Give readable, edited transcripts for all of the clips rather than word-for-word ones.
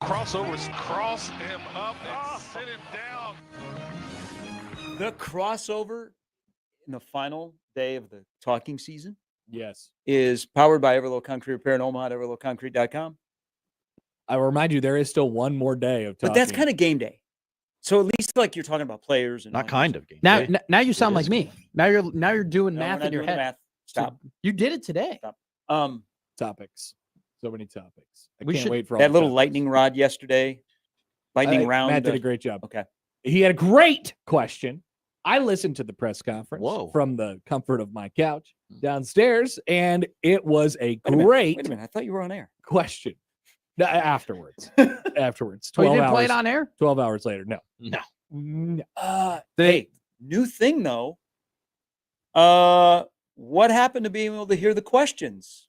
Crossovers, cross him up and sit him down. The crossover in the final day of the talking season is powered by Everlow Concrete Repair in Omaha at everlowconcrete.com. I will remind you, there is still one more day of talking. But that's kind of game day. So at least like you're talking about players and Not kind of game. Now you sound like me. Now you're doing No, math we're not in your doing the head. math. Stop. You did it today. Stop. topics. So many topics. I We can't should- wait for all That the little topics. lightning rod yesterday. Lightning round. Matt did a great job. Okay. He had a great question. I listened to the press conference Whoa. from the comfort of my couch downstairs, and it was a Wait a minute, great Wait a minute. I thought you were on air. question. No, afterwards. Afterwards. Oh, you 12 didn't hours. play it on air? 12 hours later. No. Hey, new thing though. What happened to being able to hear the questions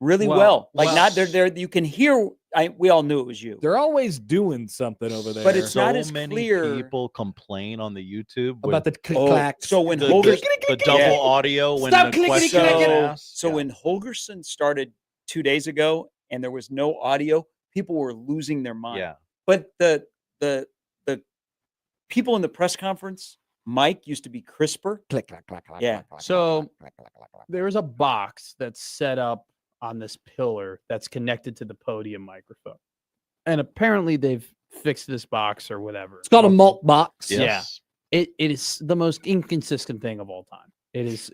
really well? Like not they're you can hear. We all knew it was you, They're always doing something over there. but it's So not as many clear people complain on the YouTube about the Oh, clacks. so when the, Holgerson, the double Yeah. audio when Stop the clickety question clacking. is so, asked. so Yeah. when Holgerson started 2 days ago and there was no audio, people were losing their mind. Yeah. But the people in the press conference, Mike used to be crisper. click, clack, clack, clack, Yeah. clack, clack, So- clack, clack, clack, clack. There's a box that's set up on this pillar that's connected to the podium microphone. And apparently they've fixed this box or whatever. It's called a malt box. Yes. It is the most inconsistent thing of all time. It's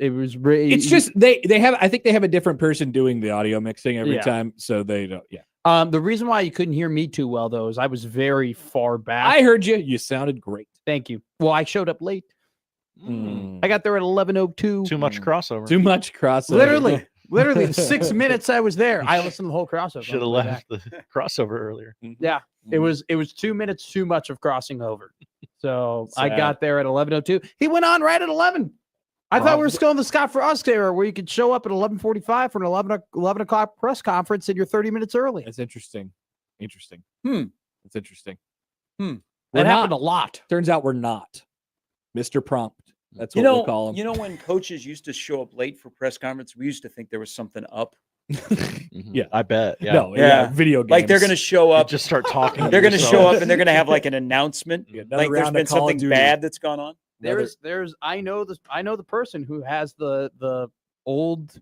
just they have. I think they have a different person doing the audio mixing every Yeah. time, so they don't. Yeah, the reason why you couldn't hear me too well though is I was very far back. I heard you. You sounded great. Thank you. Well, I showed up late. Mm. I got there at 11:02. Too much crossover. Too much crossover. Literally the 6 minutes I was there. I listened to the whole crossover. Should have on the way back. left the crossover earlier. Yeah, it was 2 minutes too much of crossing over. So I Sad. got there at 11:02. He went on right at 11. I thought we were still in the Scott Frost era where you could show up at 11:45 for an 11 o'clock press conference and you're 30 minutes early. That's interesting. Interesting. Hmm. That's interesting. Hmm. That We're happened not. a lot. Turns out we're not. Mr. Prompt. That's You what know, we'll call him. you know when coaches used to show up late for press conference, we used to think there was something up. Mhm. Yeah. I bet. Yeah. No, Yeah. video games. Like they're going to show You up. just start talking. They're going to yourself. show up and they're going to have like an announcement. Yeah, another Like there's round been of Call of something Duty. bad that's gone on. There's I know the person who has the old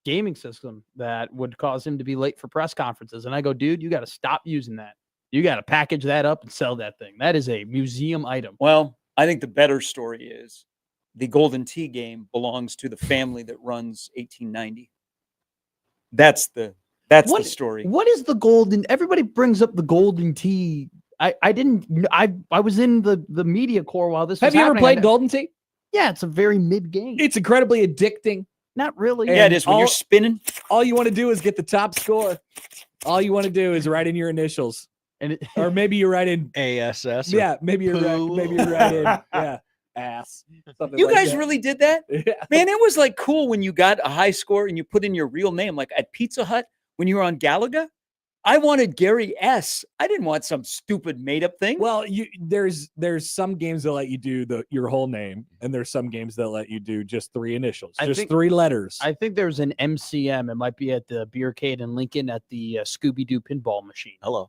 gaming system that would cause him to be late for press conferences. And I go, dude, you got to stop using that. You got to package that up and sell that thing. That is a museum item. Well, I think the better story is the Golden Tee game belongs to the family that runs 1890. That's the story. What is the golden? Everybody brings up the golden tee. I didn't. I was in the media corps while this. Have was you ever happening. played Golden Tee? Yeah, it's a very mid game. It's incredibly addicting. Not really. Yeah, it and is when you're all- spinning. All you want to do is get the top score. All you want to do is write in your initials, And it, or maybe you write in. ASS. or Yeah, maybe you're right. poo. Maybe you're right in. Yeah, ass. Something You like guys that. really did that? Yeah. Man, it was like cool when you got a high score and you put in your real name, like at Pizza Hut when you were on Galaga. I wanted Gary S. I didn't want some stupid made up thing. Well, there's some games that let you do your whole name, and there's some games that let you do just 3 initials, I just think- 3 letters. I think there's an MCM. It might be at the Beercade in Lincoln at the Scooby Doo pinball machine. Hello.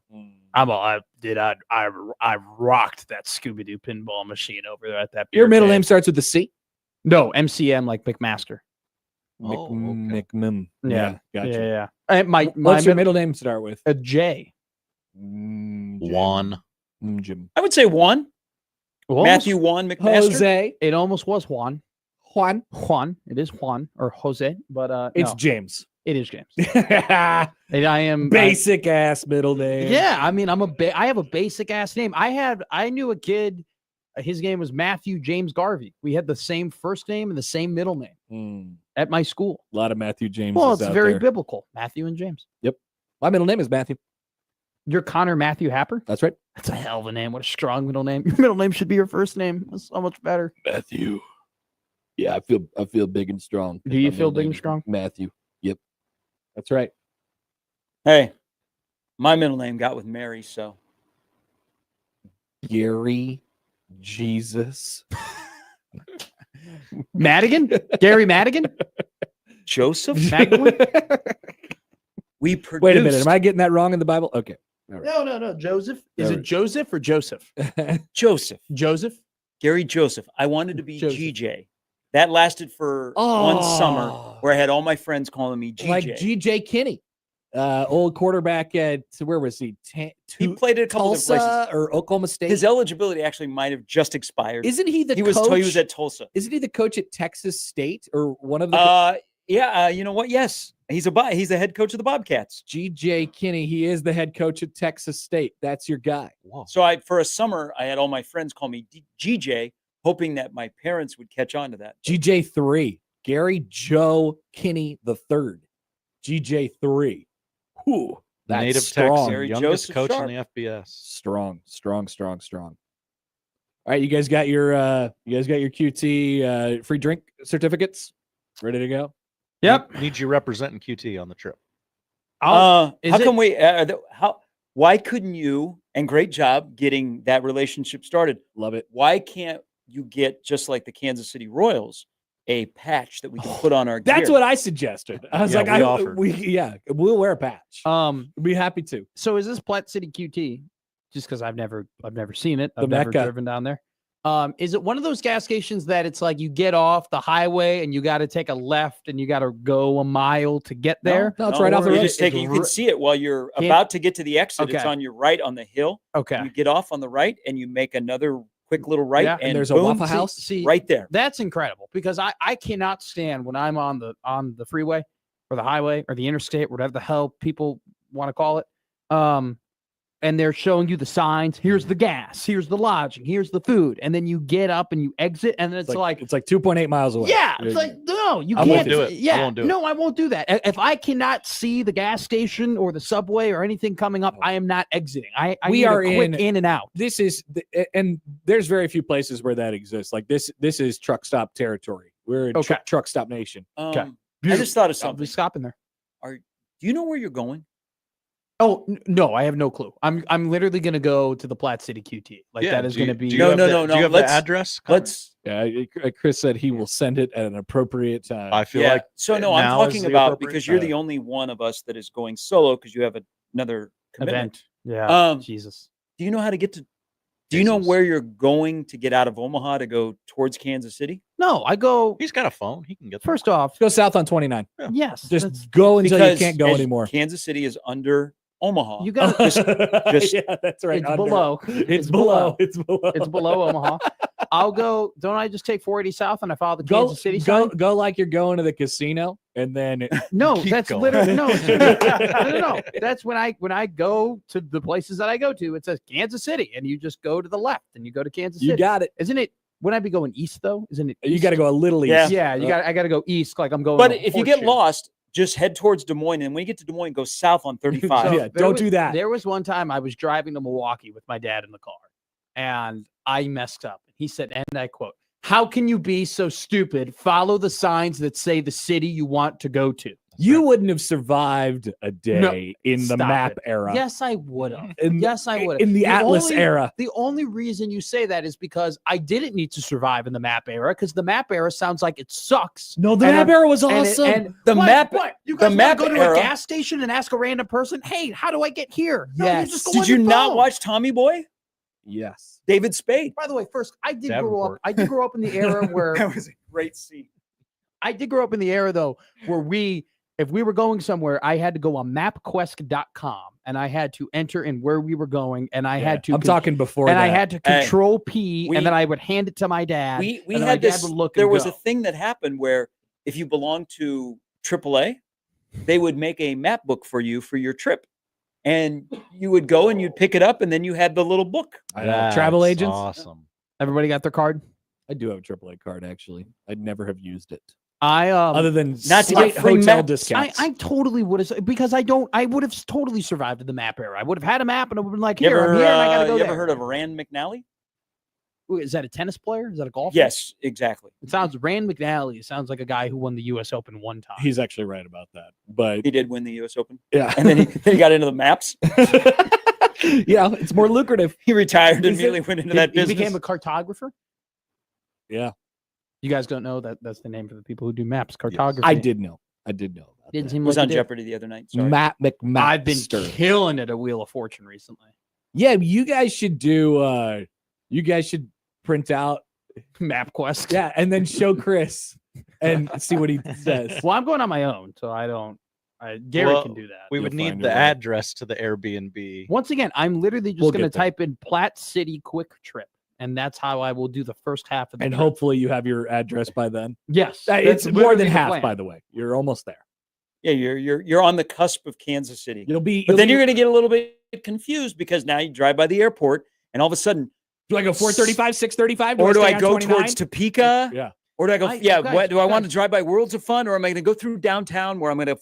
I rocked that Scooby Doo pinball machine over there at that. Your middle Beercade. name starts with a C. No, MCM like McMaster. Oh, okay. McMim. Yeah. gotcha. Yeah. And my What's your middle middle name start with? a J. Juan. Jim. I would say Juan. Well, Matthew Juan McMaster. Jose. It almost was Juan. Juan. Juan. It is Juan or Jose, but It's no, James. it is James. And I am Basic ass middle name. Yeah, I mean, I have a basic ass name. I knew a kid. His name was Matthew James Garvey. We had the same first name and the same middle name at my school. A lot of Matthew James. Well, it's out very there. biblical. Matthew and James. My middle name is Matthew. You're Connor Matthew Happer. That's right. That's a hell of a name. What a strong middle name. Your middle name should be your first name. That's so much better. Matthew. Yeah, I feel big and strong. Do you My feel middle big name and is strong? Matthew. Yep. That's right. Hey, my middle name got with Mary, so Gary Jesus. Madigan? Gary Madigan? Joseph. Magdalene? We produced. Wait a minute. Am I getting that wrong in the Bible? Okay. right. No. Joseph. Is There it Joseph or Joseph? Joseph. Joseph. Gary Joseph. I wanted to be Joseph. GJ. That lasted for one summer where I had all my friends calling me GJ. Like GJ Kinney, old quarterback at where was he? He played at a couple of places. Tulsa or Oklahoma State. His eligibility actually might have just expired. Isn't he the he coach? was at Tulsa. Isn't he the coach at Texas State or one of the? You know what? Yes, he's the head coach of the Bobcats. GJ Kinney. He is the head coach at Texas State. That's your guy. Whoa. So for a summer, I had all my friends call me GJ, hoping that my parents would catch on to that. GJ3, Gary Joe Kinney the third. GJ3. Whew, that's Native strong. Texan, Gary youngest Joseph coach Sharp. in the FBS. Strong. All right, you guys got your QT free drink certificates ready to go? Yep. Need you representing QT on the trip. Why couldn't you, and great job getting that relationship started. Love it. Why can't you get, just like the Kansas City Royals, a patch that we can put on our gear? That's what I suggested. I was Yeah, like, we offered. we'll wear a patch. We'd be happy to. So is this Platte City QT? Just because I've never seen it. The I've never Mecca. driven down there. Is it one of those gas stations that it's like you get off the highway and you got to take a left and you got to go a mile to get there? No, it's right off the You road. just take it. You can see it while you're about to get to the exit. It's Okay. on your right on the hill. Okay. You get off on the right and you make another quick little right. Yeah, and there's a boom, Waffle House See, right there. that's incredible because I cannot stand when I'm on the freeway or the highway or the interstate, whatever the hell people want to call it. And they're showing you the signs. Here's the gas. Here's the lodging. Here's the food. And then you get up and you exit, and then it's like 2.8 miles away. yeah, it's like no, you I can't won't do it. Yeah, I won't do it. no, I won't do that. If I cannot see the gas station or the subway or anything coming up, I am not exiting. I We need are a quick in- in and out. This is and there's very few places where that exists. Like this is truck stop territory. We're in Okay. truck stop nation. Okay. I just thought of I'll something. be stopping there. Do you know where you're going? Oh no, I have no clue. I'm literally gonna go to the Platte City QT. Like that is gonna be Do you No, have no, the- no, Do you no, have the let's- address? Connor? Let's. Yeah, Chris said he will send it at an appropriate time. I feel Yeah. like So no, I'm now is talking the about appropriate because you're the time. only one of us that is going solo because you have another commitment. event. Yeah. Um, Jesus. Do you know how to get to? Do you know Jesus. where you're going to get out of Omaha to go towards Kansas City? No, I go he's got a phone. He can get there. first off. Go south on 29. Yes. Just that's- go until you Because can't go as anymore. Kansas City is under Omaha. you got just- yeah, that's right. it's under. below. It's below. It's below. It's below Omaha. I'll go. Don't I just take 480 south and I follow the Go, Kansas City go, sign? go like you're going to the casino, and then No, Keep that's going. literally no. That's when I go to the places that I go to. It says Kansas City, and you just go to the left, and you go to Kansas you City. got it. Isn't it? Wouldn't I be going east though? Isn't it? You east? got to go a little east. Yeah. Yeah, you got. I got to go east, like I'm going. But to if you get Horseshoe. lost, just head towards Des Moines, and when you get to Des Moines, go south on 35. So Yeah, there don't was- do that. There was one time I was driving to Milwaukee with my dad in the car, and I messed up. He said, and I quote, "How can you be so stupid? Follow the signs that say the city you want to go to." You wouldn't have survived a day in the stop map it. era. Yes, I would have. In, Yes, I would have. in the Atlas era. The only reason you say that is because I didn't need to survive in the map era, because the map era sounds like it sucks. No, the And map I'm- era was And it- awesome. and The what? map- What? You the guys wanna map go to era- a gas station and ask a random person, "Hey, how do I get here?" No, you Yes. just go Did on you your not phone. watch Tommy Boy? yes. David Spade. By the way, first, I did grow up. Davenport. I did grow up in the era where That was a great scene. I did grow up in the era though where if we were going somewhere, I had to go on mapquest.com and I had to enter in where we were going, and I had to I'm talking before and that. I had to Hey, control P, we- and then I would hand it to my dad. We and then my had dad this. would look There and was go. a thing that happened where if you belonged to AAA, they would make a map book for you for your trip, and you would go and you'd pick it up, and then you had the little book. I know. Travel That's agents. Awesome. Everybody got their card. I do have a AAA card, actually. I'd never have used it. Other than not to slight get free hotel map- discounts. I totally would have, because I would have totally survived in the map era. I would have had a map and I would have been like, You here, ever, I'm here, and I gotta go you there. ever heard of Rand McNally? Ooh, is that a tennis player? Is that a golfer? Yes, exactly. It sounds Rand McNally. It sounds like a guy who won the U.S. Open one time. He's actually right about that. But He did win the U.S. Open, yeah. and then he got into the maps. yeah, it's more lucrative. He retired and Is it- immediately went into He- that he business. became a cartographer. Yeah. You guys don't know that that's the name for the people who do maps. Cartography. I did know. I did know about Didn't seem It was like on it did. Jeopardy the other night. Sorry. Matt McMaster. I've been killing it at Wheel of Fortune recently. Yeah, you guys should do. You guys should print out MapQuest. Yeah, and then show Chris and see what he says. Well, I'm going on my own, so I don't. Gary Well, can do that. We You'll would need find the your way. address to the Airbnb. Once again, I'm literally just We'll going to get there. type in Platte City Quick Trip, and that's how I will do the first half of the And trip. hopefully you have your address by then. Yes, It's that's more literally than the half, plan. by the way. You're almost there. Yeah, you're on the cusp of Kansas City. You'll be. But then you're going to get a little bit confused because now you drive by the airport and all of a sudden, Do I go 435, 635? or do stay I on go 29? towards Topeka? Yeah. Or do I go? Guys, What do I want to guys. drive by Worlds of Fun, or am I going to go through downtown where I'm going to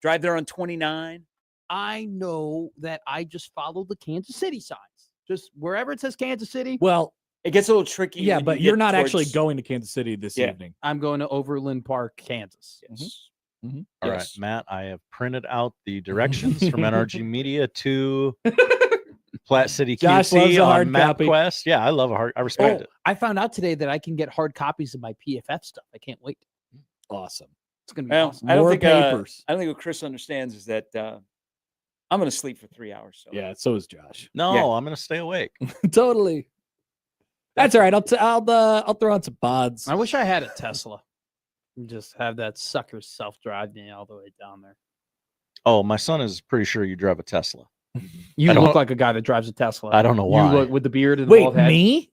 drive there on 29? I know that I just follow the Kansas City signs. Just wherever it says Kansas City, Well, It gets a little tricky. yeah, when but you you're get not actually towards- going to Kansas City this Yeah. evening. I'm going to Overland Park, Kansas. Yes. All right, Yes. Matt, I have printed out the directions from NRG Media to Platte City Josh loves QT a on hard copy. MapQuest. Yeah, I love a hard. I respect Oh, it. I found out today that I can get hard copies of my PFF stuff. I can't wait. Awesome. It's going to be Well, awesome. I don't More think papers. I don't think what Chris understands is that I'm going to sleep for 3 hours. So Yeah, so is Josh. No, Yeah. I'm going to stay awake. Totally. That's all right. I'll throw on some pods. I wish I had a Tesla. And just have that sucker self-drive me all the way down there. Oh, my son is pretty sure you drive a Tesla. You I don't- look like a guy that drives a Tesla. I don't know why. You look with the beard and the Wait, bald head. me?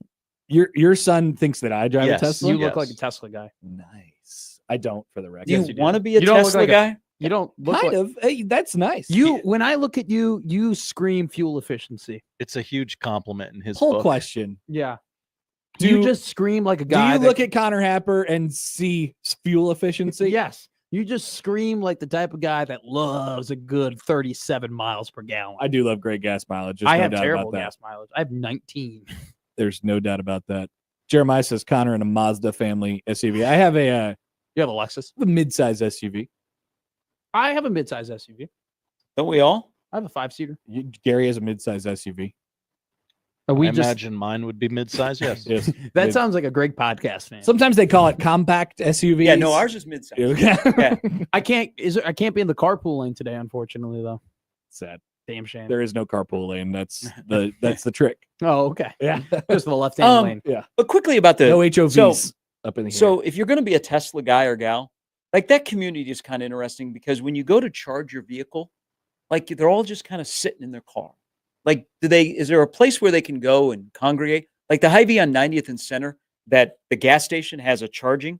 Your son thinks that I drive Yes. a Tesla? You look like a Yes. Tesla guy. Nice. I don't, for the record. do you Yes, you do. want to be a You don't look Tesla like a- guy? You don't look Kind like of. Hey, that's nice. When I look at you, you scream fuel efficiency. It's a huge compliment in his Whole book. question. Yeah. Do you you- just scream like a Do guy. you that- look at Connor Happer and see fuel efficiency? Yes. You just scream like the type of guy that loves a good 37 miles per gallon. I do love great gas mileage. There's I no have doubt terrible about that. gas mileage. I have 19. There's no doubt about that. Jeremiah says Connor in a Mazda family SUV. I have a You have a Lexus. mid-size SUV. I have a midsize SUV. Don't we all? I have a 5-seater. Gary has a mid-size SUV. We I just imagine mine would be mid-size. Yes. Yes. that Mid- sounds like a great podcast name. Sometimes they call it compact SUVs. Yeah, no, ours is mid-size. Yeah. I can't be in the carpool lane today, unfortunately, though. Sad. Damn shame. There is no carpool lane. That's the trick. Oh, okay. Yeah. Just the left-hand lane. Yeah. But quickly about the No HOVs up in here. So if you're going to be a Tesla guy or gal, like that community is kind of interesting because when you go to charge your vehicle, like they're all just kind of sitting in their car. Like, is there a place where they can go and congregate? Like the Hy-Vee on 90th and Center, that the gas station has a charging,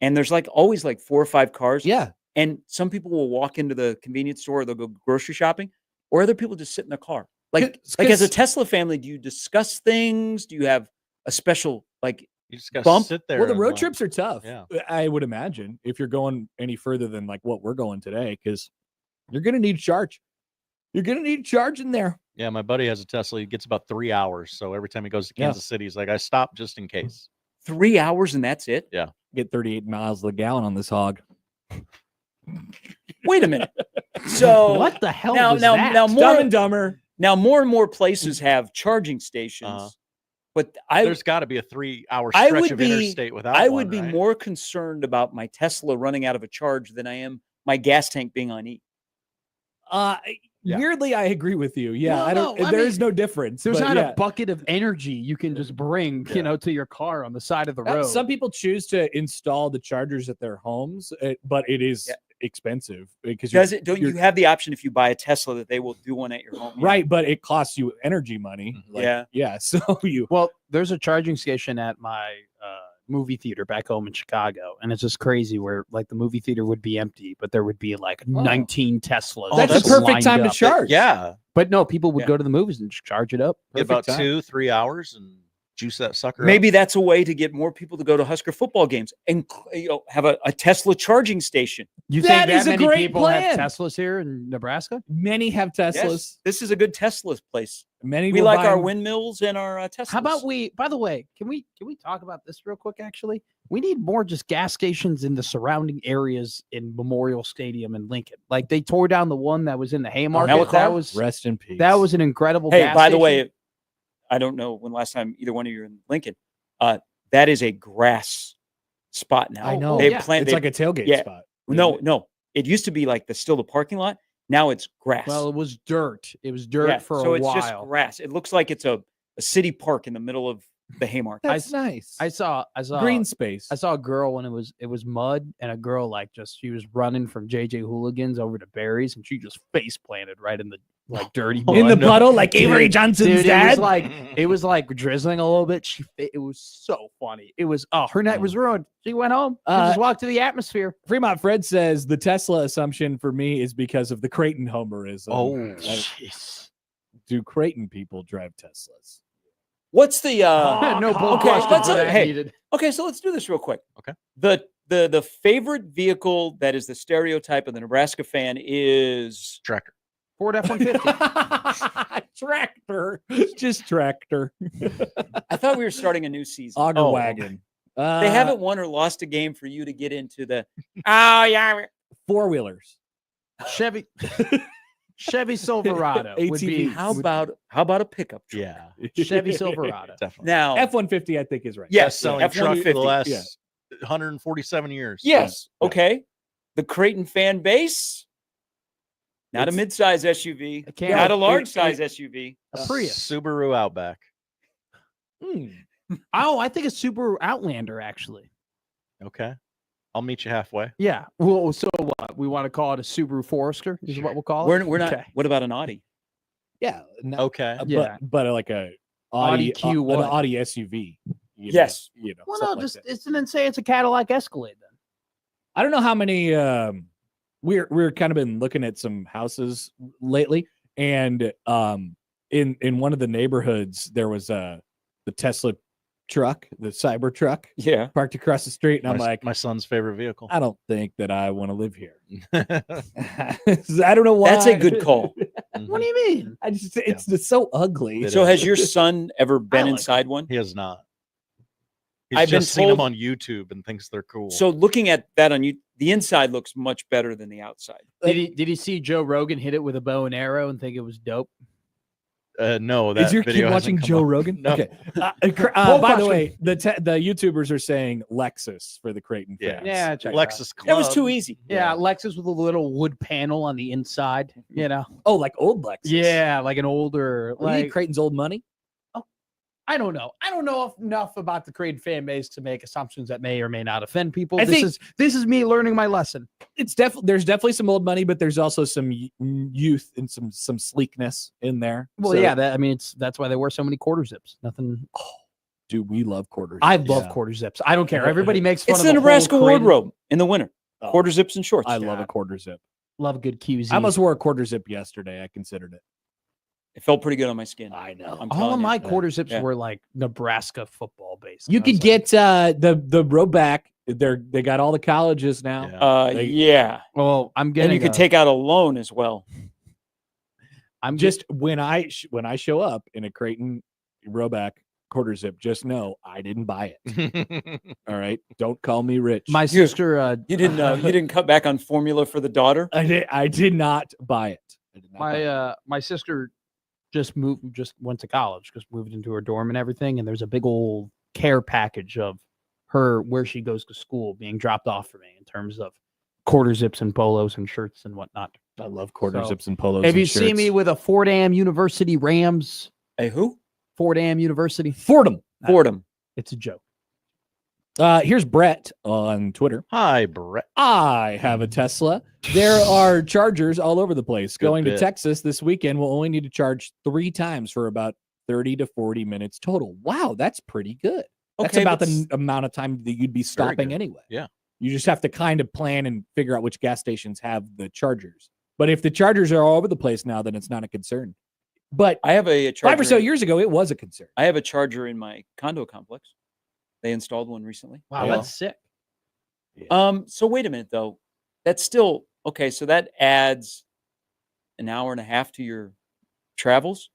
and there's like always like 4 or 5 cars. yeah. And some people will walk into the convenience store, or they'll go grocery shopping, or other people just sit in their car. Like as a Tesla family, do you discuss things? Do you have a special like? You just got to Bump. sit there. Well, the and, road like, trips are tough. yeah. I would imagine if you're going any further than like what we're going today, because you're going to need charge. You're going to need charge in there. Yeah, my buddy has a Tesla. He gets about 3 hours. So every time he goes to Yeah. Kansas City, he's like, I stop just in case. 3 hours and that's it? Get 38 miles to the gallon on this hog. Wait a minute. So What the hell now, was now, that? now, Dumb more and Dumber. now, more and more places have charging stations. Uh-huh. But I There's got to be a 3-hour I stretch would of be- interstate without I one, would be right? more concerned about my Tesla running out of a charge than I am my gas tank being on E. Yeah. Weirdly, I agree with you. Yeah, No, I don't. no, I There mean, is no difference. There's but not yeah. a bucket of energy you can just bring, to your car on the side of the road. Some people choose to install the chargers at their homes, but it is Yeah. expensive because Does it? Don't you're- you have the option if you buy a Tesla that they will do one at your home? Yeah. right, but it costs you energy money. Yeah. yeah. So you Well, there's a charging station at my movie theater back home in Chicago, and it's just crazy where like the movie theater would be empty, but there would be like 19 Teslas. Oh, that's that's the perfect lined time to up. charge. Yeah. But no, people would Yeah. go to the movies and just charge it up. Get about Perfect time. 2-3 hours and juice that sucker up. Maybe that's a way to get more people to go to Husker football games and have a Tesla charging station. You That think that is a many great people plan. have Teslas here in Nebraska? Many have Teslas. Yes, this is a good Tesla place. Many We will like buy our them. windmills and our Teslas. How about we? By the way, can we talk about this real quick? Actually, we need more just gas stations in the surrounding areas in Memorial Stadium in Lincoln. Like they tore down the one that was in the Haymarket. Helicar? That was Rest in peace. an incredible. Hey, gas by the station. way, I don't know when last time either one of you are in Lincoln. That is a grass spot now. I know. They yeah. plant. It's like a tailgate yeah. spot. No. it used to be like still the parking lot. Now it's grass. Well, it was dirt. It was dirt Yeah, for so a it's while. just grass. It looks like it's a city park in the middle of the Haymarket. That's nice. I saw Green space. I saw a girl when it was mud, and a girl like she was running from JJ Hooligans over to Barry's, and she just face planted right in the like dirty mud. in the no. puddle, like Dude, Avery Johnson's Dude, dad. it was like drizzling a little bit. It was so funny. It was her night was ruined. She went home. She just walked to the atmosphere. Fremont Fred says the Tesla assumption for me is because of the Creighton homerism. Oh, Jeez. Do Creighton people drive Teslas? What's the No bull okay, questions let's were that hey, needed. okay, so let's do this real quick. Okay. The favorite vehicle that is the stereotype of the Nebraska fan is tractor. Ford F-150. Tractor. Just tractor. I thought we were starting a new season. Auger Oh, wagon. They haven't won or lost a game for you to get into the oh yeah. Four-wheelers. Chevy Silverado would be ATVs. How about a pickup truck? Yeah, Chevy Silverado. definitely. Now F-150, I think, is right. yes, Best selling truck for the F-150. last yeah. 147 years. Yes. Yeah. Okay. The Creighton fan base. Not a It's- mid-size SUV. I can't- Not a it- large-size SUV. A Prius. Subaru Outback. Oh, I think a Subaru Outlander actually. Okay, I'll meet you halfway. Yeah. Well, so what? We want to call it a Subaru Forester is what we'll call it. We're not. Okay. What about an Audi? Yeah. Okay, Yeah. But like a Audi Audi Q1. an Audi SUV. You Yes. Know, you know. Well, something no, like just that. it's and say it's a Cadillac Escalade then. I don't know how many. We're kind of been looking at some houses lately, and in one of the neighborhoods there was the Tesla truck, the Cyber truck, Yeah. parked across the street, and I'm like, my son's favorite vehicle. I don't think that I want to live here. I don't know why. That's a good call. What do you mean? I just it's just so ugly. It So is. has your son ever been like inside one? He has not. He's I've been just seen them told- on YouTube and thinks they're cool. So looking at that on you, the inside looks much better than the outside. Did he see Joe Rogan hit it with a bow and arrow and think it was dope? No, that Is your video kid hasn't watching come Joe up. Rogan? No. Okay. Poll By the question. way, the YouTubers are saying Lexus for the Creighton Yeah. fans. Yeah, check it out. Lexus Club. That was too easy. Yeah, Lexus with a little wood panel on the inside. You know. Oh, like old Lexus. Yeah, like an older What do you need, like Creighton's old money. I don't know. I don't know enough about the Creighton fan base to make assumptions that may or may not offend people. I This think- is me learning my lesson. It's there's definitely some old money, but there's also some youth and some sleekness in there. Well, So, yeah, that's why they wear so many quarter zips. Nothing. dude, we love quarters. I love Yeah. quarter zips. I don't care. Everybody makes fun It's of the whole Nebraska Creighton- wardrobe in the winter. Oh, Quarter zips and shorts. I love a quarter zip. Love a good QZ. I almost wore a quarter zip yesterday. I considered it. It felt pretty good on my skin. I know. I'm all telling of you. my quarter zips Yeah. were like Nebraska football based. You I could was like, get the row back. They got all the colleges now. Yeah. They- Yeah. Well, I'm And getting. you could take out a loan as well. I'm Just when I show up in a Creighton rowback quarter zip, just know I didn't buy it. All right, don't call me rich. my sister. You didn't cut back on formula for the daughter. I did not buy it. I did not buy it. My sister just went to college, just moved into her dorm and everything, and there's a big old care package of her where she goes to school being dropped off for me in terms of quarter zips and polos and shirts and whatnot. I love quarter So, zips and polos. If and you see shirts. me with a Fordham University Rams, Hey, who? Fordham University, Fordham. Fordham. it's a joke. Here's Brett on Twitter. Hi, Brett. I have a Tesla. There are chargers all over the place. Good Going to bit. Texas this weekend, we'll only need to charge 3 times for about 30 to 40 minutes total. Wow, that's pretty good. That's Okay, about but the amount of time that you'd be stopping good. anyway. Yeah. You just have to kind of plan and figure out which gas stations have the chargers. But if the chargers are all over the place now, then it's not a concern. But I have a charger. 5 or so years ago, it was a concern. I have a charger in my condo complex. They installed one recently. Wow, Yeah. that's sick. So wait a minute though. That's still okay. So that adds an hour and a half to your travels.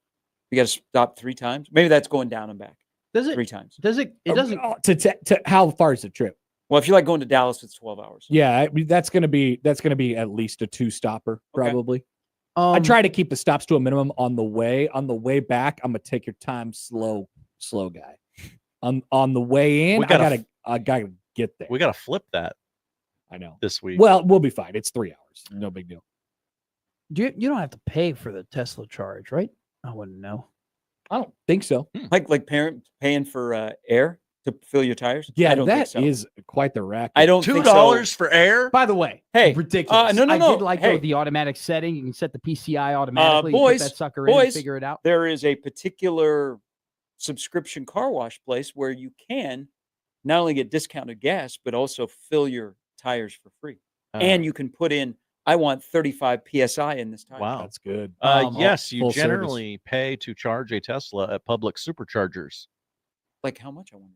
You got to stop 3 times. Maybe that's going down and back Does 3 it? times. Does it? It doesn't. To how far is the trip? Well, if you like going to Dallas, it's 12 hours. Yeah, I mean, that's gonna be at least a 2-stopper Okay. probably. I Um, try to keep the stops to a minimum on the way. On the way back, I'm gonna take your time slow guy. On the way in, We gotta I gotta get there. We got to flip that. I know. this week. Well, we'll be fine. It's 3 hours. No big deal. You don't have to pay for the Tesla charge, right? I wouldn't know. I don't think so. Like parent paying for air to fill your tires. Yeah, I don't think that so. is quite the racket. I don't think so. $2 for air? By the way, Hey, ridiculous. no, I no. did like Hey. the automatic setting. You can set the PCI automatically. You boys, put that sucker in and boys, figure it out. There is a particular subscription car wash place where you can not only get discounted gas, but also fill your tires for free. And you can put in, I want 35 PSI in this tire. Wow. That's good. Yes, you full service. generally pay to charge a Tesla at public superchargers. Like how much I wonder.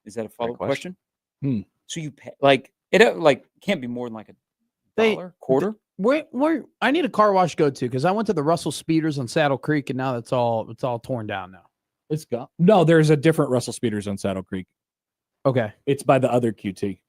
Is that a follow-up question. question? So you pay like it can't be more than like They- $1, quarter. Where I need a car wash to go to because I went to the Russell Speeders on Saddle Creek and now it's all torn down now. It's gone. No, there's a different Russell Speeders on Saddle Creek. Okay. It's by the other QT.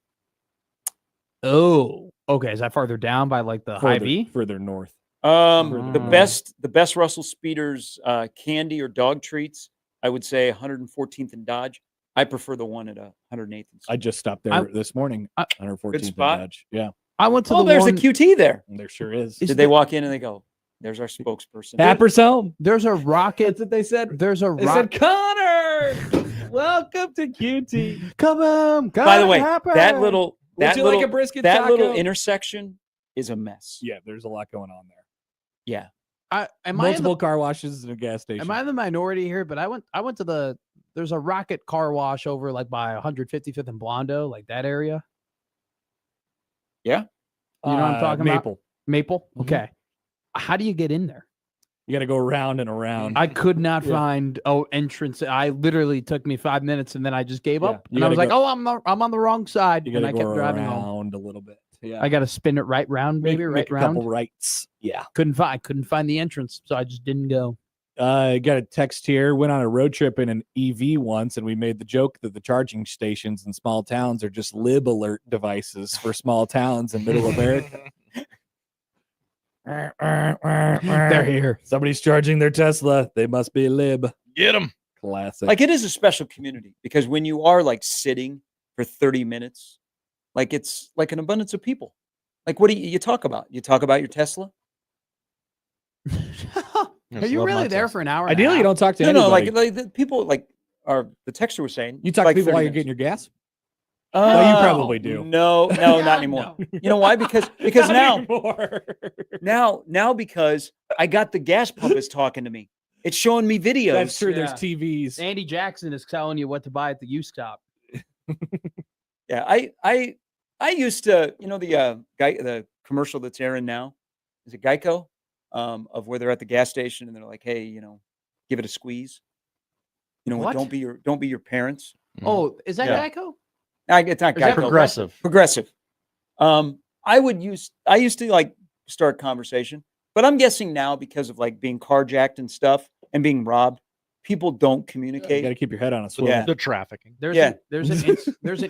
Oh, okay. Is that farther down by like the high V? Further north. The best Russell Speeders candy or dog treats, I would say 114th and Dodge. I prefer the one at 108th. I just stopped there this morning. 114th and spot. Dodge. Yeah, I went to there's one, a QT there. there sure is. Did they walk in and they go, "There's our spokesperson." Happer's home. There's a rocket. That's what they said. There's a They rocket. said, Connor, welcome to QT. Come on. By the way, Happer. that little Would you like a brisket that taco? little intersection is a mess. Yeah, there's a lot going on there. Yeah. Am I in Multiple car washes and a gas station. Am I in the minority here? But I went to there's a rocket car wash over like by 155th and Blondo, like that area. Yeah. You know what I'm talking about? Maple. Maple. Mhm. Okay. How do you get in there? You got to go around and around. I could not Yeah. find entrance. I literally took me 5 minutes and then I just gave Yeah, up. you And I was gotta like, I'm on the wrong side. You And got I to kept go driving around home. a little bit. Yeah, I got to spin it right round, maybe right make a round. couple rights. Yeah. I couldn't find the entrance, so I just didn't go. I got a text here. Went on a road trip in an EV once, and we made the joke that the charging stations in small towns are just lib alert devices for small towns in middle America. They're here. Somebody's charging their Tesla. They must be lib. Get them. Classic. Like it is a special community because when you are like sitting for 30 minutes, like it's like an abundance of people. Like what do you talk about? You talk about your Tesla? Are you really there for an hour? and a Ideally, you half? don't talk to No, anybody. like the people like are the texter was saying. You talk like to people 30 while you're minutes. getting your gas. Oh, you probably do. No, not anymore. No. You know why? Because Not now anymore. now because I got the gas pump is talking to me. It's showing me videos. That's true. Yeah. There's TVs. Andy Jackson is telling you what to buy at the used shop. Yeah, I used to, you know, the commercial that's airing now, is it Geico? Of where they're at the gas station and they're like, hey, you know, give it a squeeze. You know, What? don't be your parents. Oh, is that Yeah. Geico? It's not Is that Geico. Progressive. Progressive. I used to like start conversation, but I'm guessing now because of like being carjacked and stuff and being robbed, people don't You communicate. got to keep your head on a swivel. Yeah. The trafficking. There's Yeah. there's an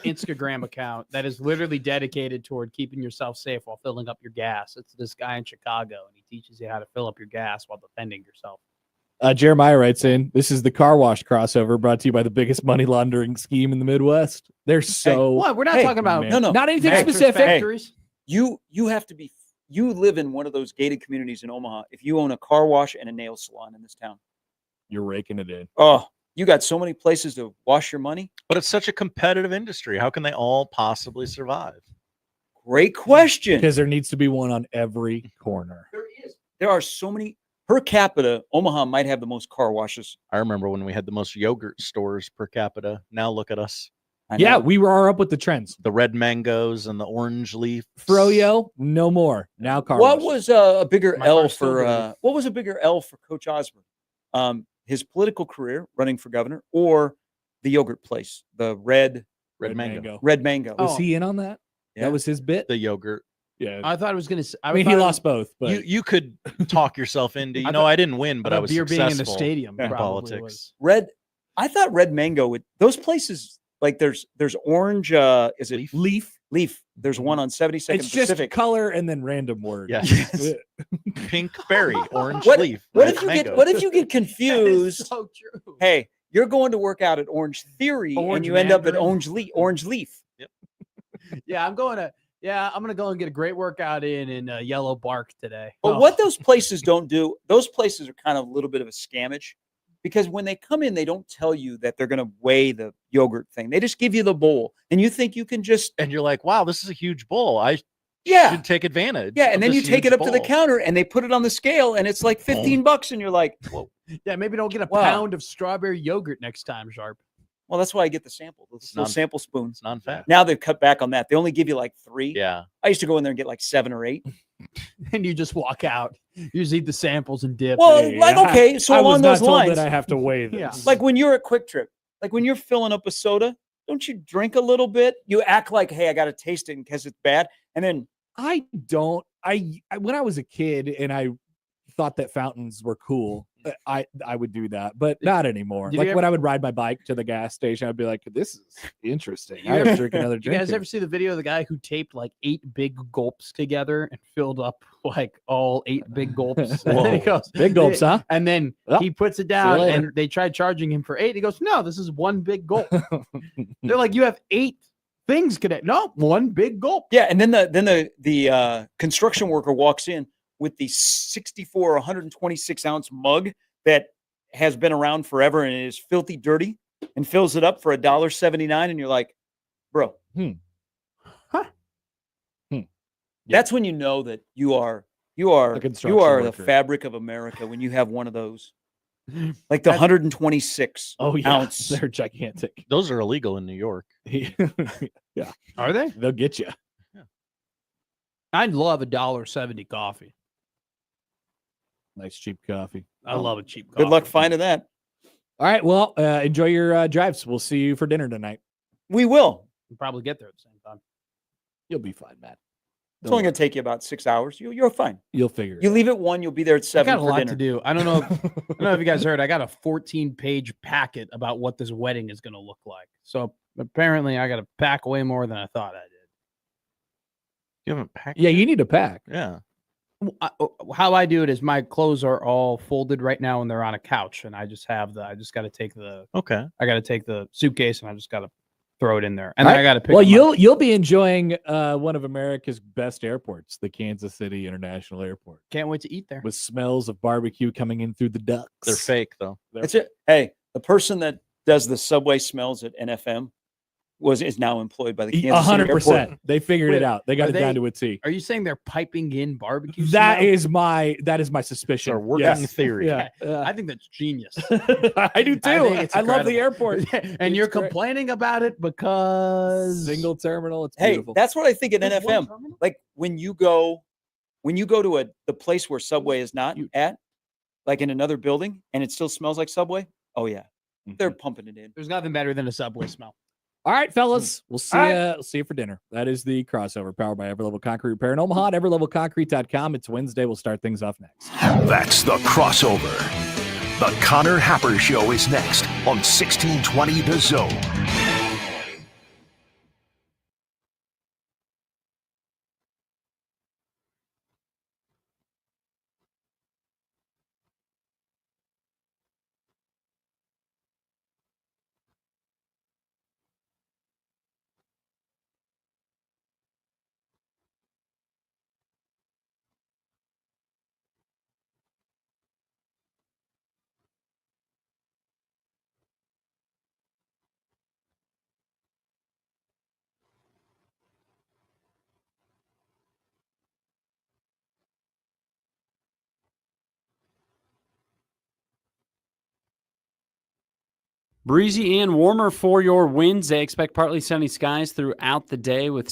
Instagram account that is literally dedicated toward keeping yourself safe while filling up your gas. It's this guy in Chicago, and he teaches you how to fill up your gas while defending yourself. Jeremiah writes in, this is the car wash crossover brought to you by the biggest money laundering scheme in the Midwest. They're so What? We're not Hey, talking about man. No. not anything mattress specific. factories. You have to be. You live in one of those gated communities in Omaha. If you own a car wash and a nail salon in this town, You're raking it in. oh, you got so many places to wash your money. But it's such a competitive industry. How can they all possibly survive? Great question. Because there needs to be one on every corner. There are so many per capita. Omaha might have the most car washes. I remember when we had the most yogurt stores per capita. Now look at us. I Yeah, know. we are up with the trends. The red mangoes and the orange leaf. Froyo, no more. Now car What washes. was a bigger My L car's still for? blue. What was a bigger L for Coach Osborne? His political career, running for governor, or the yogurt place, the red Red mango. mango. Oh. Was he in on that? Yeah. That was his bit? The yogurt. Yeah. I thought it was going to. I mean, he lost both, but You could talk yourself into, I know, thought- I didn't win, but I was beer being in the successful stadium in probably politics. was. Red. I thought red mango would those places like there's orange. Is it Leaf? leaf? There's one on 72nd it's just Pacific. color and then random word. Yeah. Yes. Pink berry, orange What- leaf. What red if you mango. get? What if you get That is confused? so true. Hey, you're going to work out at Orange Theory, Orange and you end up at Mandarin. Orange Leaf. Yeah, I'm going to. Yeah, I'm gonna go and get a great workout in Yellow Bark today. But Oh, what those places don't do, those places are kind of a little bit of a scammage because when they come in, they don't tell you that they're going to weigh the yogurt thing. They just give you the bowl, and you think you can just And you're like, wow, this is a huge bowl. I Yeah. should take advantage. yeah, and of then you this take it huge up to the bowl. counter and they put it on the scale and it's like $15, and you're like, whoa. yeah, maybe don't get a Wow. pound of strawberry yogurt next time, Sharp. Well, that's why I get the sample, those little sample spoons. It's non-fat. Now they've cut back on that. They only give you like 3. Yeah. I used to go in there and get like 7 or 8. And you just walk out. You just eat the samples and dip. Well, Hey, like okay, so I was along not those told lines, that I have to weigh this. Yeah. like when you're at Quick Trip, like when you're filling up a soda, don't you drink a little bit? You act like, hey, I got to taste it because it's bad, and then I don't. I when I was a kid and I thought that fountains were cool, I would do that, but not anymore. Did you Like when ever- I would ride my bike to the gas station, I'd be like, "This is interesting. You I have to ever- drink another You drink." guys here." ever see the video of the guy who taped like 8 big gulps together and filled up like all 8 big gulps? And then he Whoa. goes, Big gulps, huh? And then Well, he puts it down later. and they tried charging him for 8. He goes, no, this is 1 big gulp. They're like, you have 8 things connect. No, 1 big gulp. yeah, and then the construction worker walks in with the 64 126 ounce mug that has been around forever and is filthy dirty and fills it up for $1.79, and you're like, bro, that's when you know that you are A construction the worker. fabric of America when you have one of those, like the That's- 126 Oh yeah, ounce. they're gigantic. Those are illegal in New York. Yeah, Are they? they'll get you. I'd love $1.70 coffee. Nice cheap coffee. I love a cheap coffee. Good luck finding that. All right, well, enjoy your drives. We'll see you for dinner tonight. We will. We'll probably get there at the same time. You'll be fine, Matt. It's only going to take you about 6 hours. You're fine. You'll figure it You out. leave at 1, you'll be there at I 7 got a for lot dinner. to do. I don't know. I don't know if you guys heard. I got a 14-page packet about what this wedding is going to look like. So apparently, I got to pack way more than I thought I did. You haven't packed. Yeah, you need to pack. Yeah. How I do it is my clothes are all folded right now and they're on a couch, and I just got to take the suitcase and I just got to throw it in there, and then I got to pick. Well, them up. you'll be enjoying one of America's best airports, the Kansas City International Airport, Can't wait to eat there. with smells of barbecue coming in through the ducts. They're fake though. That's it. Hey, the person that does the subway smells at NFM is now employed by the Kansas City Airport. 100%. They figured Wait, it out. They got are it down they- to a T. Are you saying they're piping in barbecue? That smell? is my suspicion. It's our working Yes. theory. Yeah, I think that's genius. I do too. I think it's I love the incredible. airport. And you're It's great. complaining about it because Single terminal. It's Hey, beautiful. that's what I think at There's one NFM. terminal? Like when you go to the place where Subway is not at, like in another building, and it still smells like Subway. Oh yeah, they're pumping it in. There's nothing better than a Subway smell. All right, fellas. We'll see All you. We'll see you for dinner. That is the crossover powered by Everlevel Concrete Repair in Omaha at everlevelconcrete.com. It's Wednesday. We'll start things off next. That's the crossover. The Connor Happer Show is next on 1620 The Zone. Breezy and warmer for your Wednesday. Expect partly sunny skies throughout the day with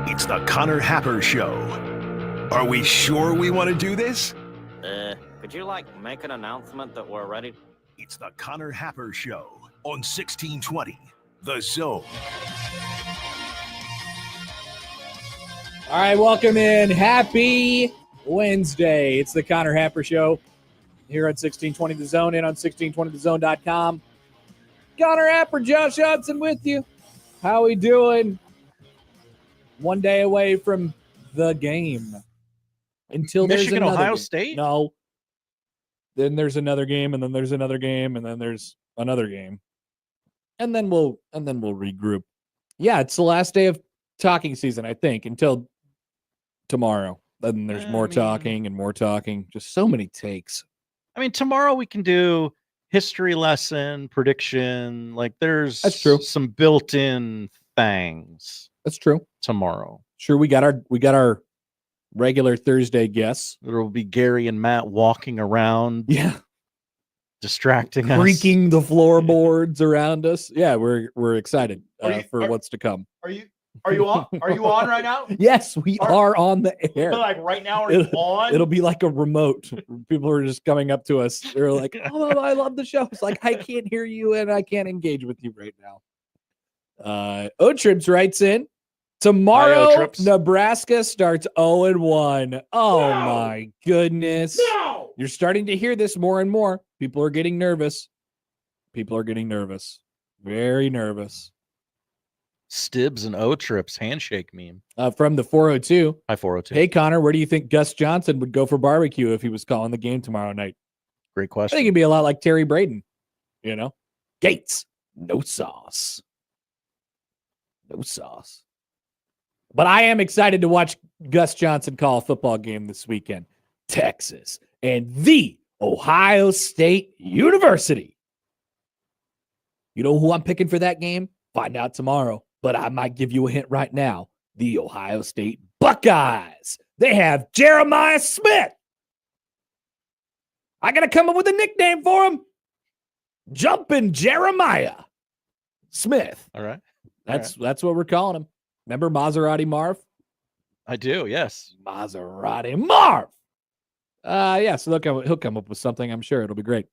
It's the Connor Happer Show. Are we sure we want to do this? Could you, make an announcement that we're ready? It's the Connor Happer Show on 1620, The Zone. All right, welcome in. Happy Wednesday. It's the Connor Happer Show here on 1620 The Zone and on 1620thezone.com. Connor Happer, Josh Johnson with you. How we doing? One day away from the game. Until Michigan, there's another Ohio game. State? No. Then there's another game, and then there's another game, and then there's another game. And then we'll regroup. Yeah, it's the last day of talking season, I think, until tomorrow. Then there's more talking and more talking. Just so many takes. I mean, tomorrow we can do history lesson, prediction. There's That's true. Some built-in things That's true. tomorrow. Sure, we got our regular Thursday guests. There will be Gary and Matt walking around, Yeah. distracting us. Creaking the floorboards around us. Yeah, we're excited for what's to come. Are you on? Are you on right now? Yes, we are on the air. Like right now, are you on? It'll be like a remote. People are just coming up to us. They're like, "Oh, I love the show." It's like I can't hear you and I can't engage with you right now. O-Trips writes in. Tomorrow, O-Trips. Nebraska starts 0-1. Oh my goodness. No! You're starting to hear this more and more. People are getting nervous. Very nervous. Stibbs and O-Trips handshake meme. From the 402. Hi, 402. Hey, Connor, where do you think Gus Johnson would go for barbecue if he was calling the game tomorrow night? Great I question. think it'd be a lot like Terry Braden. Gates, no sauce. No sauce. But I am excited to watch Gus Johnson call a football game this weekend. Texas and the Ohio State University. You know who I'm picking for that game? Find out tomorrow. But I might give you a hint right now. The Ohio State Buckeyes. They have Jeremiah Smith. I got to come up with a nickname for him. Jumpin' Jeremiah Smith. All right. That's what we're calling him. Remember Maserati Marv? I do, yes. Maserati Marv. So he'll come up with something. I'm sure it'll be great.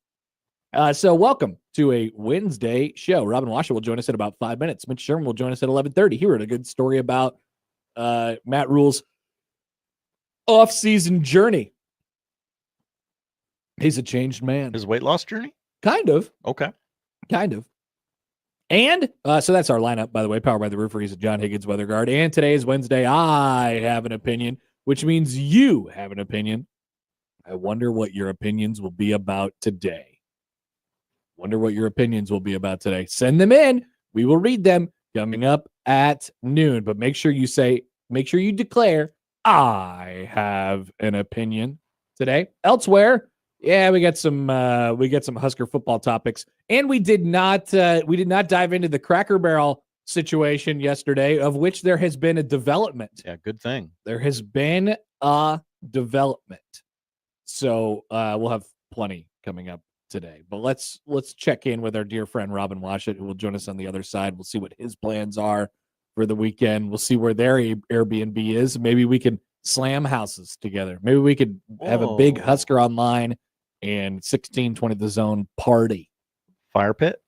So welcome to a Wednesday show. Robin Washut will join us in about 5 minutes. Mitch Sherman will join us at 11:30. He wrote a good story about Matt Rhule's offseason journey. He's a changed man. His weight loss journey? Kind of. Okay. Kind of. And so that's our lineup, by the way, powered by the Roofer. He's a John Higgins weather guard. And today is Wednesday. I have an opinion, which means you have an opinion. I wonder what your opinions will be about today. Send them in. We will read them coming up at noon. But make sure you declare, I have an opinion today. Elsewhere, yeah, we got some Husker football topics. And we did not dive into the Cracker Barrel situation yesterday, of which there has been a development. Yeah, good thing. There has been a development. So we'll have plenty coming up today. But let's check in with our dear friend Robin Washut, who will join us on the other side. We'll see what his plans are for the weekend. We'll see where their Airbnb is. Maybe we can slam houses together. Maybe we could have a big Husker Online and 1620 The Zone party. Fire pit?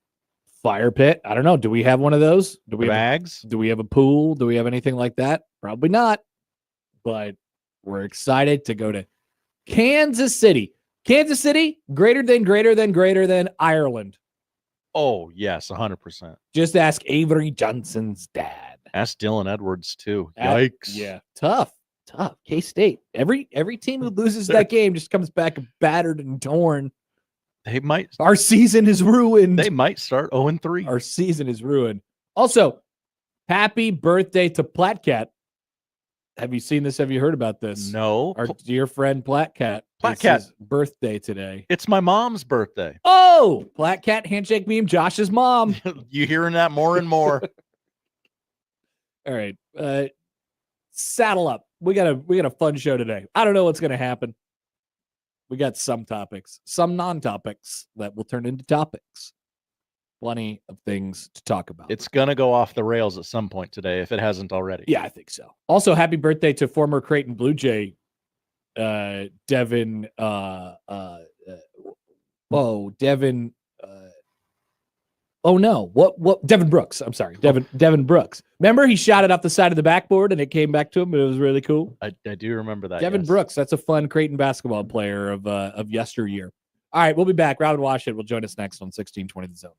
I don't know. Do we have one of those? Do we Bags? do we have a pool? Do we have anything like that? Probably not. But we're excited to go to Kansas City. Kansas City, greater than Ireland. Oh, yes, 100%. Just ask Avery Johnson's dad. Ask Dylan Edwards, too. Yikes. Yeah. Tough. K-State. Every team who loses that game just comes back battered and torn. Our season is ruined. They might start 0-3. Our season is ruined. Also, happy birthday to Platcat. Have you seen this? Have you heard about this? No. Our dear friend Platcat. Platcat. It's his birthday today. It's my mom's birthday. Oh, Platcat handshake meme. Josh's mom. You hearing that more and more. All right. Saddle up. We got a fun show today. I don't know what's going to happen. We got some topics, some non-topics that will turn into topics. Plenty of things to talk about. It's going to go off the rails at some point today if it hasn't already. Yeah, I think so. Also, happy birthday to former Creighton Blue Jay, Devin. Devin. Devin Brooks. I'm sorry, Devin Brooks. Remember, he shot it off the side of the backboard and it came back to him. It was really cool. I do remember that. Devin Brooks. That's a fun Creighton basketball player of yesteryear. All right, we'll be back. Robin Washut will join us next on 1620 The Zone.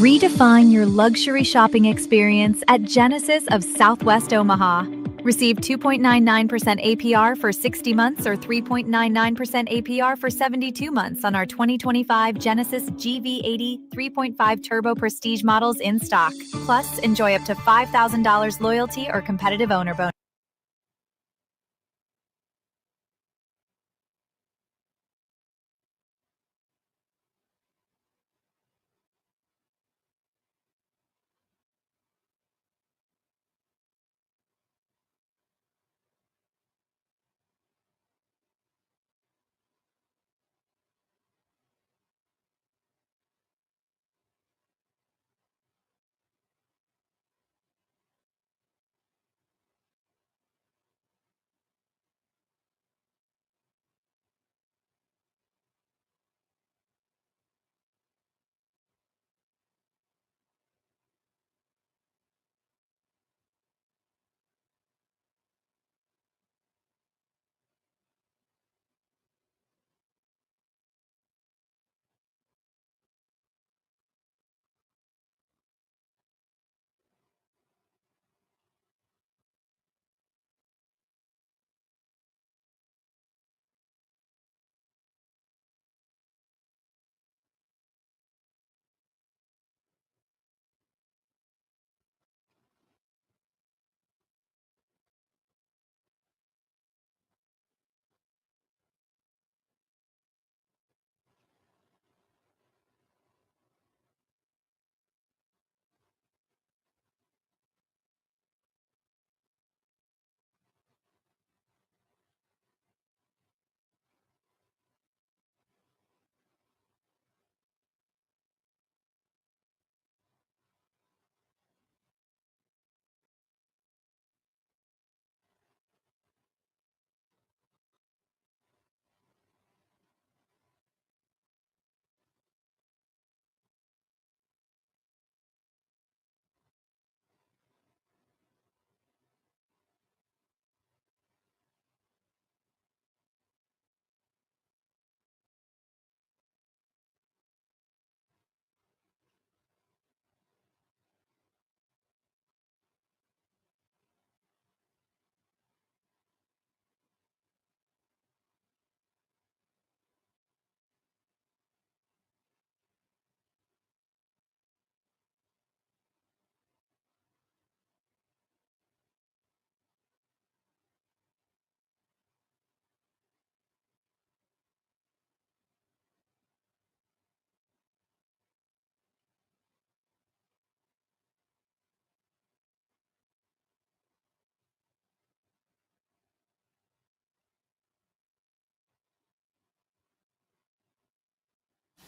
Redefine your luxury shopping experience at Genesis of Southwest Omaha. Receive 2.99% APR for 60 months or 3.99% APR for 72 months on our 2025 Genesis GV80 3.5 Turbo Prestige models in stock. Plus, enjoy up to $5,000 loyalty or competitive owner bonus.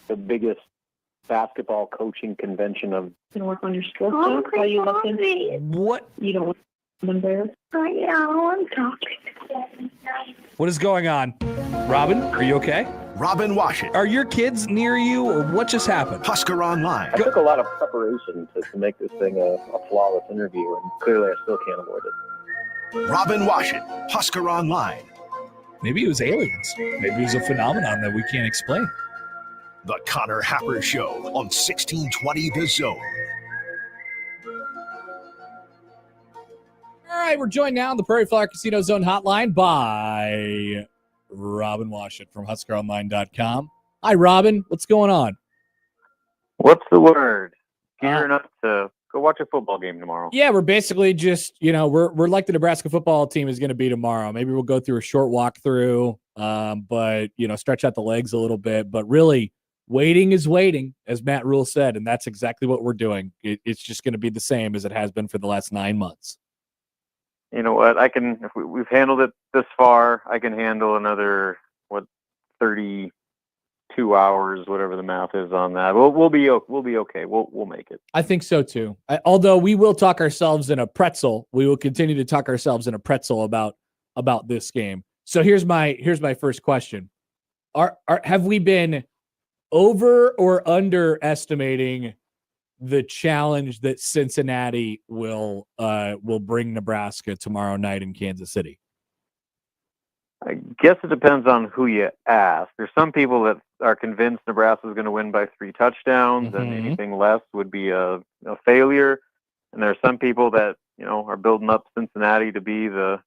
The biggest basketball coaching convention of. Gonna work on your skill stuff while you listen. What? You don't want to embarrass. Right now, I'm talking. What is going on? Robin, are you okay? Robin Washut. Are your kids near you, or what just happened? Husker Online. I took a lot of preparation to make this thing a flawless interview, and clearly I still can't avoid it. Robin Washut, Husker Online. Maybe it was aliens. Maybe it was a phenomenon that we can't explain. The Connor Happer Show on 1620 The Zone. All right, we're joined now on the Prairie Flower Casino Zone hotline by Robin Washut from HuskerOnline.com. Hi, Robin. What's going on? What's the word? Gearing up to go watch a football game tomorrow. Yeah, we're basically just, we're like the Nebraska football team is going to be tomorrow. Maybe we'll go through a short walkthrough, but, stretch out the legs a little bit. But really, waiting is waiting, as Matt Rhule said, and that's exactly what we're doing. It's just going to be the same as it has been for the last 9 months. You know what? If we've handled it this far, I can handle another 32 hours, whatever the math is on that. We'll be okay. We'll make it. I think so too. Although we will talk ourselves in a pretzel, we will continue to talk ourselves in a pretzel about this game. So here's my first question: have we been over or underestimating the challenge that Cincinnati will bring Nebraska tomorrow night in Kansas City? I guess it depends on who you ask. There's some people that are convinced Nebraska is going to win by 3 touchdowns, and anything less would be a failure. And there are some people that are building up Cincinnati to be the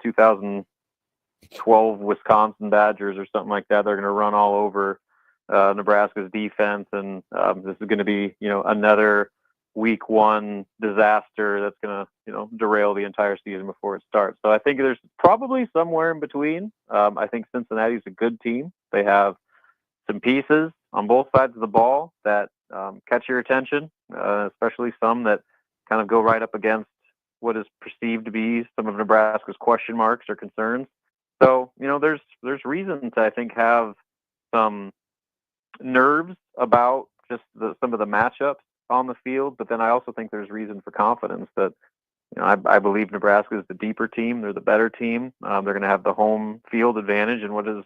2012 Wisconsin Badgers or something like that. They're going to run all over Nebraska's defense, and this is going to be another week 1 disaster that's going to derail the entire season before it starts. So I think there's probably somewhere in between. I think Cincinnati's a good team. They have some pieces on both sides of the ball that catch your attention, especially some that kind of go right up against what is perceived to be some of Nebraska's question marks or concerns. So there's reason to, I think, have some nerves about just some of the matchups on the field, but then I also think there's reason for confidence that I believe Nebraska is the deeper team. They're the better team. They're going to have the home field advantage in what is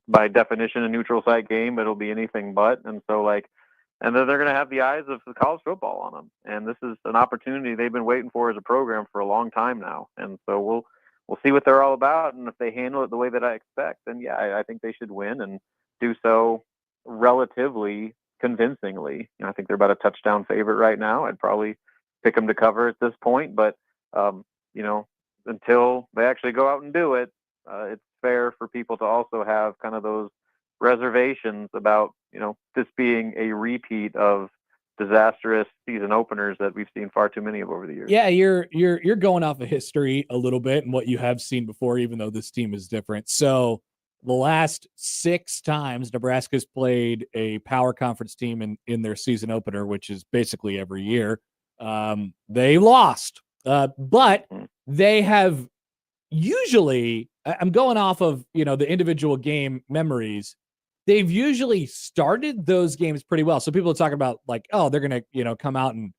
by definition a neutral site game. It'll be anything but, and then they're going to have the eyes of the college football on them. And this is an opportunity they've been waiting for as a program for a long time now. And so we'll see what they're all about, and if they handle it the way that I expect, then yeah, I think they should win and do so relatively convincingly. I think they're about a touchdown favorite right now. I'd probably pick them to cover at this point, but until they actually go out and do it, it's fair for people to also have kind of those reservations about this being a repeat of disastrous season openers that we've seen far too many of over the years. Yeah, you're going off of history a little bit and what you have seen before, even though this team is different. So the last 6 times Nebraska's played a power conference team in their season opener, which is basically every year, they lost. But they have usually, I'm going off of, the individual game memories. They've usually started those games pretty well. So people are talking about like, oh, they're going to, come out and,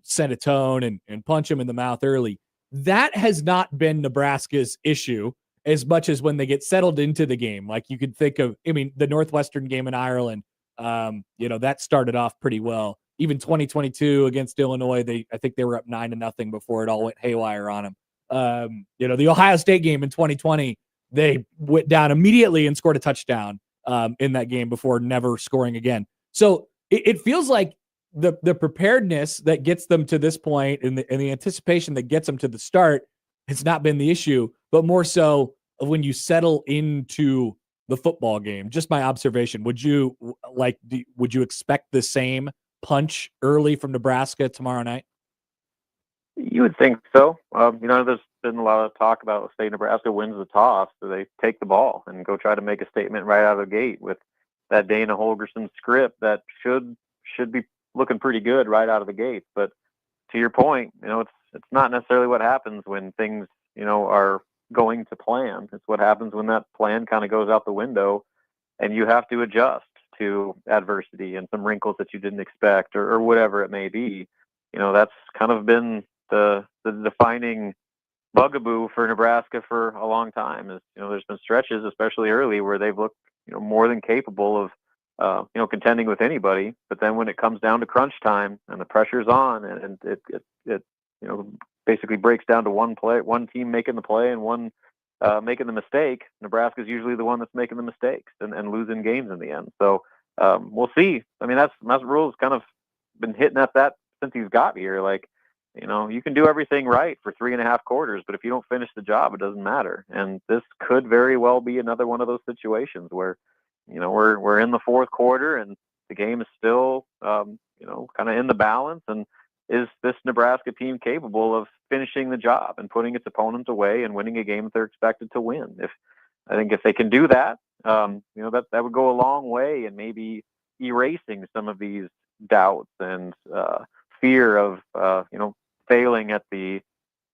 set a tone and punch them in the mouth early. That has not been Nebraska's issue as much as when they get settled into the game. Like you could think of, the Northwestern game in Ireland, that started off pretty well. Even 2022 against Illinois, I think they were up 9-0 before it all went haywire on them. The Ohio State game in 2020, they went down immediately and scored a touchdown in that game before never scoring again. So it feels like the preparedness that gets them to this point and the anticipation that gets them to the start has not been the issue, but more so when you settle into the football game. Just my observation. Would you expect the same punch early from Nebraska tomorrow night? You would think so. There's been a lot of talk about, say, Nebraska wins the toss, so they take the ball and go try to make a statement right out of the gate with that Dana Holgorsen script that should be looking pretty good right out of the gate. But to your point, it's not necessarily what happens when things, are going to plan. It's what happens when that plan kind of goes out the window and you have to adjust to adversity and some wrinkles that you didn't expect or whatever it may be. That's kind of been the defining bugaboo for Nebraska for a long time. Is there's been stretches, especially early, where they've looked more than capable of contending with anybody. But then when it comes down to crunch time and the pressure's on, and it basically breaks down to one team making the play and one making the mistake, Nebraska's usually the one that's making the mistakes and losing games in the end. So we'll see. That's Matt Rhule's kind of been hitting at that since he's got here. Like, you can do everything right for 3.5 quarters, but if you don't finish the job, it doesn't matter. And this could very well be another one of those situations where, we're in the 4th quarter and the game is still, kind of in the balance. And is this Nebraska team capable of finishing the job and putting its opponents away and winning a game that they're expected to win? I think if they can do that, that would go a long way in maybe erasing some of these doubts and fear of failing at the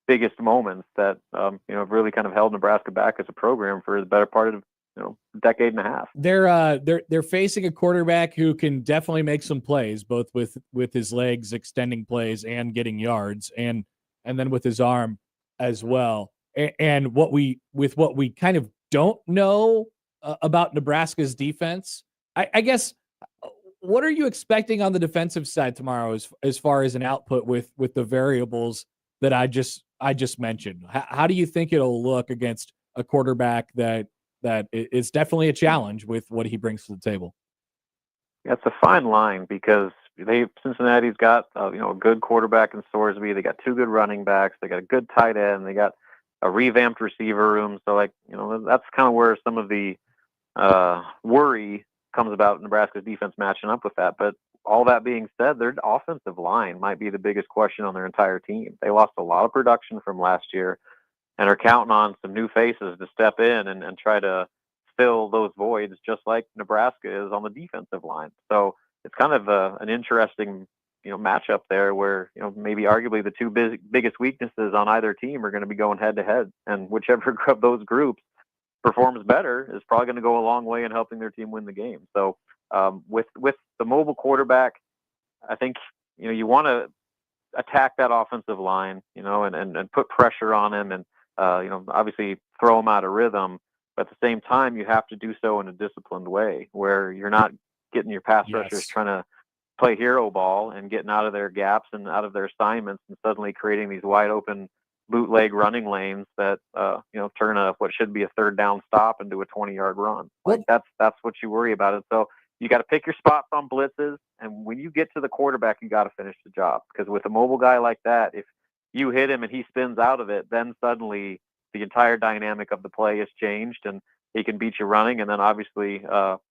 biggest moments that have really kind of held Nebraska back as a program for the better part of a decade and a half. They're facing a quarterback who can definitely make some plays, both with his legs extending plays and getting yards, and then with his arm as well. And what we kind of don't know about Nebraska's defense, I guess. What are you expecting on the defensive side tomorrow, as far as an output with the variables that I just mentioned? How do you think it'll look against a quarterback that is definitely a challenge with what he brings to the table? Yeah, it's a fine line because Cincinnati's got a good quarterback in Sorsby. They got two good running backs. They got a good tight end. They got a revamped receiver room. So that's kind of where some of the worry comes about Nebraska's defense matching up with that. But all that being said, their offensive line might be the biggest question on their entire team. They lost a lot of production from last year and are counting on some new faces to step in and try to fill those voids, just like Nebraska is on the defensive line. So it's kind of an interesting matchup there where maybe arguably the two biggest weaknesses on either team are going to be going head to head, and whichever of those groups performs better is probably going to go a long way in helping their team win the game. So with the mobile quarterback, I think you want to attack that offensive line, and put pressure on him, and obviously throw him out of rhythm. But at the same time, you have to do so in a disciplined way where you're not getting your pass rushers trying to play hero ball and getting out of their gaps and out of their assignments and suddenly creating these wide open bootleg running lanes that turn what should be a third down stop into a 20-yard run. That's what you worry about it. So you got to pick your spots on blitzes, and when you get to the quarterback, you got to finish the job, because with a mobile guy like that, if you hit him and he spins out of it, then suddenly the entire dynamic of the play has changed, and he can beat you running. And then obviously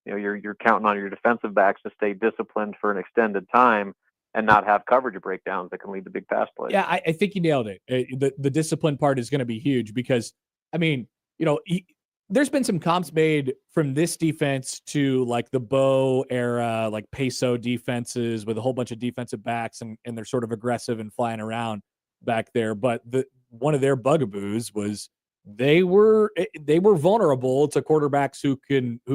you're counting on your defensive backs to stay disciplined for an extended time and not have coverage breakdowns that can lead to big pass plays. Yeah, I think you nailed it. The discipline part is going to be huge because, there's been some comps made from this defense to like the Bo era, like Peso defenses with a whole bunch of defensive backs, and they're sort of aggressive and flying around back there. But one of their bugaboos was they were vulnerable to quarterbacks who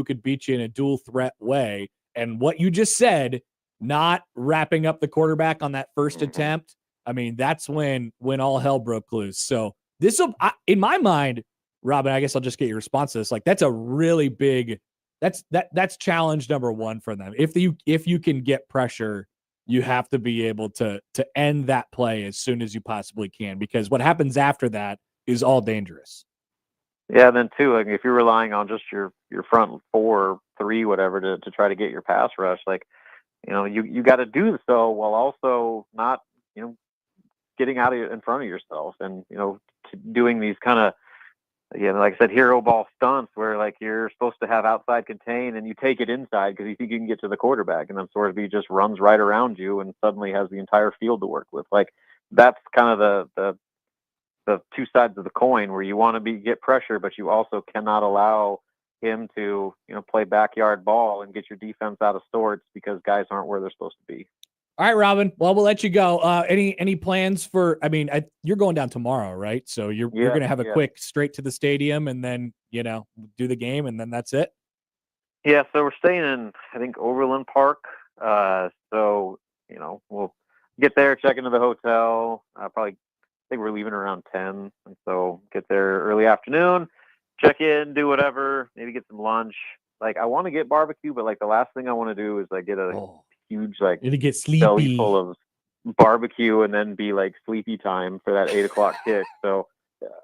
could beat you in a dual threat way. And what you just said, not wrapping up the quarterback on that first attempt, that's when all hell broke loose. So this will, in my mind, Robin, I guess I'll just get your response to this. Like, that's a really big, that's challenge number one for them. If you can get pressure, you have to be able to end that play as soon as you possibly can, because what happens after that is all dangerous. Yeah, and then too, like if you're relying on just your front 4, 3, whatever to try to get your pass rush, like you got to do so while also not getting out in front of yourself, and doing these kind of like I said, hero ball stunts where like you're supposed to have outside contain and you take it inside because you think you can get to the quarterback, and then Sorsby just runs right around you and suddenly has the entire field to work with. Like that's kind of the two sides of the coin, where you want to get pressure, but you also cannot allow him to play backyard ball and get your defense out of sorts because guys aren't where they're supposed to be. All right, Robin. Well, we'll let you go. Any plans for? You're going down tomorrow, right? So you're going to have a quick straight to the stadium and then do the game, and then that's it. Yeah. So we're staying in, I think, Overland Park. So we'll get there, check into the hotel. Probably, I think we're leaving around 10, and so get there early afternoon, check in, do whatever, maybe get some lunch. Like I want to get barbecue, but like the last thing I want to do is like get a huge like it'll get belly sleepy full of barbecue and then be like sleepy time for that 8 o'clock kick. So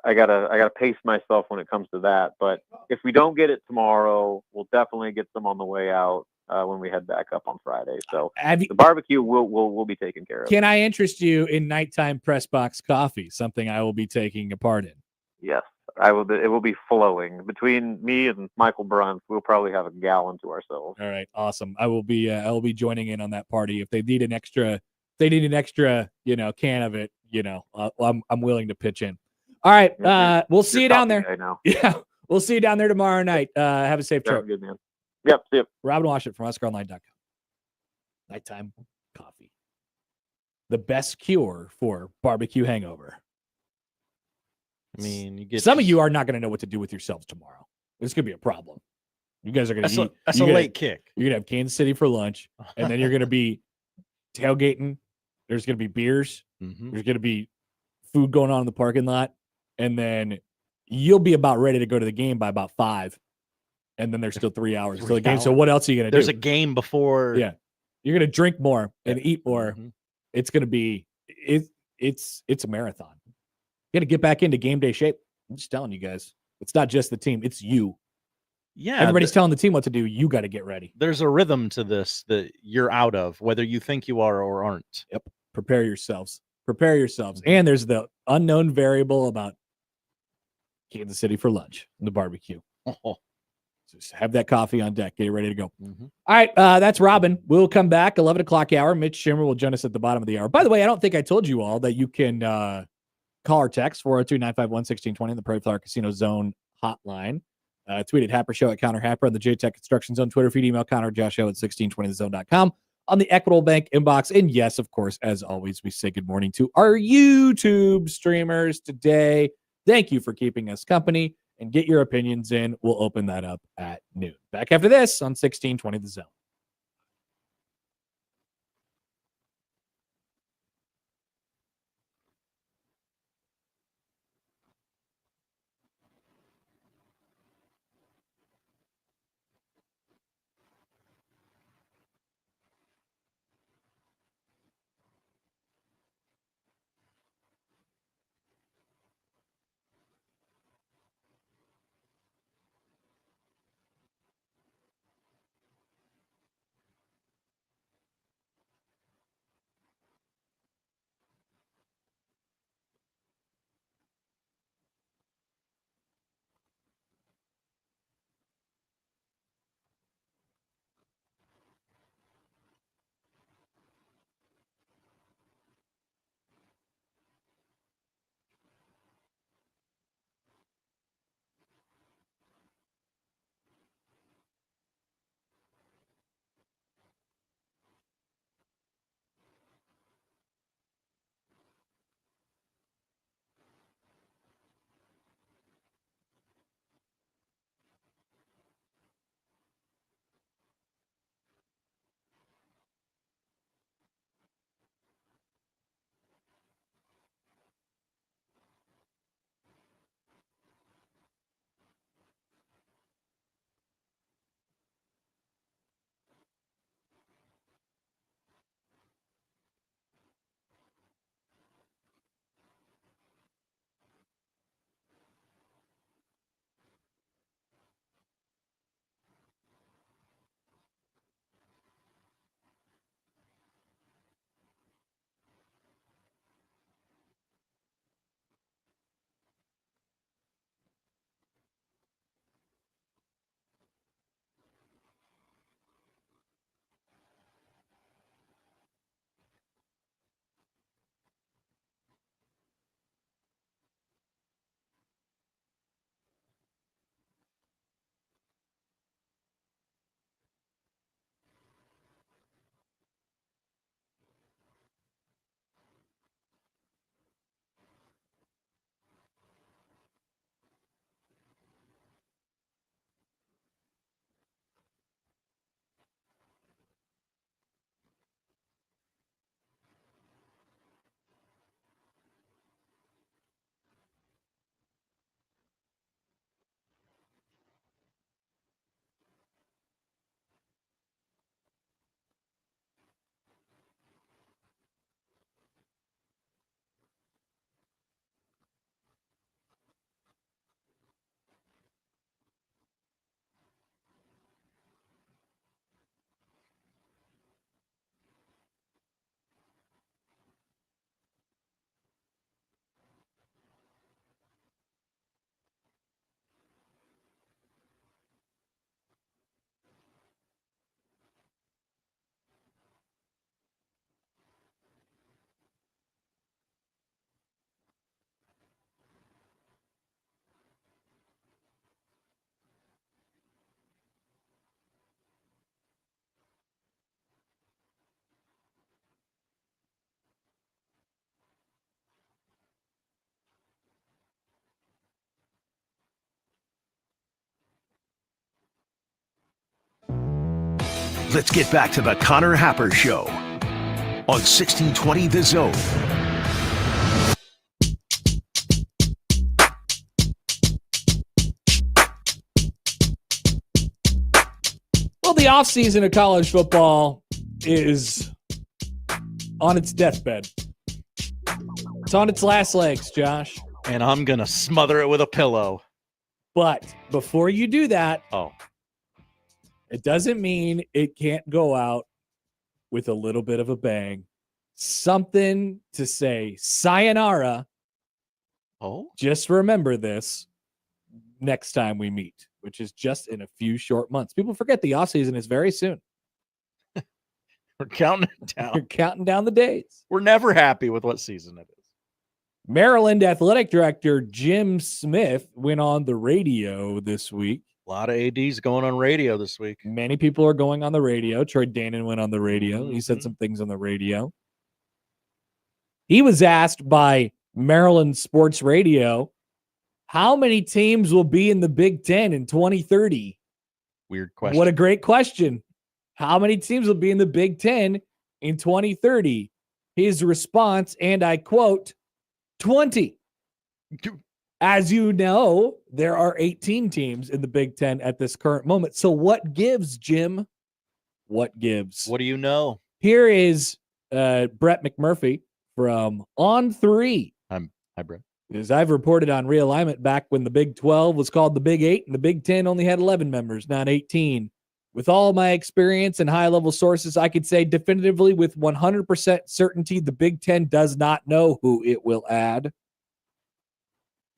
I gotta pace myself when it comes to that. But if we don't get it tomorrow, we'll definitely get some on the way out when we head back up on Friday. So the barbecue will be taken care of. Can I interest you in nighttime press box coffee? Something I will be taking a part in. Yes, I will. It will be flowing between me and Michael Brunt. We'll probably have a gallon to ourselves. All right, awesome. I will be joining in on that party. If they need an extra, can of it, I'm willing to pitch in. All right, we'll see you down there. I know. Yeah, We'll see you down there tomorrow night. Have a safe Sounds trip. good, man. Yep. See you. Robin Washut from HuskerOnline.com. Nighttime coffee. The best cure for barbecue hangover. I mean, you get Some of you are not going to know what to do with yourselves tomorrow. It's going to be a problem. You guys are going to eat. That's a late kick. You're going to have Kansas City for lunch, and then you're going to be tailgating. There's going to be beers. Mm-hmm. There's going to be food going on in the parking lot, and then you'll be about ready to go to the game by about 5, and then there's still 3 hours till the game. So what else are you going to do? There's a game before. Yeah, you're going to drink more and eat more. Mm-hmm. It's going to be it's a marathon. You got to get back into game day shape. I'm just telling you guys, it's not just the team; it's you. Yeah, everybody's telling the team what to do. You got to get ready. There's a rhythm to this that you're out of, whether you think you are or aren't. Yep. Prepare yourselves. Prepare yourselves. And there's the unknown variable about Kansas City for lunch and the barbecue. Oh. Just have that coffee on deck. Get ready to go. Mm-hmm. All right. That's Robin. We'll come back 11 o'clock hour. Mitch Sherman will join us at the bottom of the hour. By the way, I don't think I told you all that you can call or text 402-951-1620 in the Prairie Flower Casino Zone hotline. Tweet at Happer Show at Counter Happer on the JTech Construction Zone Twitter feed. Email Connor Josh Show at 1620thezone.com on the Equitable Bank inbox. And yes, of course, as always, we say good morning to our YouTube streamers today. Thank you for keeping us company, and get your opinions in. We'll open that up at noon. Back after this on 1620 The Zone. Let's get back to the Connor Happer Show on 1620 The Zone. Well, the offseason of college football is on its deathbed. It's on its last legs, Josh. And I'm going to smother it with a pillow. But before you do that, Oh, it doesn't mean it can't go out with a little bit of a bang. Something to say sayonara. oh, Just remember this next time we meet, which is just in a few short months. People forget the offseason is very soon. we're counting it You're down. counting down the days. We're never happy with what season it is. Maryland athletic director Jim Smith went on the radio this week. A lot of ADs going on radio this week. Many people are going on the radio. Troy Danon went on the radio. He said some things on the radio. He was asked by Maryland Sports Radio, how many teams will be in the Big Ten in 2030? Weird question. What a great question. How many teams will be in the Big Ten in 2030? His response, and I quote, 20. As you know, there are 18 teams in the Big Ten at this current moment. So what gives, Jim? What gives? What do you know? Here is Brett McMurphy from On 3. Hi, Brett. As I've reported on realignment back when the Big 12 was called the Big 8 and the Big 10 only had 11 members, not 18. With all my experience and high-level sources, I could say definitively with 100% certainty the Big 10 does not know who it will add.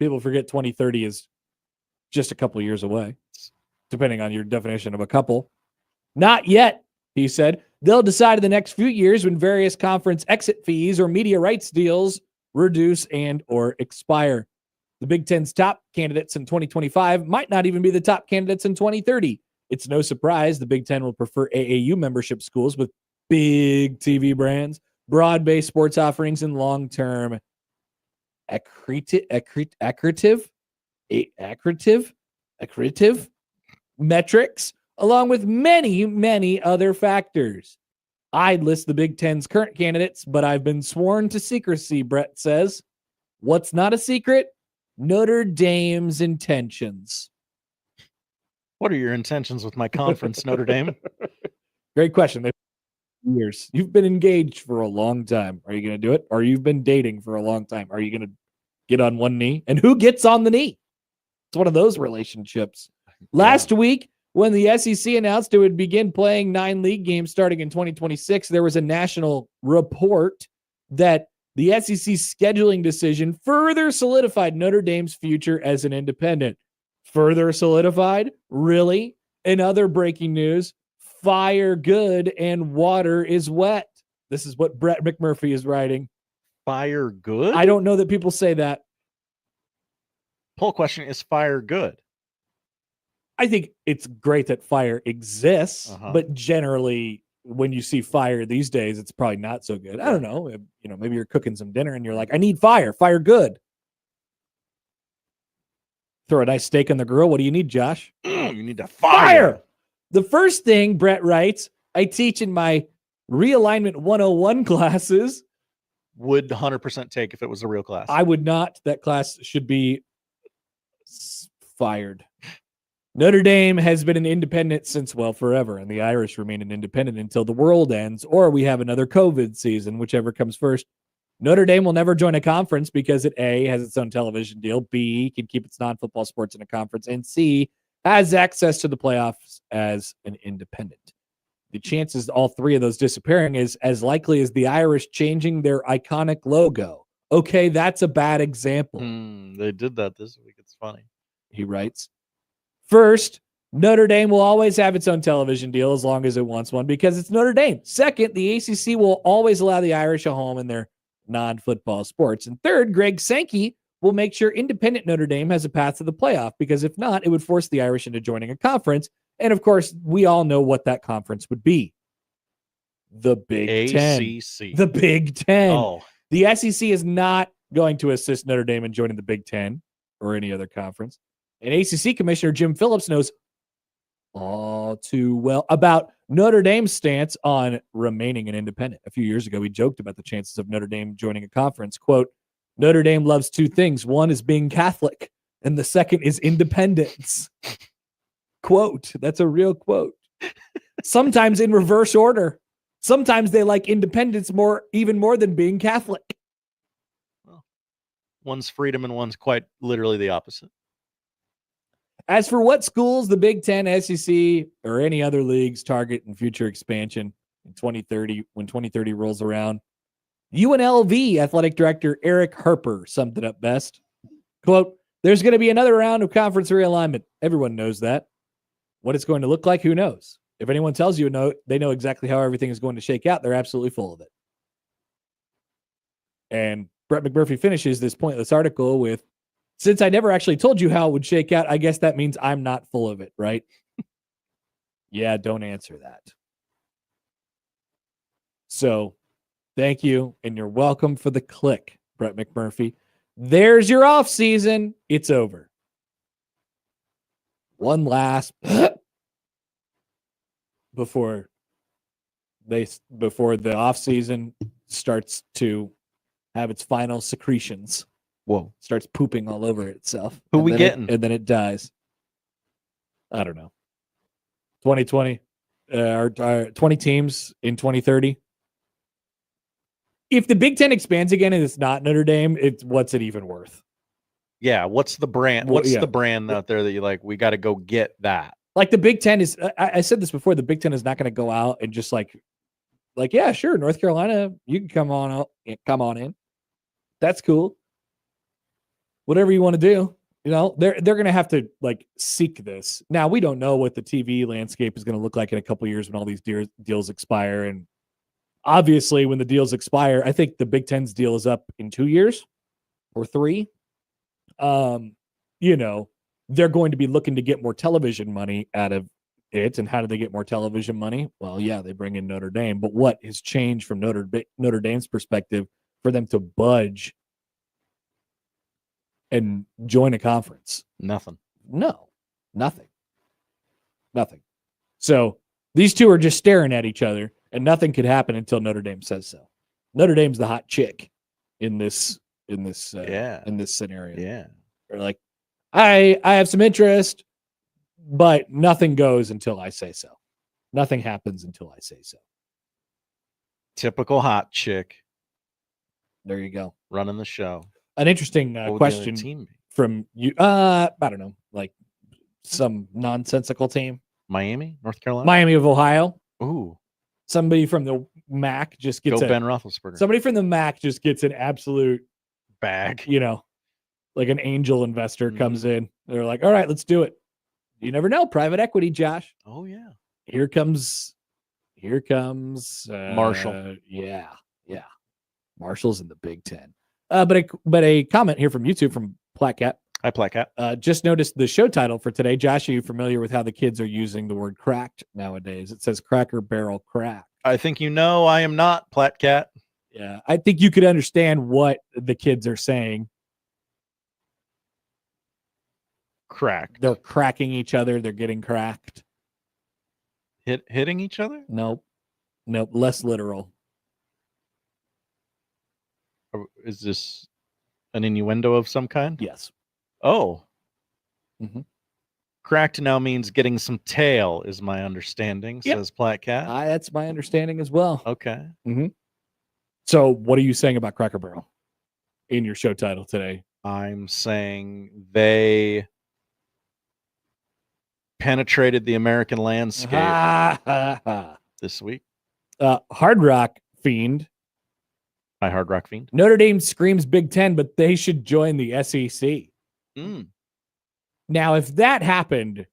People forget 2030 is just a couple of years away, depending on your definition of a couple. Not yet, he said. They'll decide in the next few years when various conference exit fees or media rights deals reduce and or expire. The Big Ten's top candidates in 2025 might not even be the top candidates in 2030. It's no surprise the Big Ten will prefer AAU membership schools with big TV brands, broad-based sports offerings, and long-term accretive metrics, along with many, many other factors. I'd list the Big Ten's current candidates, but I've been sworn to secrecy, Brett says. What's not a secret? Notre Dame's intentions. What are your intentions with my conference, Notre Dame? Great question. Years. You've been engaged for a long time. Are you going to do it? Or you've been dating for a long time. Are you going to get on one knee? And who gets on the knee? It's one of those relationships. Last week, when the SEC announced it would begin playing 9 league games starting in 2026, there was a national report that the SEC scheduling decision further solidified Notre Dame's future as an independent. Further solidified? Really? In other breaking news, fire good and water is wet. This is what Brett McMurphy is writing. Fire good? I don't know that people say that. Poll question, is fire good? I think it's great that fire exists, but generally when you see fire these days, it's probably not so good. I don't know. You know, maybe you're cooking some dinner and you're like, I need fire. Fire good. Throw a nice steak on the grill. What do you need, Josh? You need to fire. The first thing, Brett writes, I teach in my realignment 101 classes. Would 100% take if it was a real class. I would not. That class should be fired. Notre Dame has been an independent since, well, forever, and the Irish remain an independent until the world ends, or we have another COVID season, whichever comes first. Notre Dame will never join a conference because it, A, has its own television deal, B, can keep its non-football sports in a conference, and C, has access to the playoffs as an independent. The chances all three of those disappearing is as likely as the Irish changing their iconic logo. Okay, that's a bad example. They did that this week. It's funny. He writes, first, Notre Dame will always have its own television deal as long as it wants one because it's Notre Dame. Second, the ACC will always allow the Irish a home in their non-football sports. And third, Greg Sankey will make sure independent Notre Dame has a path to the playoff because if not, it would force the Irish into joining a conference. And of course, we all know what that conference would be. The Big Ten. ACC. The Big Ten. Oh. The SEC is not going to assist Notre Dame in joining the Big Ten or any other conference. And ACC Commissioner Jim Phillips knows all too well about Notre Dame's stance on remaining an independent. A few years ago, we joked about the chances of Notre Dame joining a conference. Quote, Notre Dame loves two things. One is being Catholic, and the second is independence. Quote. That's a real quote. Sometimes in reverse order. Sometimes they like independence even more than being Catholic. Well, one's freedom and one's quite literally the opposite. As for what schools the Big Ten, SEC, or any other leagues target in future expansion in 2030, when 2030 rolls around, UNLV athletic director Eric Harper summed it up best. Quote, there's going to be another round of conference realignment. Everyone knows that. What it's going to look like, who knows? If anyone tells you they know exactly how everything is going to shake out, they're absolutely full of it. And Brett McMurphy finishes this pointless article with, since I never actually told you how it would shake out, I guess that means I'm not full of it, right? Yeah, don't answer that. So, thank you, and you're welcome for the click, Brett McMurphy. There's your off season. It's over. One last before the off season starts to have its final secretions. Whoa. Starts pooping all over itself. Who we getting? And then it dies. I don't know. 2020, or 20 teams in 2030. If the Big Ten expands again and it's not Notre Dame, what's it even worth? Yeah, what's the brand? What's the brand out there that you like? We got to go get that. Like the Big Ten is, I said this before, the Big Ten is not going to go out and just like, yeah, sure, North Carolina, you can come on in. That's cool. Whatever you want to do, they're going to have to like seek this. Now, we don't know what the TV landscape is going to look like in a couple of years when all these deals expire. And obviously, when the deals expire, I think the Big Ten's deal is up in 2 years or 3. They're going to be looking to get more television money out of it. And how do they get more television money? Well, yeah, they bring in Notre Dame. But what has changed from Notre Dame's perspective for them to budge and join a conference? Nothing. No, nothing. So these two are just staring at each other, and nothing could happen until Notre Dame says so. Notre Dame's the hot chick in this scenario. Yeah. They're like, I have some interest, but nothing goes until I say so. Nothing happens until I say so. Typical hot chick. There you go. Running the show. An interesting question from you. I don't know, like some nonsensical team. Miami, North Carolina, Miami of Ohio. Ooh, somebody from the MAC just gets Ben Roethlisberger. Somebody from the MAC just gets an absolute bag. Like an angel investor comes in. They're like, "All right, let's do it." You never know. Private equity, Josh. Oh yeah. Here comes Marshall. Yeah. Marshall's in the Big Ten. But a comment here from YouTube from Platcat. Hi, Platcat. Just noticed the show title for today. Josh, are you familiar with how the kids are using the word cracked nowadays? It says Cracker Barrel Crack. I think I am not, Platcat. Yeah, I think you could understand what the kids are saying. Cracked. They're cracking each other. They're getting cracked. Hitting each other? Nope. Less literal. Is this an innuendo of some kind? Yes. Oh. Mm-hmm. Cracked now means getting some tail, is my understanding, says Platcat. That's my understanding as well. Okay. Mm-hmm. So what are you saying about Cracker Barrel in your show title today? I'm saying they penetrated the American landscape this week. Hard Rock Fiend. Hi, Hard Rock Fiend. Notre Dame screams Big Ten, but they should join the SEC. Now, if that happened,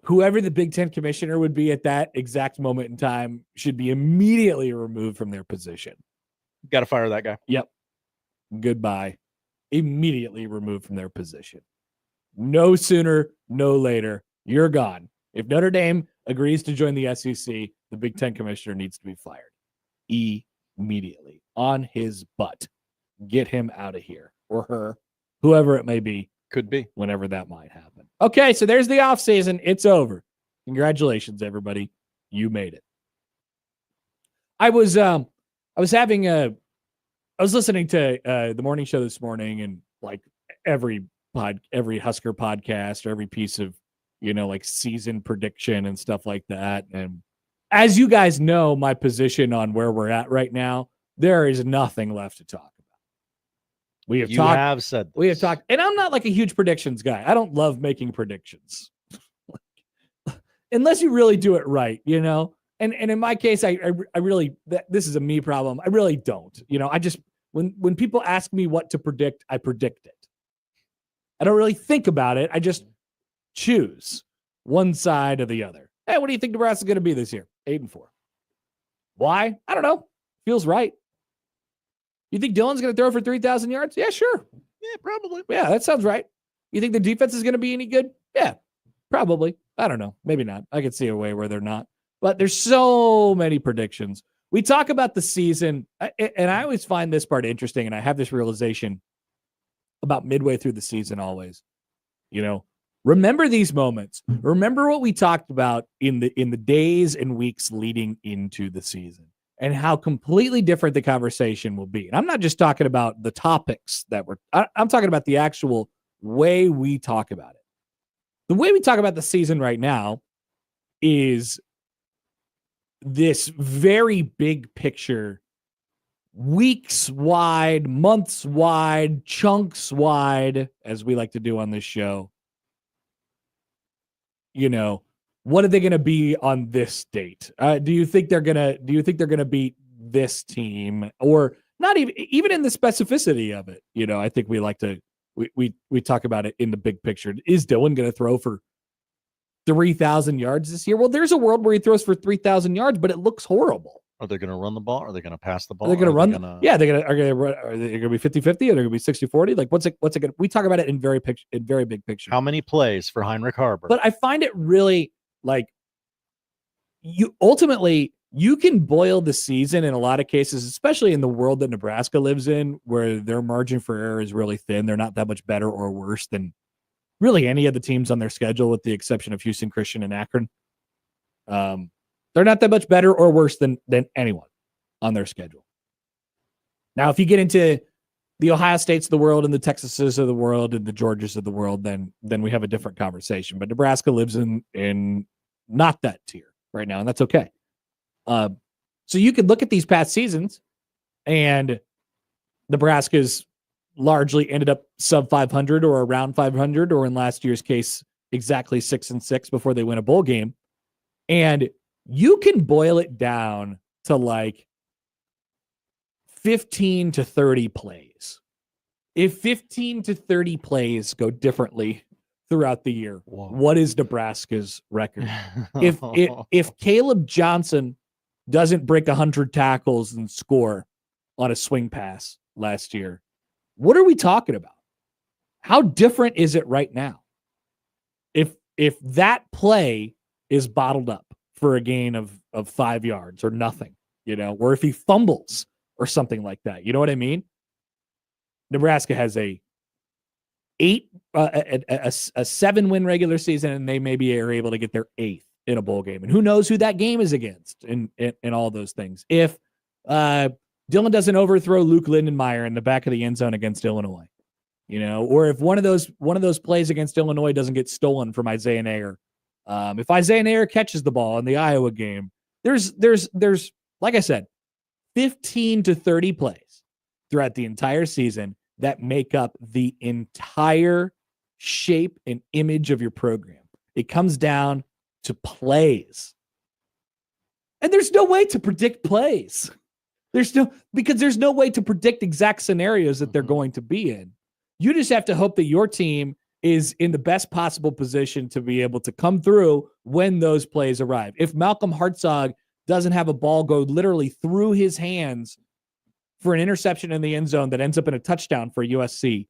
whoever the Big Ten commissioner would be at that exact moment in time should be immediately removed from their position. Got to fire that guy. Yep. Goodbye. Immediately removed from their position. No sooner, no later. You're gone. If Notre Dame agrees to join the SEC, the Big Ten commissioner needs to be fired immediately on his butt. Get him out of here, or her, whoever it may be. Could be. Whenever that might happen. Okay, so there's the offseason. It's over. Congratulations, everybody. You made it. I was listening to the morning show this morning, and like every Husker podcast or every piece of, like season prediction and stuff like that. And as you guys know, my position on where we're at right now, there is nothing left to talk about. We have talked, and I'm not like a huge predictions guy. I don't love making predictions unless you really do it right, And in my case, I really, this is a me problem. I really don't, I just, when people ask me what to predict, I predict it. I don't really think about it. I just choose one side or the other. Hey, what do you think Nebraska's going to be this year? 8-4. Why? I don't know. Feels right. You think Dylan's going to throw for 3,000 yards? Yeah, sure. Yeah, probably. Yeah, that sounds right. You think the defense is going to be any good? Yeah, probably. I don't know. Maybe not. I could see a way where they're not. But there's so many predictions. We talk about the season, and I always find this part interesting, and I have this realization about midway through the season always. Remember these moments. Remember what we talked about in the days and weeks leading into the season, and how completely different the conversation will be. And I'm not just talking about the topics I'm talking about the actual way we talk about it. The way we talk about the season right now is this very big picture, weeks wide, months wide, chunks wide, as we like to do on this show. What are they going to be on this date? Do you think they're going to beat this team, or not even in the specificity of it? I think we like to, we talk about it in the big picture. Is Dylan going to throw for 3,000 yards this year? Well, there's a world where he throws for 3,000 yards, but it looks horrible. Are they going to run the ball? Are they going to pass the ball? Are they going to run? Yeah, are they going to be 50-50? Are they going to be 60-40? Like, what's it going to, we talk about it in very big picture. How many plays for Heinrich Harbor? But I find it really, like, you can boil the season in a lot of cases, especially in the world that Nebraska lives in, where their margin for error is really thin. They're not that much better or worse than really any of the teams on their schedule, with the exception of Houston Christian and Akron. They're not that much better or worse than anyone on their schedule. Now, if you get into the Ohio States of the world and the Texases of the world and the Georgias of the world, then we have a different conversation. But Nebraska lives in not that tier right now, and that's okay. So you could look at these past seasons, and Nebraska's largely ended up sub 500 or around 500, or in last year's case, exactly 6-6 before they win a bowl game. And you can boil it down to like 15 to 30 plays. If 15 to 30 plays go differently throughout the year, what is Nebraska's record? If Caleb Johnson doesn't break 100 tackles and score on a swing pass last year, what are we talking about? How different is it right now? If that play is bottled up for a gain of 5 yards or nothing, or if he fumbles or something like that, you know what I mean? Nebraska has a 7-win regular season, and they maybe are able to get their 8th in a bowl game. And who knows who that game is against and all those things. If Dylan doesn't overthrow Luke Lindenmeyer in the back of the end zone against Illinois, or if one of those plays against Illinois doesn't get stolen from Isaiah Nair. If Isaiah Nair catches the ball in the Iowa game, there's like I said, 15 to 30 plays throughout the entire season that make up the entire shape and image of your program. It comes down to plays. And there's no way to predict plays. Because there's no way to predict exact scenarios that they're going to be in. You just have to hope that your team is in the best possible position to be able to come through when those plays arrive. If Malcolm Hartzog doesn't have a ball go literally through his hands for an interception in the end zone that ends up in a touchdown for USC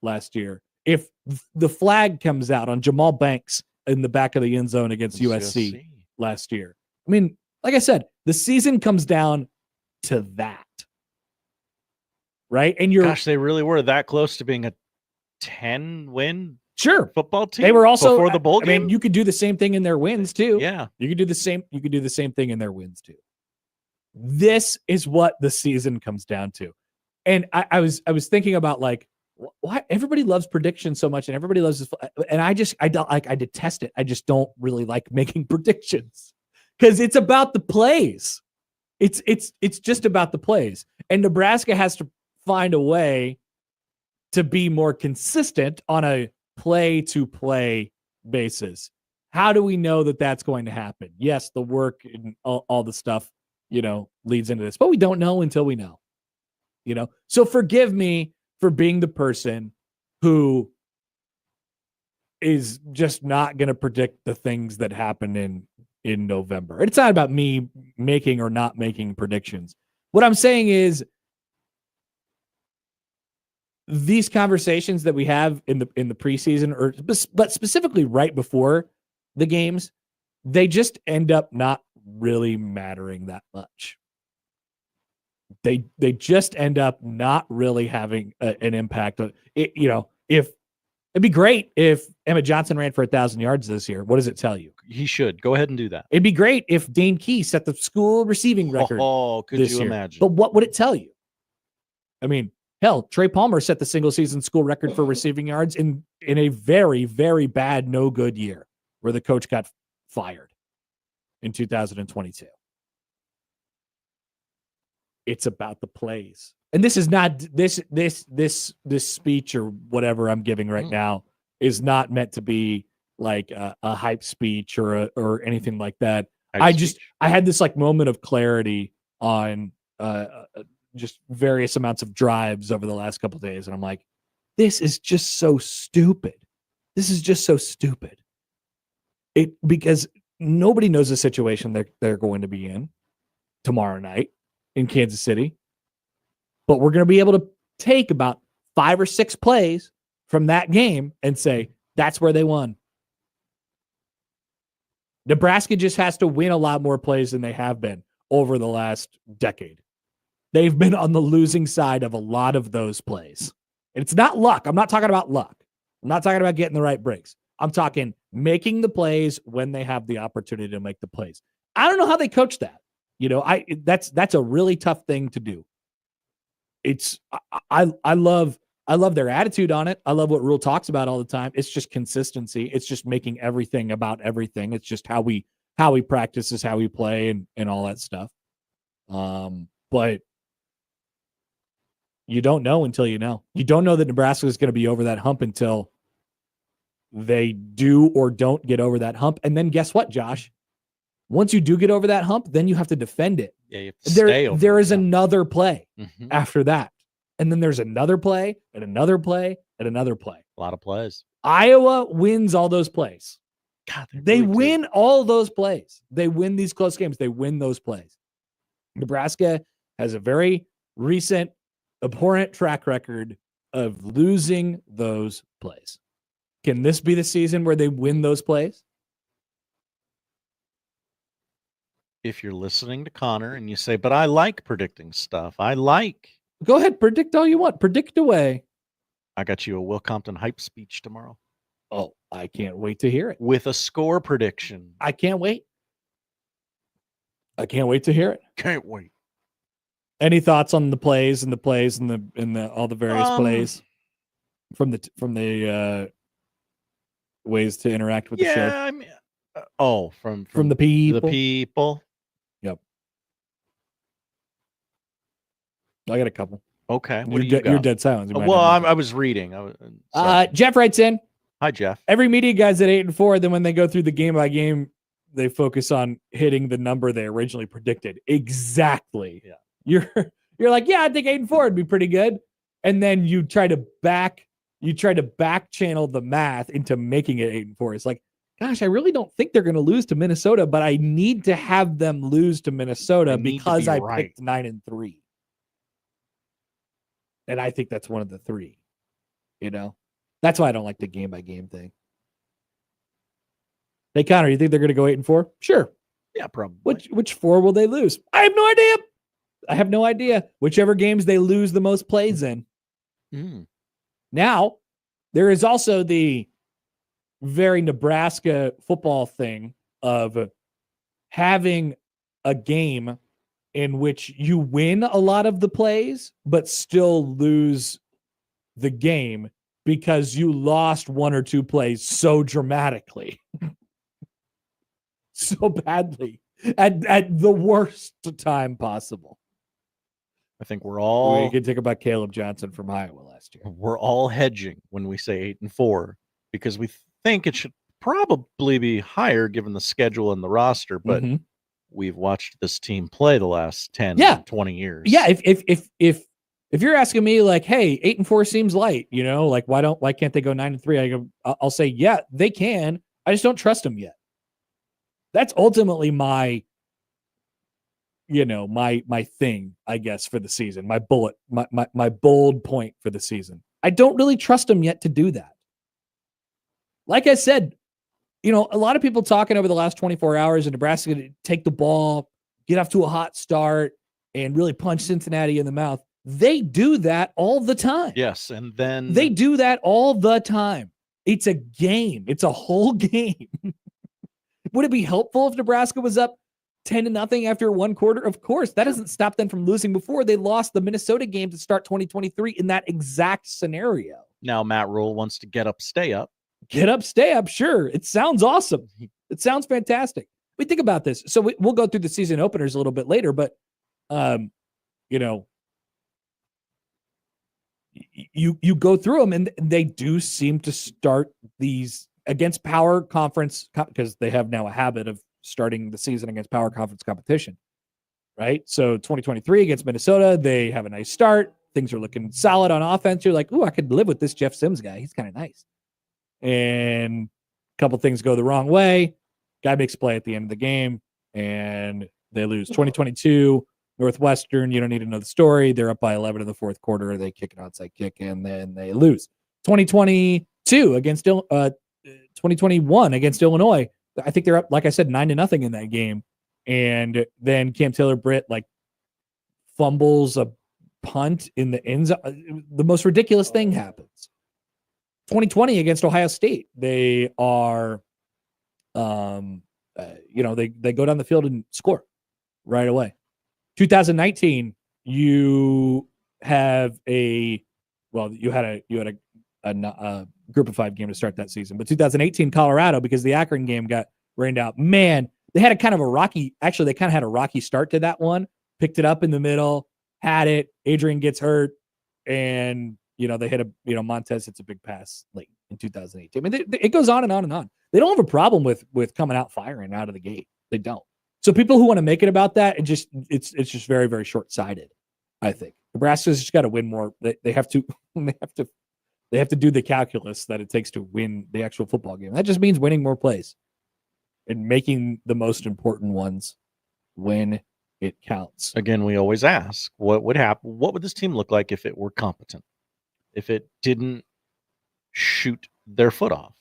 last year, if the flag comes out on Jamal Banks in the back of the end zone against USC last year, I mean, like I said, the season comes down to that. Right? And they really were that close to being a 10-win football team. They were also before the bowl game. I mean, you could do the same thing in their wins too. Yeah. You could do the same thing in their wins too. This is what the season comes down to. And I was thinking about like, why everybody loves predictions so much and everybody loves this. And I detest it. I just don't really like making predictions because it's about the plays. It's just about the plays. And Nebraska has to find a way to be more consistent on a play-to-play basis. How do we know that that's going to happen? Yes, the work and all the stuff, leads into this, but we don't know until we know, So forgive me for being the person who is just not going to predict the things that happen in November. It's not about me making or not making predictions. What I'm saying is these conversations that we have in the preseason, but specifically right before the games, they just end up not really mattering that much. They just end up not really having an impact on it. If it'd be great if Emmett Johnson ran for 1,000 yards this year. What does it tell you? He should go ahead and do that. It'd be great if Dane Key set the school receiving record. Oh, could this you year. imagine? But what would it tell you? I mean, hell, Trey Palmer set the single season school record for receiving yards in a very, very bad, no good year where the coach got fired in 2022. It's about the plays. And this is not this speech or whatever I'm giving right now is not meant to be like a hype speech or anything like that. I had this like moment of clarity on just various amounts of drives over the last couple of days. And I'm like, this is just so stupid. This is just so stupid. Because nobody knows the situation they're going to be in tomorrow night in Kansas City. But we're going to be able to take about 5 or 6 plays from that game and say, that's where they won. Nebraska just has to win a lot more plays than they have been over the last decade. They've been on the losing side of a lot of those plays. And it's not luck. I'm not talking about luck. I'm not talking about getting the right breaks. I'm talking making the plays when they have the opportunity to make the plays. I don't know how they coach that. That's a really tough thing to do. I love their attitude on it. I love what Rhule talks about all the time. It's just consistency. It's just making everything about everything. It's just how we practice is how we play and all that stuff. But you don't know until you know. You don't know that Nebraska is going to be over that hump until they do or don't get over that hump. And then guess what, Josh? Once you do get over that hump, then you have to defend it. Yeah, you have to stay over there is another play Mhm. after that. And then there's another play and another play and another play. A lot of plays. Iowa wins all those plays. God, they win all those plays. They win these close games. They win those plays. Nebraska has a very recent, abhorrent track record of losing those plays. Can this be the season where they win those plays? If you're listening to Connor and you say, but I like predicting stuff. Go ahead, predict all you want. Predict away. I got you a Will Compton hype speech tomorrow. Oh, I can't wait to hear it. With a score prediction. I can't wait. I can't wait to hear it. Can't wait. Any thoughts on the plays and the all the various plays from the ways to interact with the show? Yeah, I mean, from the people. The people. Yep. I got a couple. Okay. What do you got? You're dead silent. Well, I was reading. Jeff writes in. Hi, Jeff. Every media guy's at 8-4. Then when they go through the game by game, they focus on hitting the number they originally predicted. Exactly. Yeah. You're like, yeah, I think 8-4 would be pretty good. And then you try to back channel the math into making it 8-4. It's like, gosh, I really don't think they're going to lose to Minnesota, but I need to have them lose to Minnesota because I picked 9-3. And I think that's one of the 3. That's why I don't like the game by game thing. Hey, Connor, you think they're going to go 8-4? Sure. Yeah, probably. Which 4 will they lose? I have no idea. Whichever games they lose the most plays in. Now, there is also the very Nebraska football thing of having a game in which you win a lot of the plays, but still lose the game because you lost one or two plays so dramatically, so badly at the worst time possible. I think we can think about Caleb Johnson from Iowa last year. We're all hedging when we say 8-4 because we think it should probably be higher given the schedule and the roster, but we've watched this team play the last 10, 20 years. Yeah, if you're asking me like, hey, 8-4 seems light, like why can't they go 9-3? I'll say, yeah, they can. I just don't trust them yet. That's ultimately my thing, I guess, for the season. My bold point for the season. I don't really trust them yet to do that. Like I said, a lot of people talking over the last 24 hours in Nebraska to take the ball, get off to a hot start, and really punch Cincinnati in the mouth. They do that all the time. Yes, and then they do that all the time. It's a game. It's a whole game. Would it be helpful if Nebraska was up 10-0 after one quarter? Of course. That doesn't stop them from losing before. They lost the Minnesota game to start 2023 in that exact scenario. Now Matt Rhule wants to get up, stay up. Get up, stay up. Sure. It sounds awesome. It sounds fantastic. We think about this. So we'll go through the season openers a little bit later, but you go through them and they do seem to start these against power conference because they have now a habit of starting the season against power conference competition, right? So 2023 against Minnesota, they have a nice start. Things are looking solid on offense. You're like, ooh, I could live with this Jeff Sims guy. He's kind of nice. And a couple things go the wrong way. Guy makes a play at the end of the game and they lose. 2022 Northwestern, you don't need to know the story. They're up by 11 in the fourth quarter. They kick an outside kick and then they lose. 2022 against 2021 against Illinois. I think they're up, like I said, 9-0 in that game. And then Cam Taylor-Britt fumbles a punt in the end zone. The most ridiculous thing happens. 2020 against Ohio State. They are, they go down the field and score right away. 2019, you had a group of 5 game to start that season. But 2018, Colorado, because the Akron game got rained out. Man, they had a rocky start to that one. Picked it up in the middle, had it. Adrian gets hurt, and they hit Montez hits a big pass late in 2018. I mean, it goes on and on and on. They don't have a problem with coming out firing out of the gate. They don't. So people who want to make it about that, it's just very, very short-sighted, I think. Nebraska's just got to win more. They have to do the calculus that it takes to win the actual football game. That just means winning more plays and making the most important ones when it counts. Again, we always ask, what would happen? What would this team look like if it were competent? If it didn't shoot their foot off?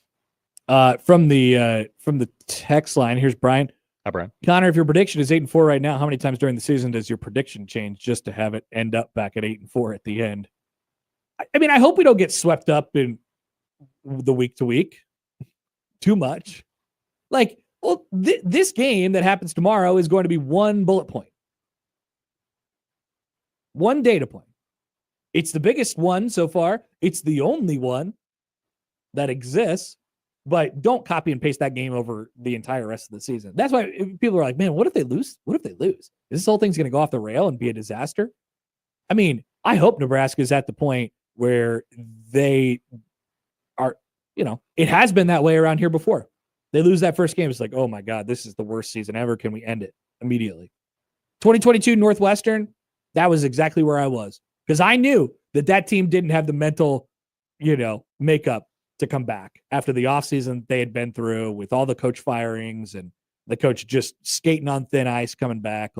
From the text line, here's Brian. Hi, Brian. Connor, if your prediction is 8-4 right now, how many times during the season does your prediction change just to have it end up back at 8-4 at the end? I mean, I hope we don't get swept up in the week to week too much. This game that happens tomorrow is going to be one bullet point, one data point. It's the biggest one so far. It's the only one that exists. But don't copy and paste that game over the entire rest of the season. That's why people are like, man, what if they lose? What if they lose? Is this whole thing's going to go off the rail and be a disaster? I mean, I hope Nebraska is at the point where they are, it has been that way around here before. They lose that first game. It's like, oh my God, this is the worst season ever. Can we end it immediately? 2022 Northwestern, that was exactly where I was. Because I knew that team didn't have the mental, makeup to come back after the offseason they had been through with all the coach firings and the coach just skating on thin ice coming back.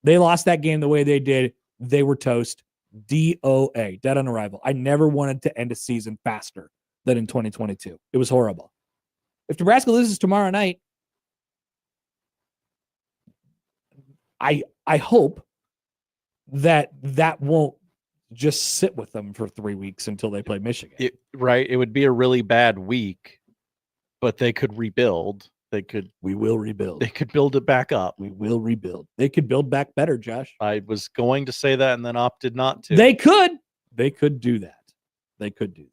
They lost that game the way they did. They were toast. DOA, dead on arrival. I never wanted to end a season faster than in 2022. It was horrible. If Nebraska loses tomorrow night, I hope that won't just sit with them for 3 weeks until they play Michigan. Right. It would be a really bad week, but they could rebuild We will rebuild. They could build it back up. We will rebuild. They could build back better, Josh. I was going to say that and then opted not to. They could. They could do that. They could do that.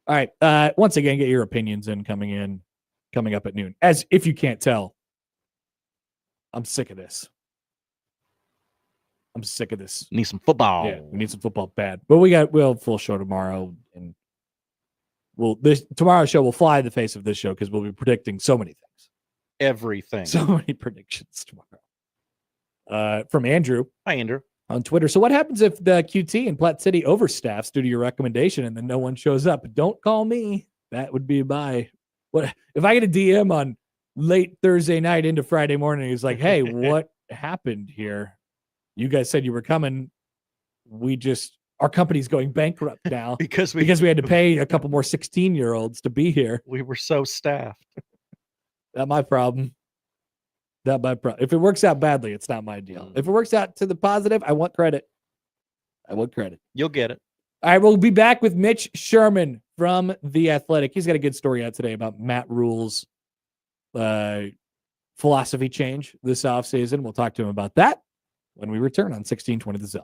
All right. Once again, get your opinions coming up at noon. As if you can't tell, I'm sick of this. Need some football. Yeah, we need some football bad. But we'll have a full show tomorrow, and tomorrow's show will fly in the face of this show because we'll be predicting so many things. Everything. So many predictions tomorrow. From Andrew. Hi, Andrew. On Twitter. So what happens if the QT in Platte City overstaffs due to your recommendation and then no one shows up? Don't call me. That would be what if I get a DM on late Thursday night into Friday morning? He's like, hey, what happened here? You guys said you were coming. Our company's going bankrupt now because we had to pay a couple more 16-year-olds to be here. We were so staffed. Not my problem. If it works out badly, it's not my deal. If it works out to the positive, I want credit. You'll get it. All right, we'll be back with Mitch Sherman from The Athletic. He's got a good story out today about Matt Rhule's philosophy change this offseason. We'll talk to him about that when we return on 1620 The Zone.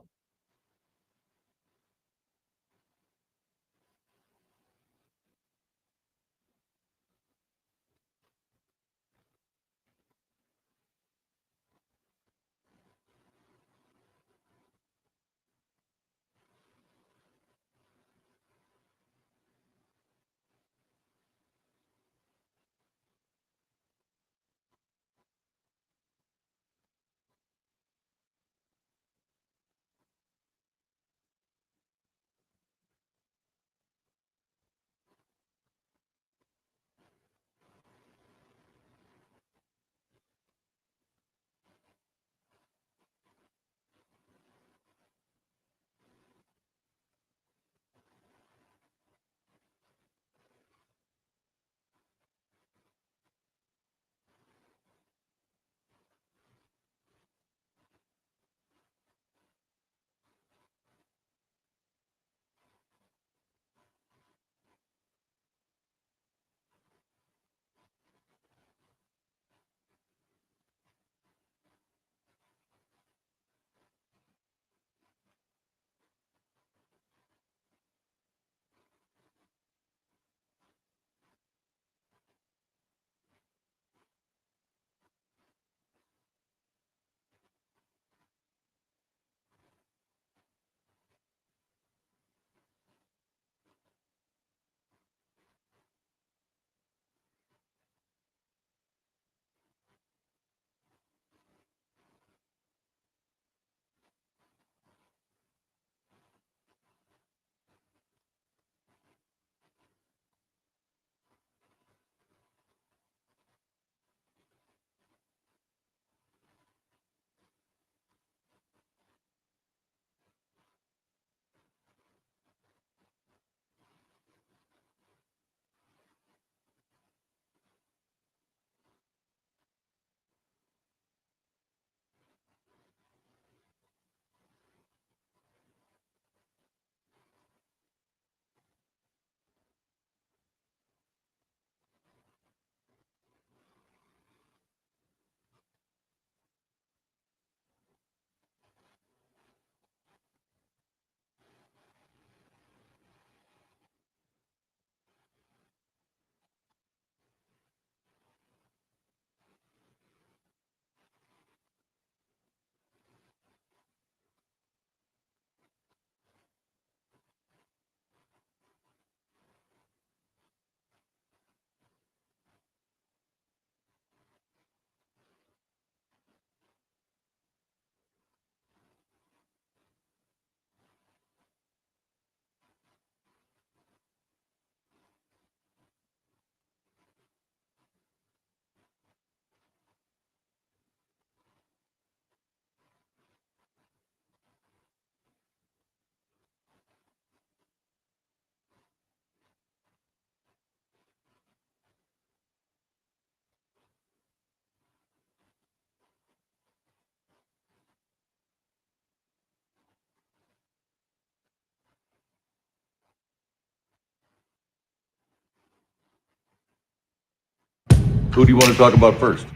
Who do you want to talk about first?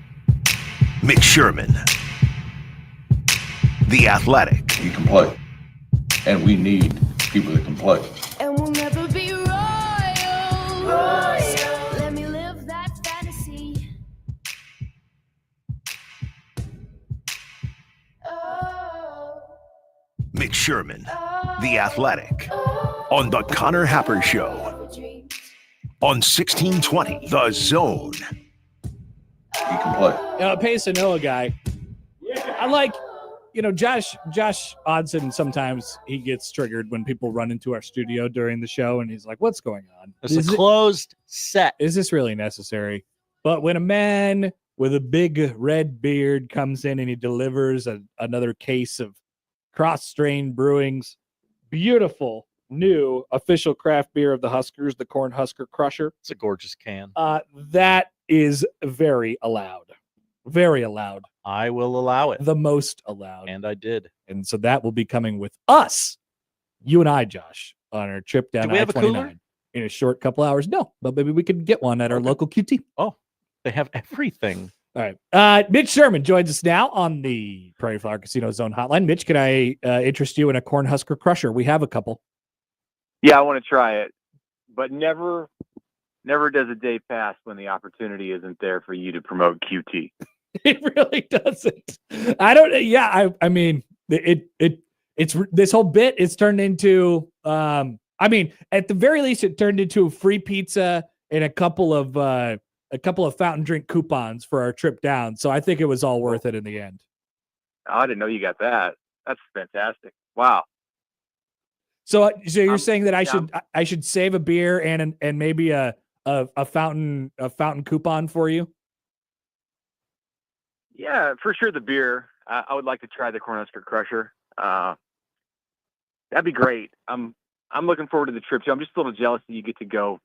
Mitch Sherman, The Athletic. He can play. And we need people that can play. And we'll never be royal. Let me live that fantasy. Mitch Sherman, The Athletic. On The Connor Happer Show. On 1620, The Zone. He can play. Pace to know a guy. I like, Josh Odson, sometimes he gets triggered when people run into our studio during the show and he's like, what's going on? It's a closed set. Is this really necessary? But when a man with a big red beard comes in and he delivers another case of Cross-Strain Brewing's beautiful new official craft beer of the Huskers, the Corn Husker Crusher. It's a gorgeous can. That is very allowed. Very allowed. I will allow it. The most allowed. And I did. And so that will be coming with us, you and I, Josh, on our trip down Do we have a cooler? I-29 in a short couple hours. No, but maybe we could get one at our local QT. Oh, they have everything. All right. Mitch Sherman joins us now on the Prairie Flower Casino Zone hotline. Mitch, can I interest you in a Cornhusker Crusher? We have a couple. Yeah, I want to try it, but never does a day pass when the opportunity isn't there for you to promote QT. It really doesn't. I don't. Yeah, I mean, it's this whole bit. It's turned into. I mean, at the very least, it turned into free pizza and a couple of fountain drink coupons for our trip down. So I think it was all worth it in the end. Oh, I didn't know you got that. That's fantastic. Wow. So you're saying that I should save a beer and maybe a fountain coupon for you? Yeah, for sure. The beer. I would like to try the Cornhusker Crusher. That'd be great. I'm looking forward to the trip too. I'm just a little jealous that you get to go.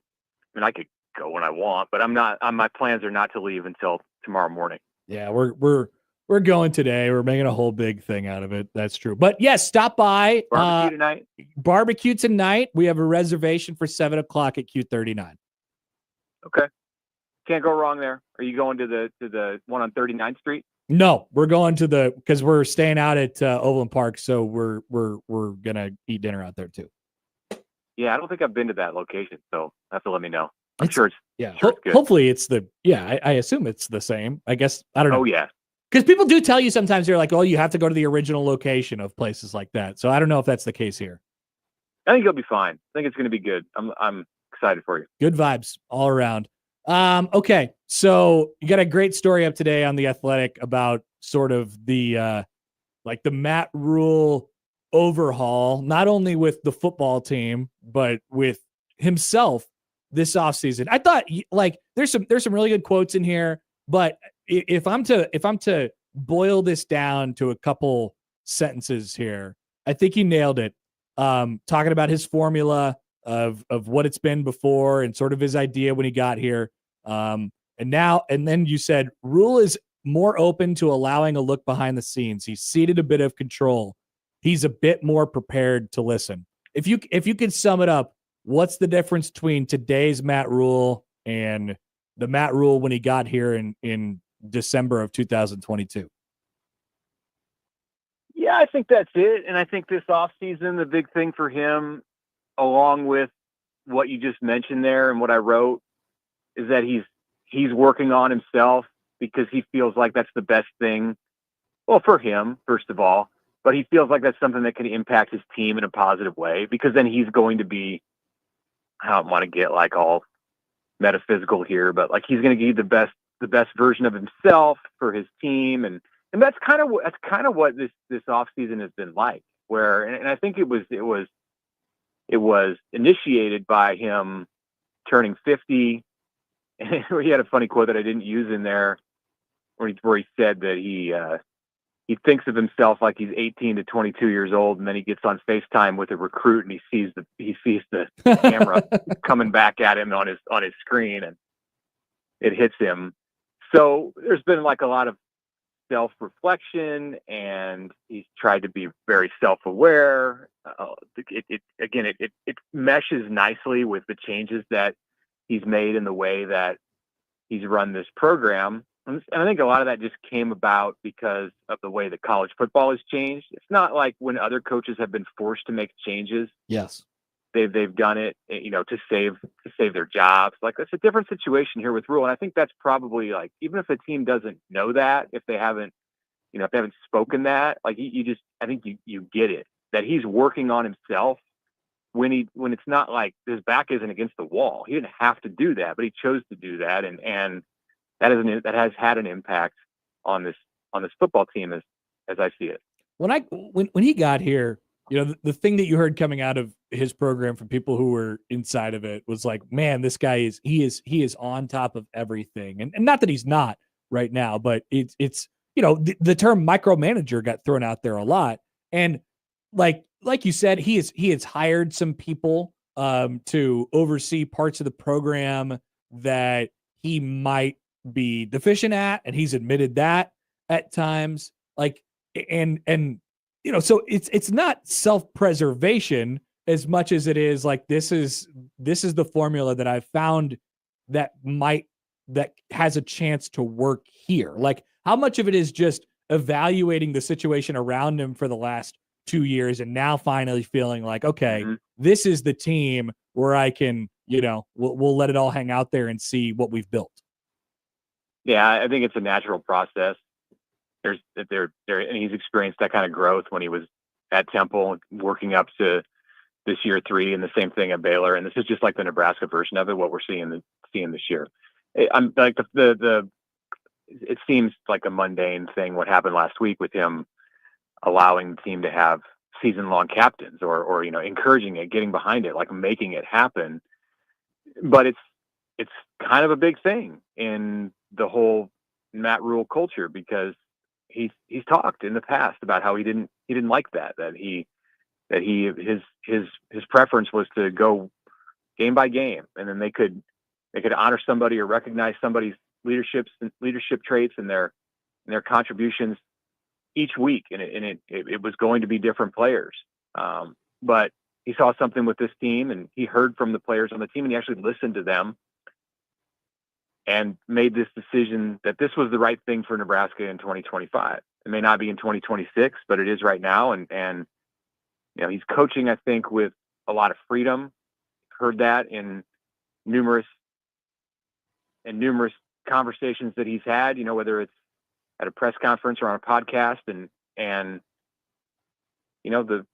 I mean, I could go when I want, but I'm not. My plans are not to leave until tomorrow morning. Yeah, we're going today. We're making a whole big thing out of it. That's true. But yes, stop by. Barbecue tonight. Barbecue tonight. We have a reservation for 7:00 at Q39. Okay. Can't go wrong there. Are you going to the one on 39th Street? No, we're going to because we're staying out at Overland Park, so we're gonna eat dinner out there too. Yeah, I don't think I've been to that location, so have to let me know. I'm sure it's good. Hopefully it's I assume it's the same. I guess I don't know. Oh yeah. Because people do tell you sometimes they're like, oh, you have to go to the original location of places like that. So I don't know if that's the case here. I think you'll be fine. I think it's going to be good. I'm excited for you. Good vibes all around. Okay, so you got a great story up today on The Athletic about sort of the the Matt Rhule overhaul, not only with the football team, but with himself this offseason. I thought there's some really good quotes in here, but if I'm to boil this down to a couple sentences here, I think he nailed it. Talking about his formula of what it's been before and sort of his idea when he got here. And then you said Rhule is more open to allowing a look behind the scenes. He's ceded a bit of control. He's a bit more prepared to listen. If you could sum it up, what's the difference between today's Matt Rhule and the Matt Rhule when he got here in December of 2022? Yeah, I think that's it. And I think this offseason, the big thing for him, along with what you just mentioned there and what I wrote, is that he's working on himself because he feels like that's the best thing. Well, for him, first of all, but he feels like that's something that can impact his team in a positive way, because then he's going to be, I don't want to get all metaphysical here, but he's going to give the best version of himself for his team. And that's kind of what this offseason has been like, and I think it was initiated by him turning 50. And he had a funny quote that I didn't use in there where he said that he thinks of himself like he's 18 to 22 years old, and then he gets on FaceTime with a recruit and he sees the camera coming back at him on his screen, and it hits him. So there's been a lot of self-reflection, and he's tried to be very self-aware. It meshes nicely with the changes that he's made in the way that he's run this program. And I think a lot of that just came about because of the way that college football has changed. It's not like when other coaches have been forced to make changes. Yes. They've done it, to save their jobs. Like, that's a different situation here with Rhule. And I think that's probably, like, even if a team doesn't know that, if they haven't spoken that, like, I think you get it, that he's working on himself when it's not like his back isn't against the wall. He didn't have to do that, but he chose to do that. And that has had an impact on this football team as I see it. When he got here, the thing that you heard coming out of his program from people who were inside of it was like, man, this guy is on top of everything. And not that he's not right now, but it's the term micromanager got thrown out there a lot. And like you said, he has hired some people to oversee parts of the program that he might be deficient at, and he's admitted that at times. Like, and so it's not self-preservation as much as it is like, this is the formula that I've found that has a chance to work here. Like, how much of it is just evaluating the situation around him for the last 2 years and now finally feeling like, okay, this is the team where I can, we'll let it all hang out there and see what we've built. Yeah, I think it's a natural process. And he's experienced that kind of growth when he was at Temple, working up to this year 3, and the same thing at Baylor. And this is just like the Nebraska version of it, what we're seeing this year. I'm like it seems like a mundane thing what happened last week with him allowing the team to have season-long captains or encouraging it, getting behind it, like making it happen. But it's kind of a big thing in the whole Matt Rhule culture, because he's talked in the past about how he didn't like that his preference was to go game by game, and then they could honor somebody or recognize somebody's leadership traits and their contributions each week, and it was going to be different players. But he saw something with this team, and he heard from the players on the team, and he actually listened to them and made this decision that this was the right thing for Nebraska in 2025. It may not be in 2026, but it is right now. And he's coaching, I think, with a lot of freedom. Heard that in numerous conversations that he's had, whether it's at a press conference or on a podcast, and the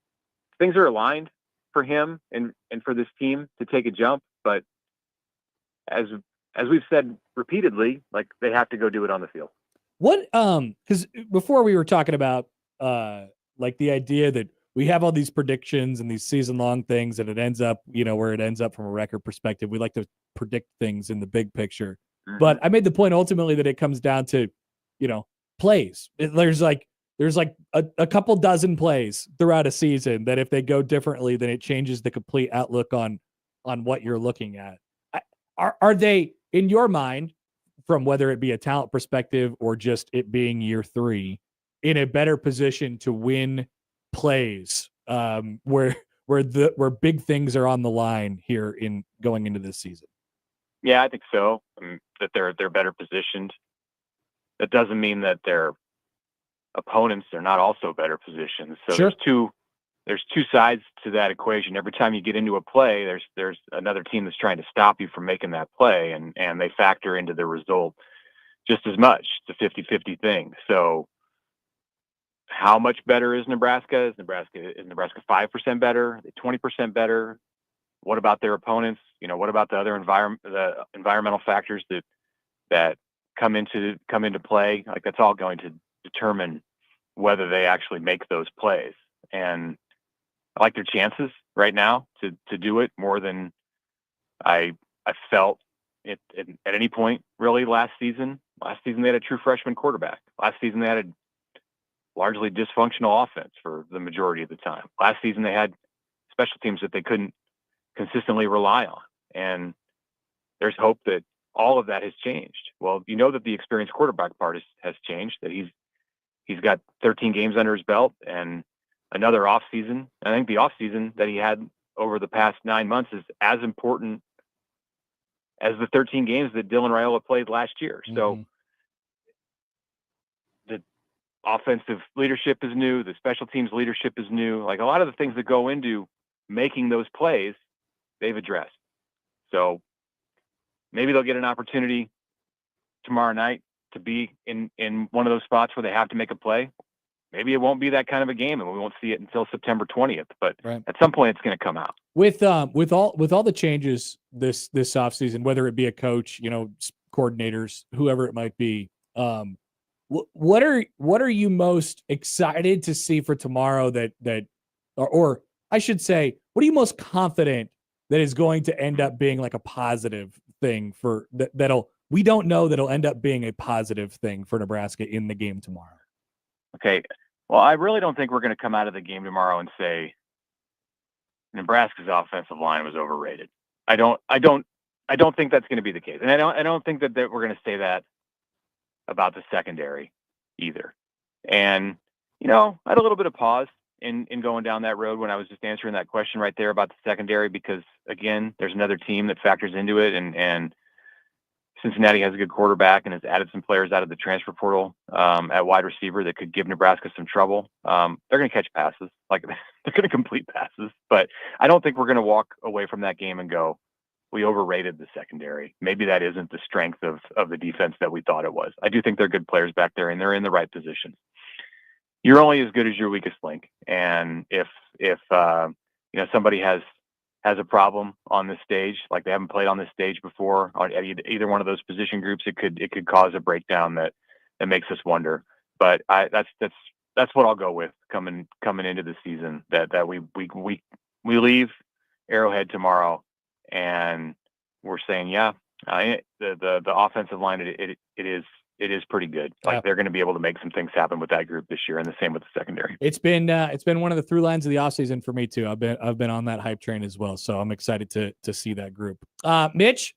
things are aligned for him and for this team to take a jump. But as we've said repeatedly, like, they have to go do it on the field. What, because before we were talking about, like, the idea that we have all these predictions and these season-long things, and it ends up, where it ends up from a record perspective. We like to predict things in the big picture. But I made the point ultimately that it comes down to, plays. There's like a couple dozen plays throughout a season that if they go differently, then it changes the complete outlook on what you're looking at. Are they, in your mind, from whether it be a talent perspective or just it being year 3, in a better position to win plays where big things are on the line here in going into this season? Yeah, I think so. That they're better positioned. That doesn't mean that their opponents are not also better positioned. So sure. There's two sides to that equation. Every time you get into a play, there's another team that's trying to stop you from making that play, and they factor into the result just as much. It's a 50-50 thing. So how much better is Nebraska? Is Nebraska 5% better? Are they 20% better? What about their opponents? What about the other environmental factors that come into play? Like, that's all going to determine whether they actually make those plays. And I like their chances right now to do it more than I felt it at any point really last season. Last season they had a true freshman quarterback. Last season they had a largely dysfunctional offense for the majority of the time. Last season they had special teams that they couldn't consistently rely on. And there's hope that all of that has changed. Well, that the experienced quarterback part has changed, that he's got 13 games under his belt and another offseason. I think the offseason that he had over the past 9 months is as important as the 13 games that Dylan Raiola played last year. So the offensive leadership is new. The special teams leadership is new. Like a lot of the things that go into making those plays, they've addressed. So maybe they'll get an opportunity tomorrow night to be in one of those spots where they have to make a play. Maybe it won't be that kind of a game, and we won't see it until September 20th. But at some point, it's going to come out. With all the changes this offseason, whether it be a coach, coordinators, whoever it might be, what are you most excited to see for tomorrow? Or I should say, what are you most confident that is going to end up being like a positive thing for that'll end up being a positive thing for Nebraska in the game tomorrow? Okay. Well, I really don't think we're going to come out of the game tomorrow and say Nebraska's offensive line was overrated. I don't think that's going to be the case. And I don't think that we're going to say that about the secondary either. And, I had a little bit of pause in going down that road when I was just answering that question right there about the secondary, because again, there's another team that factors into it, and Cincinnati has a good quarterback and has added some players out of the transfer portal at wide receiver that could give Nebraska some trouble. They're going to catch passes, like they're going to complete passes, but I don't think we're going to walk away from that game and go, we overrated the secondary. Maybe that isn't the strength of the defense that we thought it was. I do think they're good players back there, and they're in the right position. You're only as good as your weakest link, and if somebody has a problem on this stage, like they haven't played on this stage before at either one of those position groups, it could cause a breakdown that makes us wonder. But that's what I'll go with coming into the season, that we leave Arrowhead tomorrow and we're saying, the offensive line, it is pretty good. Like they're going to be able to make some things happen with that group this year, and the same with the secondary. It's been one of the through lines of the offseason for me too. I've been on that hype train as well, so I'm excited to see that group. Mitch,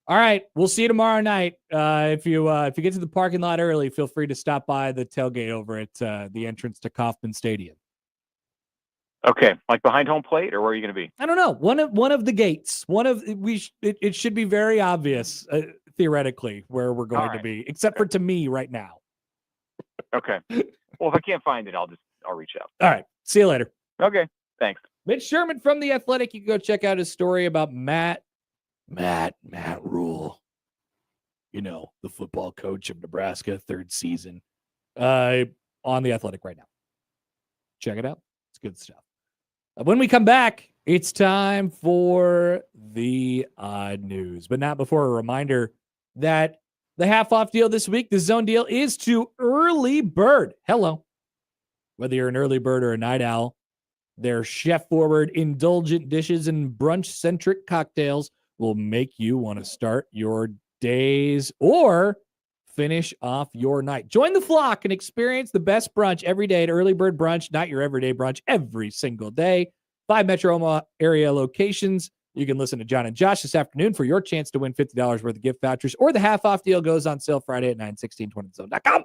all right, we'll see you tomorrow night. If you get to the parking lot early, feel free to stop by the tailgate over at the entrance to Kauffman Stadium. Okay, like behind home plate, or where are you going to be? I don't know. One of the gates. It should be very obvious. Theoretically, where we're going to be, except for to me right now. Okay. Well, if I can't find it, I'll reach out. All right. See you later. Okay. Thanks. Mitch Sherman from The Athletic. You can go check out his story about Matt Rhule. The football coach of Nebraska, third season, on The Athletic right now. Check it out. It's good stuff. When we come back, it's time for the odd news, but not before a reminder that the half-off deal this week, the zone deal, is to early bird. Hello. Whether you're an early bird or a night owl, their chef-forward, indulgent dishes and brunch-centric cocktails will make you want to start your days or finish off your night. Join the flock and experience the best brunch every day at Early Bird Brunch, not your everyday brunch, every single day. 5 Metro Omaha area locations. You can listen to John and Josh this afternoon for your chance to win $50 worth of gift vouchers, or the half-off deal goes on sale Friday at 9/16/20zone.com.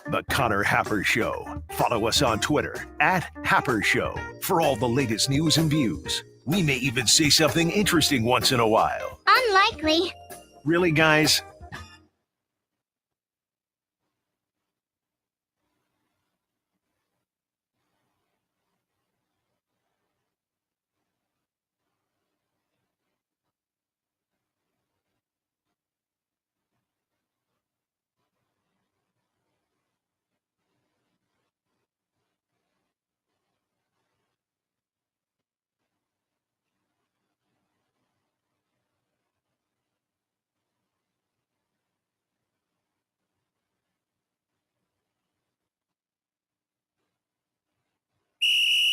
The Connor Happer Show. Follow us on Twitter @Happer Show for all the latest news and views. We may even say something interesting once in a while. Unlikely. Really, guys?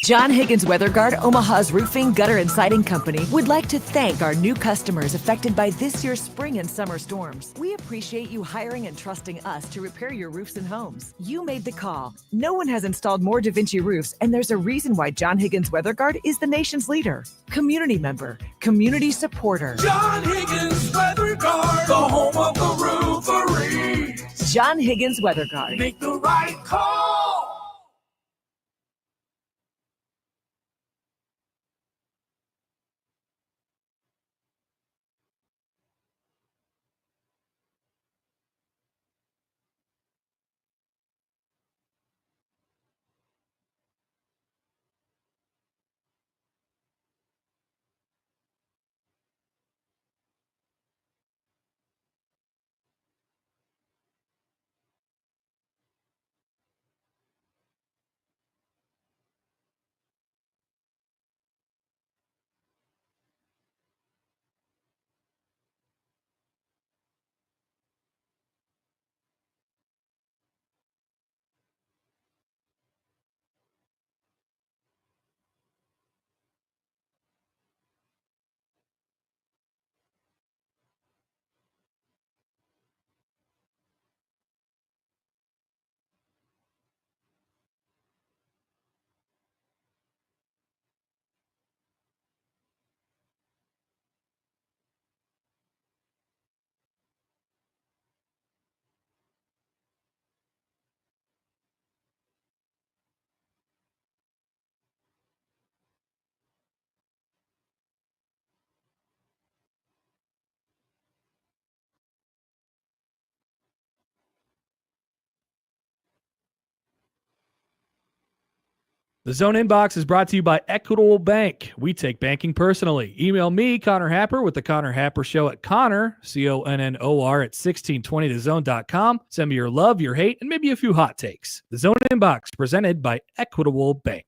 John Higgins Weather Guard, Omaha's roofing, gutter, and siding company, would like to thank our new customers affected by this year's spring and summer storms. We appreciate you hiring and trusting us to repair your roofs and homes. You made the call. No one has installed more Da Vinci roofs, and there's a reason why John Higgins Weather Guard is the nation's leader. Community member, community supporter. John Higgins Weather Guard, the home of the roofery. John Higgins Weather Guard. Make the right call. The Zone Inbox is brought to you by Equitable Bank. We take banking personally. Email me, Connor Happer, with the Connor Happer Show at Connor, CONNOR, at 1620thezone.com. Send me your love, your hate, and maybe a few hot takes. The Zone Inbox, presented by Equitable Bank.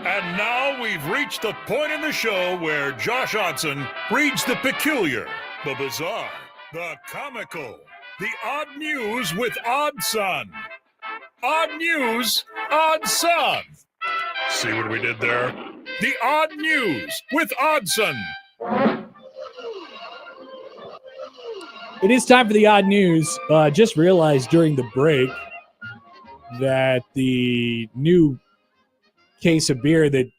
And now we've reached the point in the show where Josh Odson reads the peculiar, the bizarre, the comical, the odd news with Odd Son. Odd news, Odd Son. See what we did there? The odd news with Oddson. It is time for the odd news. Just realized during the break that the new case of beer that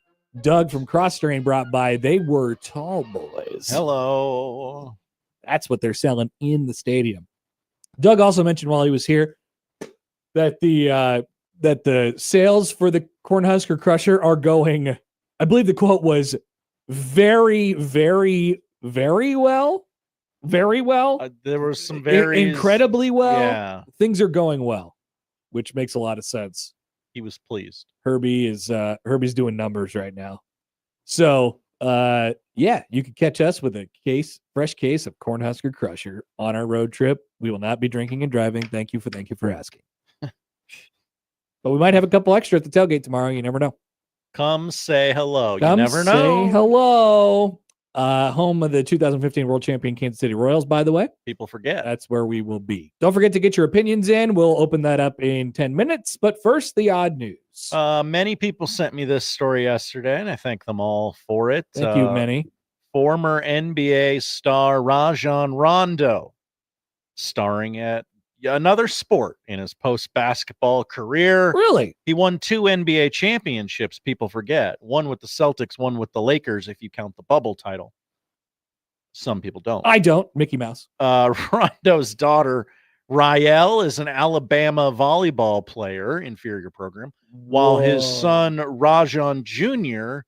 Doug from Cross Strain brought by, they were tall boys. Hello. That's what they're selling in the stadium. Doug also mentioned while he was here that the sales for the Cornhusker Crusher are going, I believe the quote was, very, very, very well. Very well. There were some very incredibly well. Yeah. Things are going well, which makes a lot of sense. He was pleased. Herbie's doing numbers right now. So, yeah, you can catch us with a fresh case of Cornhusker Crusher on our road trip. We will not be drinking and driving. Thank you for asking. But we might have a couple extra at the tailgate tomorrow. You never know. Come say hello. Come you never know. Say hello. Home of the 2015 World Champion Kansas City Royals, by the way. People forget. That's where we will be. Don't forget to get your opinions in. We'll open that up in 10 minutes. But first, the odd news. Many people sent me this story yesterday, and I thank them all for it. Thank you, many. Former NBA star Rajon Rondo, starring at another sport in his post-basketball career. Really? He won 2 NBA championships, people forget. One with the Celtics, one with the Lakers, if you count the bubble title. Some people don't. I don't. Mickey Mouse. Rondo's daughter, Rael, is an Alabama volleyball player, inferior program, while his son, Rajon Jr.,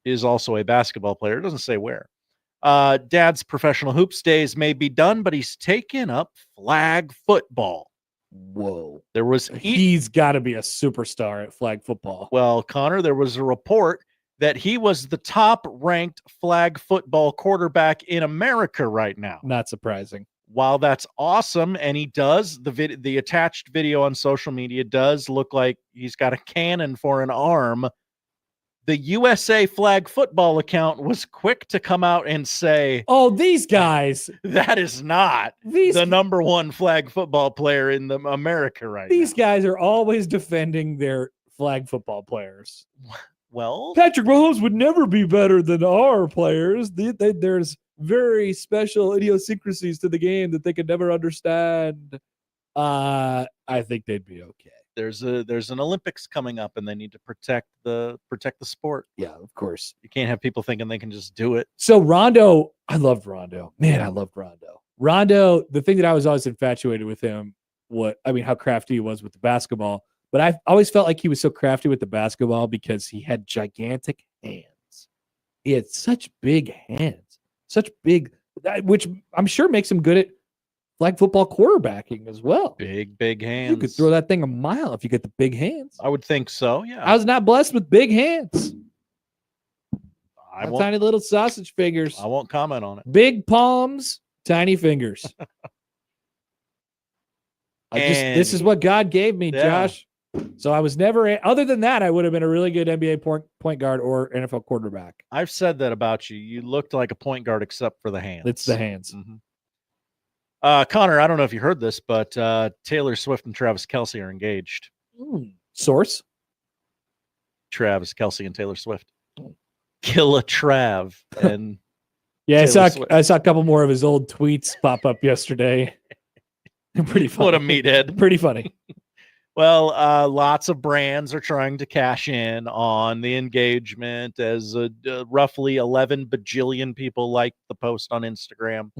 is also a basketball player. It doesn't say where. Dad's professional hoops days may be done, but he's taken up flag football. Whoa. He's got to be a superstar at flag football. Well, Connor, there was a report that he was the top-ranked flag football quarterback in America right now. Not surprising. While that's awesome, and he does, the attached video on social media does look like he's got a cannon for an arm. The USA flag football account was quick to come out and say, oh, these guys, that is not the number one flag football player in America right now. These guys are always defending their flag football players. Well, Patrick Mahomes would never be better than our players. There's very special idiosyncrasies to the game that they could never understand. I think they'd be okay. There's an Olympics coming up, and they need to protect the sport. Yeah, of course. You can't have people thinking they can just do it. So Rondo, I loved Rondo. Man, I loved Rondo. Rondo, the thing that I was always infatuated with him, how crafty he was with the basketball. But I always felt like he was so crafty with the basketball because he had gigantic hands. He had such big hands, which I'm sure makes him good at flag football quarterbacking as well. Big hands. You could throw that thing a mile if you get the big hands. I would think so, yeah. I was not blessed with big hands. Tiny little sausage fingers. I won't comment on it. Big palms, tiny fingers. This is what God gave me, Josh. So I was never, other than that, I would have been a really good NBA point guard or NFL quarterback. I've said that about you. You looked like a point guard except for the hands. It's the hands. Mm-hmm. Connor, I don't know if you heard this, but Taylor Swift and Travis Kelce are engaged. Source? Travis Kelce and Taylor Swift. Kill a Trav and Yeah, Taylor Swift. I saw a couple more of his old tweets pop up yesterday. Pretty funny. What a meathead. Pretty funny. Well, lots of brands are trying to cash in on the engagement, as roughly 11 bajillion people liked the post on Instagram.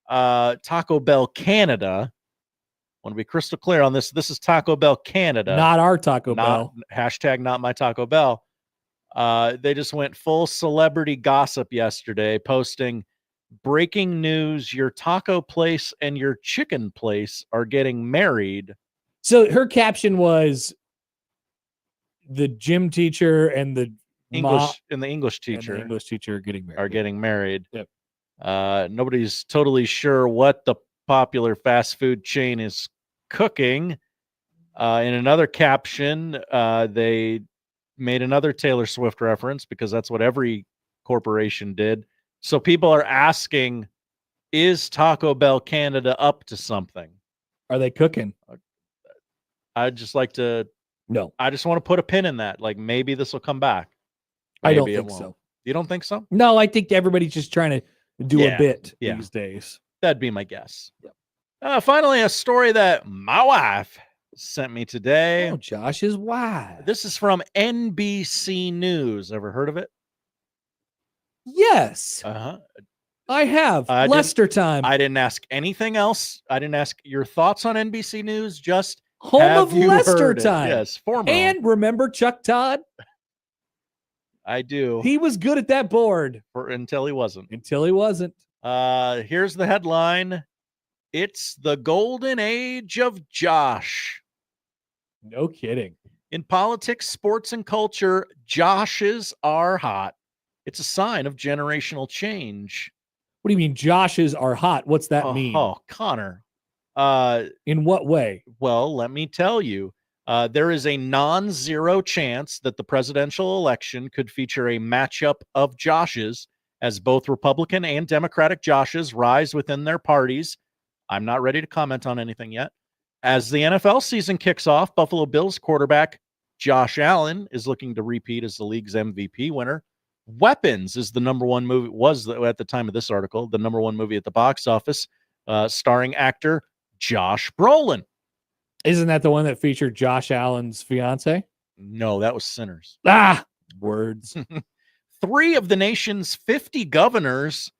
Taco Bell Canada, want to be crystal clear on this. This is Taco Bell Canada. Not our Taco Bell. Hashtag not my Taco Bell. They just went full celebrity gossip yesterday, posting breaking news: your taco place and your chicken place are getting married. So her caption was the gym teacher and the English teacher are getting married. Yep. Yep. Nobody's totally sure what the popular fast food chain is cooking. In another caption, they made another Taylor Swift reference, because that's what every corporation did. So people are asking, is Taco Bell Canada up to something? Are they cooking? I'd just like to No. I just want to put a pin in that. Like, maybe this will come back. I don't Maybe it think won't. so. You don't think so? No, I think everybody's just trying to do a bit Yeah. these days. That'd be my guess. Finally, a story that my wife sent me today. Oh, Josh's wife. This is from NBC News. Ever heard of it? Yes. I have. Lester time. I didn't ask anything else. I didn't ask your thoughts on NBC News. Just Home have of you Lester heard it? time. Yes, former. And remember Chuck Todd? I do. He was good at that board. Until he wasn't. Here's the headline. It's the golden age of Josh. No kidding. In politics, sports, and culture, Joshes are hot. It's a sign of generational change. What do you mean Joshes are hot? What's that mean? Oh, Connor. In what way? Well, let me tell you. There is a non-zero chance that the presidential election could feature a matchup of Joshes, as both Republican and Democratic Joshes rise within their parties. I'm not ready to comment on anything yet. As the NFL season kicks off, Buffalo Bills quarterback Josh Allen is looking to repeat as the league's MVP winner. Weapons is the number one movie, at the time of this article, the number one movie at the box office, starring actor Josh Brolin. Isn't that the one that featured Josh Allen's fiance? No, that was Sinners. Words. 3 of the nation's 50 governors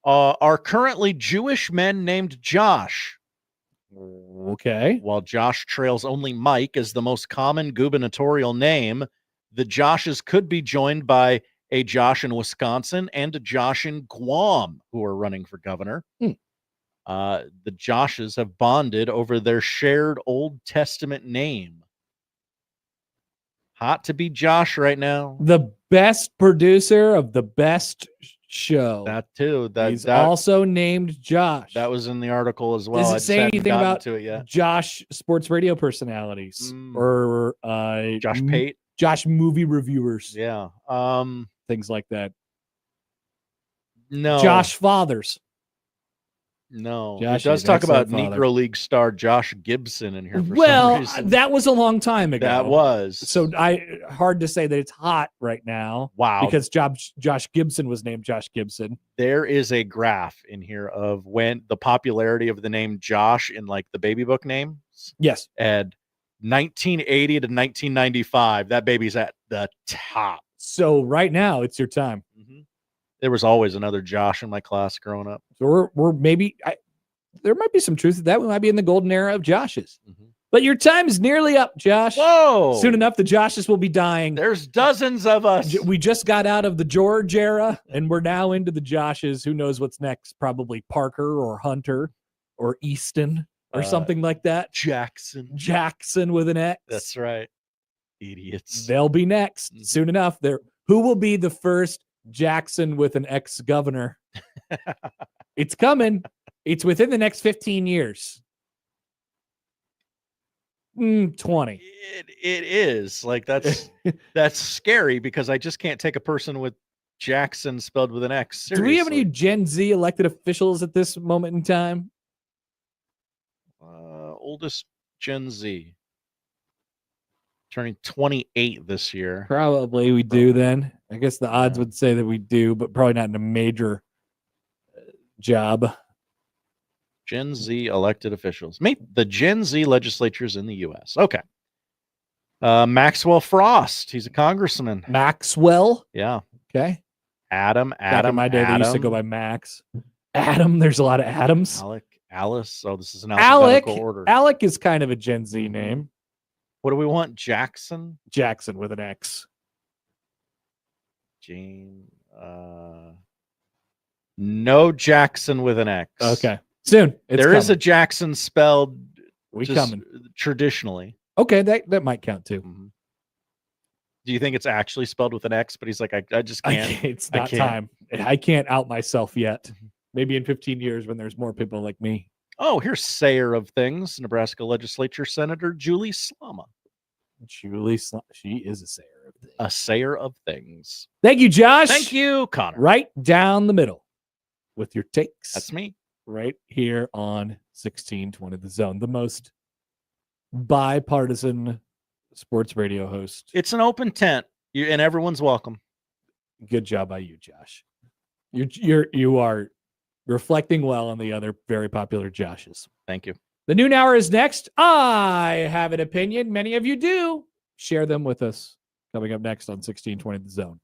are currently Jewish men named Josh. Okay. While Josh trails only Mike as the most common gubernatorial name, the Joshes could be joined by a Josh in Wisconsin and a Josh in Guam who are running for governor. The Joshes have bonded over their shared Old Testament name. Hot to be Josh right now. The best producer of the best show. That too. He's also named Josh. That was in the article as well. Does it say anything about to it yet. Josh sports radio personalities or Josh Pate? Josh movie reviewers? Yeah. Things like that. No. Josh fathers. No. Josh it does is talk about excellent Negro League star Josh Gibson in here for well, some reason. that was a long time ago. That was. So hard to say that it's hot right now. Wow. Because Josh Gibson was named Josh Gibson. There is a graph in here of when the popularity of the name Josh in like the baby book names. Yes. And 1980 to 1995, that baby's at the top. So right now it's your time. There was always another Josh in my class growing up. So we're maybe there might be some truth to that. We might be in the golden era of Joshes. But your time is nearly up, Josh. Whoa! Soon enough, the Joshes will be dying. There's dozens of us. We just got out of the George era, and we're now into the Joshes. Who knows what's next? Probably Parker or Hunter or Easton or something like that. Jackson with an X. That's right. Idiots. They'll be next soon enough. Who will be the first Jackson with an ex-governor? It's coming. It's within the next 15 years. 20. It is. Like that's scary because I just can't take a person with Jackson spelled with an X seriously. Do we have any Gen Z elected officials at this moment in time? Oldest Gen Z. Turning 28 this year. Probably we do then. I guess the odds would say that we do, but probably not in a major job. Gen Z elected officials. Meet the Gen Z legislatures in the U.S. Okay. Maxwell Frost. He's a congressman. Maxwell. Yeah. Okay. Adam. Back in my day, they used to go by Max. Adam. There's a lot of Adams. Alice. Oh, this is an alphabetical order. Alec is kind of a Gen Z name. What do we want? Jackson? Jackson with an X. Jane. No Jackson with an X. Okay. Soon. There is a Jackson spelled coming traditionally. Okay, that might count too. Mm-hmm. Do you think it's actually spelled with an X? But he's like, I just can't. It's not time. I can't out myself yet. Maybe in 15 years when there's more people like me. Oh, here's sayer of things. Nebraska Legislature Senator Julie Slama. She is a sayer of things. A sayer of things. Thank you, Josh. Thank you, Connor. Right down the middle with your takes. That's me. Right here on 1620 The Zone, the most bipartisan sports radio host. It's an open tent, and everyone's welcome. Good job by you, Josh. You are reflecting well on the other very popular Joshes. Thank you. The noon hour is next. I have an opinion. Many of you do. Share them with us. Coming up next on 1620 The Zone.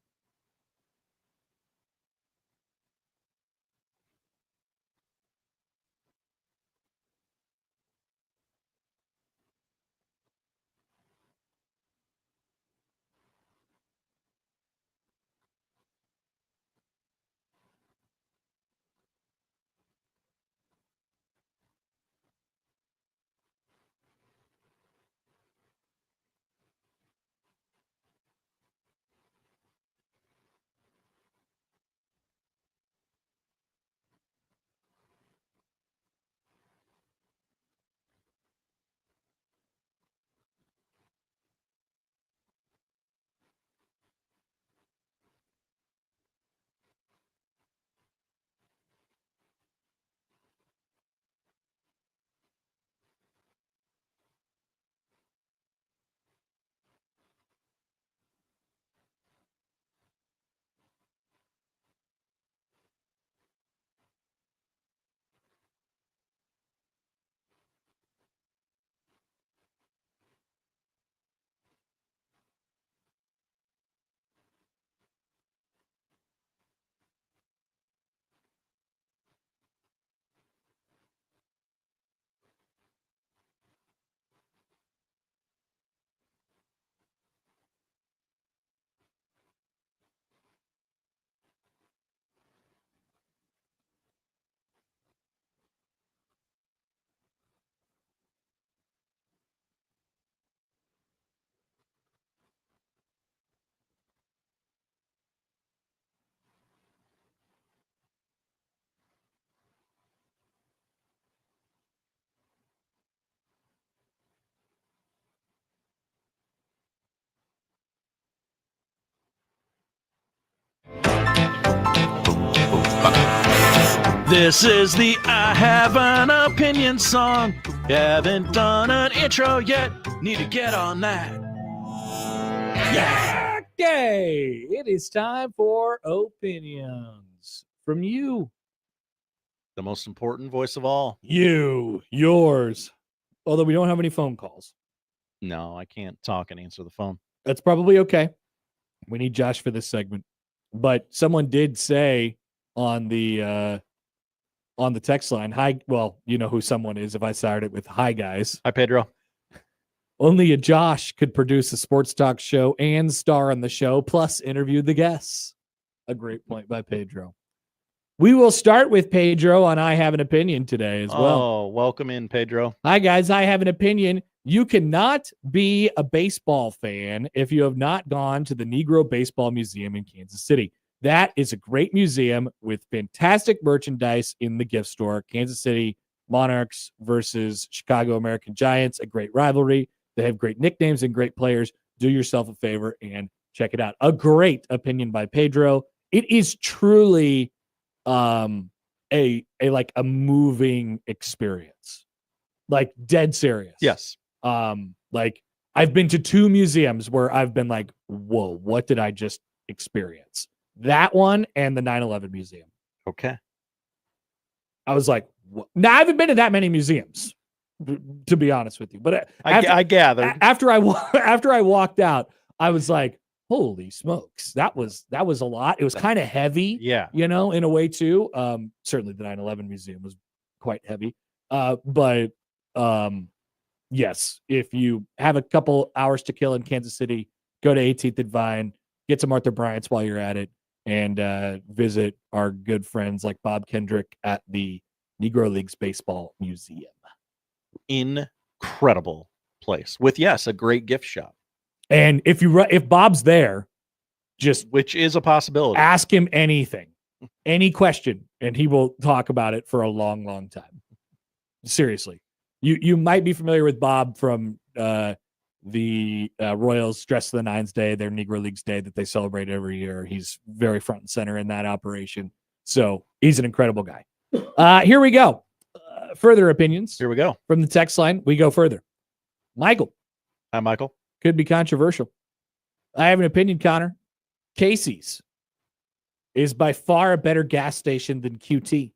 This is the I Have an Opinion song. Haven't done an intro yet. Need to get on that. Yeah. Okay. It is time for opinions from you. The most important voice of all. Yours. Although we don't have any phone calls. No, I can't talk and answer the phone. That's probably okay. We need Josh for this segment. But someone did say on the text line, hi, well, you know who someone is if I started it with hi guys. Hi, Pedro. Only a Josh could produce a sports talk show and star on the show, plus interview the guests. A great point by Pedro. We will start with Pedro on I Have an Opinion today as well. Oh, welcome in, Pedro. Hi, guys. I have an opinion. You cannot be a baseball fan if you have not gone to the Negro Baseball Museum in Kansas City. That is a great museum with fantastic merchandise in the gift store. Kansas City Monarchs versus Chicago American Giants, a great rivalry. They have great nicknames and great players. Do yourself a favor and check it out. A great opinion by Pedro. It is truly a moving experience. Like dead serious. Yes. Like I've been to two museums where I've been like, whoa, what did I just experience? That one and the 9/11 museum. Okay. I was like, what? Now I haven't been to that many museums, to be honest with you. But I gathered after I walked out, I was like, holy smokes, that was a lot. It was kind of heavy, yeah, in a way too. Certainly the 9/11 museum was quite heavy. But yes, if you have a couple hours to kill in Kansas City, go to 18th and Vine, get some Arthur Bryant's while you're at it, and visit our good friends like Bob Kendrick at the Negro Leagues Baseball Museum. Incredible place with, yes, a great gift shop. And if Bob's there, which is a possibility, ask him anything, any question, and he will talk about it for a long, long time. Seriously. You might be familiar with Bob from the Royals Dress of the Nines Day, their Negro Leagues Day that they celebrate every year. He's very front and center in that operation. So he's an incredible guy. Here we go. Further opinions. Here we go. From the text line, we go further. Michael. Hi, Michael. Could be controversial. I have an opinion, Connor. Casey's is by far a better gas station than QT.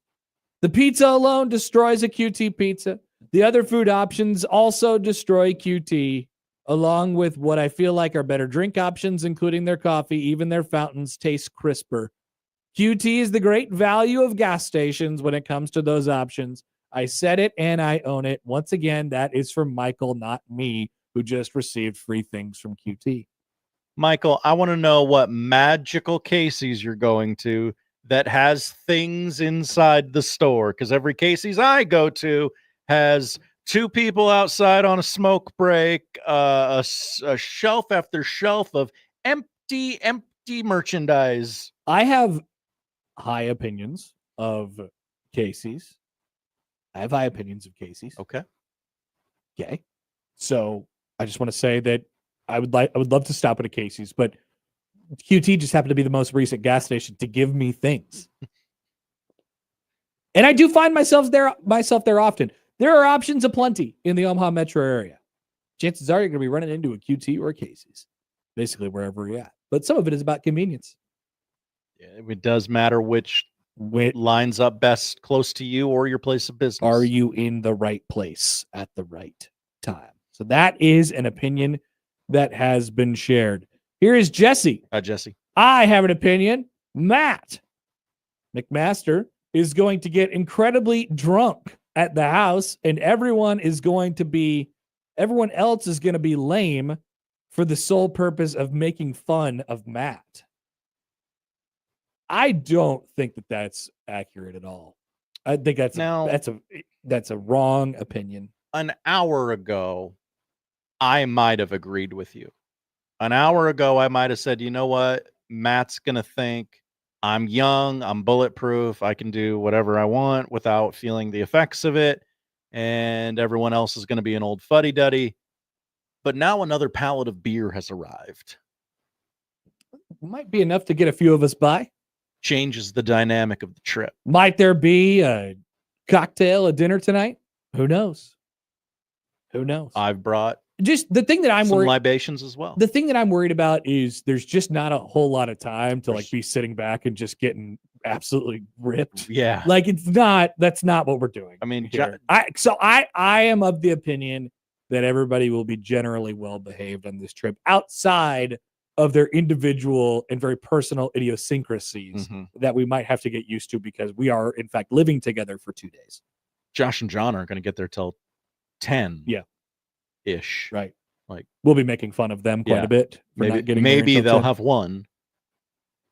The pizza alone destroys a QT pizza. The other food options also destroy QT, along with what I feel like are better drink options, including their coffee. Even their fountains taste crisper. QT is the great value of gas stations when it comes to those options. I said it and I own it. Once again, that is from Michael, not me, who just received free things from QT. Michael, I want to know what magical Casey's you're going to that has things inside the store, because every Casey's I go to has two people outside on a smoke break, a shelf after shelf of empty merchandise. I have high opinions of Casey's. Okay. So I just want to say that I would love to stop at a Casey's, but QT just happened to be the most recent gas station to give me things. And I do find myself there often. There are options aplenty in the Omaha metro area. Chances are you're going to be running into a QT or a Casey's, basically wherever you're at. But some of it is about convenience. Yeah, it does matter which lines up best close to you or your place of business. Are you in the right place at the right time? So that is an opinion that has been shared. Here is Jesse. Hi, Jesse. I have an opinion. Matt McMaster is going to get incredibly drunk at the house, and everyone else is going to be lame for the sole purpose of making fun of Matt. I don't think that that's accurate at all. I think that's a wrong opinion. An hour ago, I might have agreed with you. An hour ago, I might have said, you know what? Matt's going to think I'm young, I'm bulletproof, I can do whatever I want without feeling the effects of it, and everyone else is going to be an old fuddy-duddy. But now another pallet of beer has arrived. Might be enough to get a few of us by. Changes the dynamic of the trip. Might there be a cocktail at dinner tonight? Who knows? I've brought just the thing that I'm some worried libations as well. The thing that I'm worried about is there's just not a whole lot of time to be sitting back and just getting absolutely ripped. Yeah. That's not what we're doing. I mean, I am of the opinion that everybody will be generally well behaved on this trip outside of their individual and very personal idiosyncrasies that we might have to get used to because we are in fact living together for 2 days. Josh and John aren't going to get there till 10. Yeah. Ish. Right. Like we'll be making fun of them quite a bit. For not getting maybe there they'll 10. have one.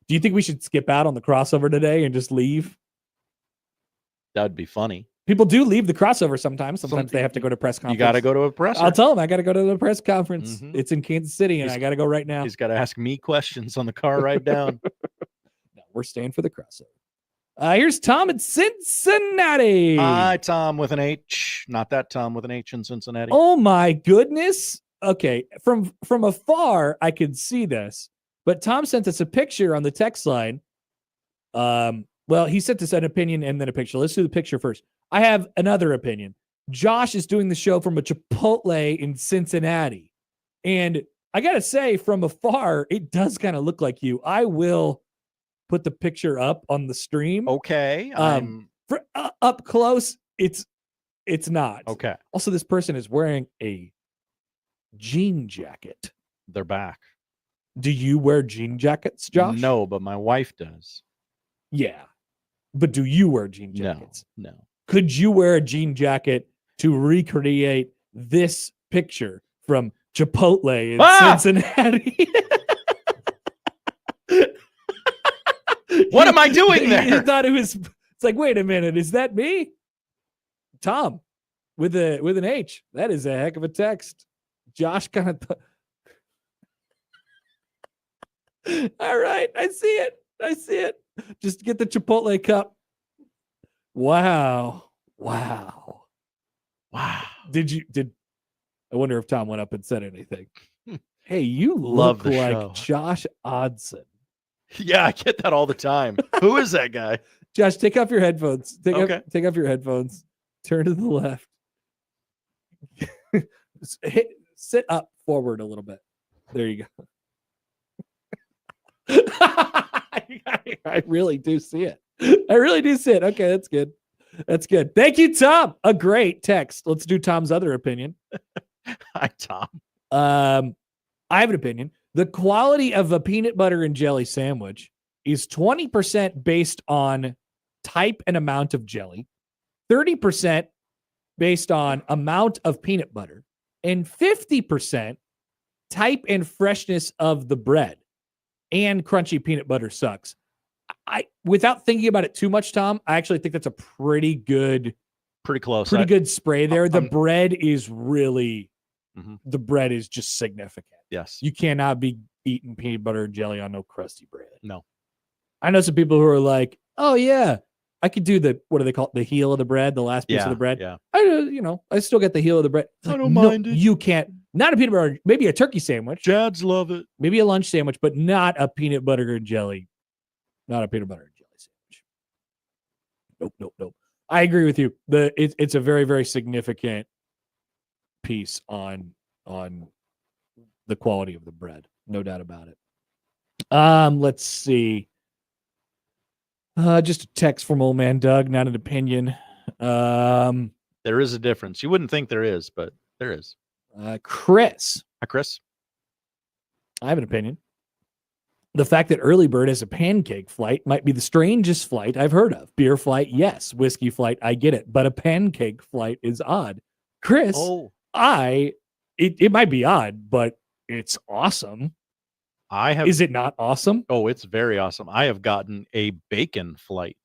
Do you think we should skip out on the crossover today and just leave? That'd be funny. People do leave the crossover sometimes. Sometimes they have to go to press conference. You got to go to a press. I'll tell them I got to go to the press conference. It's in Kansas City, and I got to go right now. He's got to ask me questions on the car ride down. No, we're staying for the crossover. Here's Tom in Cincinnati. Hi, Tom with an H. Not that Tom with an H in Cincinnati. Oh my goodness. Okay, from afar I could see this, but Tom sent us a picture on the text line. Well, he sent us an opinion and then a picture. Let's do the picture first. I have another opinion. Josh is doing the show from a Chipotle in Cincinnati, and I gotta say, from afar, it does kind of look like you. I will put the picture up on the stream. Okay. Up close, it's not. Okay. Also, this person is wearing a jean jacket. They're back. Do you wear jean jackets, Josh? No, but my wife does. Yeah. But do you wear jean jackets? No. Could you wear a jean jacket to recreate this picture from Chipotle in Cincinnati? What am I doing there? You thought it was. It's like, wait a minute, is that me? Tom, with an H. That is a heck of a text. Josh kind of. All right, I see it. Just get the Chipotle cup. Wow. Did I wonder if Tom went up and said anything? Hey, you Love look the like show. Josh Odson. Yeah, I get that all the time. Who is that guy? Josh, take off your headphones. Take Okay. off your headphones. Turn to the left. Sit up forward a little bit. There you go. I really do see it. Okay, that's good. Thank you, Tom. A great text. Let's do Tom's other opinion. Hi, Tom. I have an opinion. The quality of a peanut butter and jelly sandwich is 20% based on type and amount of jelly, 30% based on amount of peanut butter, and 50% type and freshness of the bread. And crunchy peanut butter sucks. Without thinking about it too much, Tom, I actually think that's a pretty good spray there. The bread is really, the bread is just significant. Yes. You cannot be eating peanut butter and jelly on no crusty bread. No. I know some people who are like, oh yeah, I could do what do they call it? The heel of the bread, the last piece of the bread. Yeah. I still get the heel of the bread. I don't mind it. You can't. Not a peanut butter, maybe a turkey sandwich. Dads love it. Maybe a lunch sandwich, but not a peanut butter and jelly. Not a peanut butter and jelly sandwich. Nope. I agree with you. It's a very, very significant piece on the quality of the bread. No doubt about it. Let's see. Just a text from old man Doug, not an opinion. There is a difference. You wouldn't think there is, but there is. Chris. Hi, Chris. I have an opinion. The fact that early bird has a pancake flight might be the strangest flight I've heard of. Beer flight, yes. Whiskey flight, I get it. But a pancake flight is odd. Chris, it might be odd, but it's awesome. Is it not awesome? Oh, it's very awesome. I have gotten a bacon flight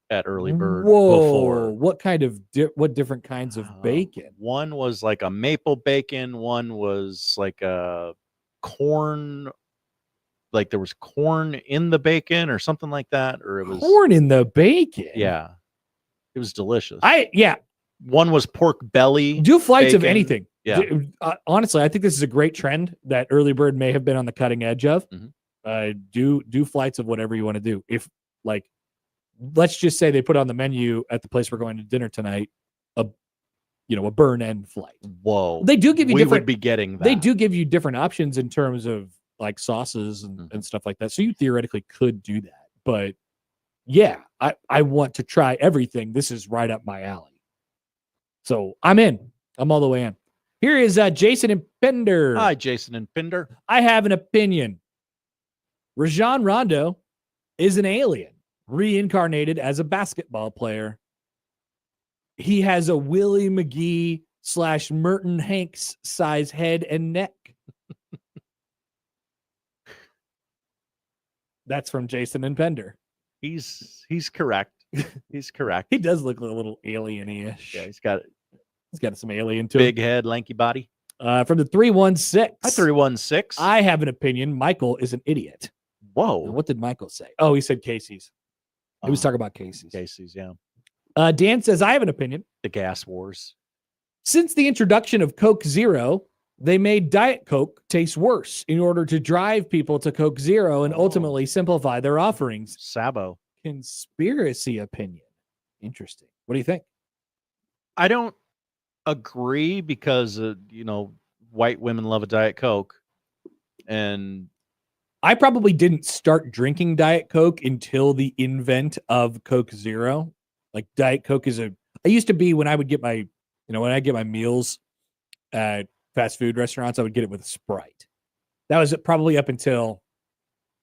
at early bird Whoa, before. What different kinds of bacon? One was like a maple bacon. One was like a corn, like there was corn in the bacon or something like that. Or it was corn in the bacon. Yeah. It was delicious. One was pork belly. Do flights bacon. of anything. Yeah. Honestly, I think this is a great trend that early bird may have been on the cutting edge of. Do flights of whatever you want to do. If let's just say they put on the menu at the place we're going to dinner tonight, a burn end flight. Whoa. They do give you we different. would be getting that. They do give you different options in terms of like sauces and stuff like that. So you theoretically could do that. But yeah, I want to try everything. This is right up my alley. So I'm in. I'm all the way in. Here is Jason and Pender. Hi, Jason and Pender. I have an opinion. Rajon Rondo is an alien reincarnated as a basketball player. He has a Willie McGee / Merton Hanks size head and neck. That's from Jason and Pender. He's correct. He's correct. He does look a little alien-ish. Yeah, he's got some alien to him. Big head, lanky body. From the 316. Hi, 316. I have an opinion. Michael is an idiot. Whoa. What did Michael say? Oh, he said Casey's. He was talking about Casey's. Casey's, yeah. Dan says, I have an opinion. The gas wars. Since the introduction of Coke Zero, they made Diet Coke taste worse in order to drive people to Coke Zero and ultimately simplify their offerings. Sabo. Conspiracy opinion. Interesting. What do you think? I don't agree because, white women love a Diet Coke. And I probably didn't start drinking Diet Coke until the invent of Coke Zero. Like Diet Coke I used to be when I would get when I get my meals at fast food restaurants, I would get it with a Sprite. That was probably up until,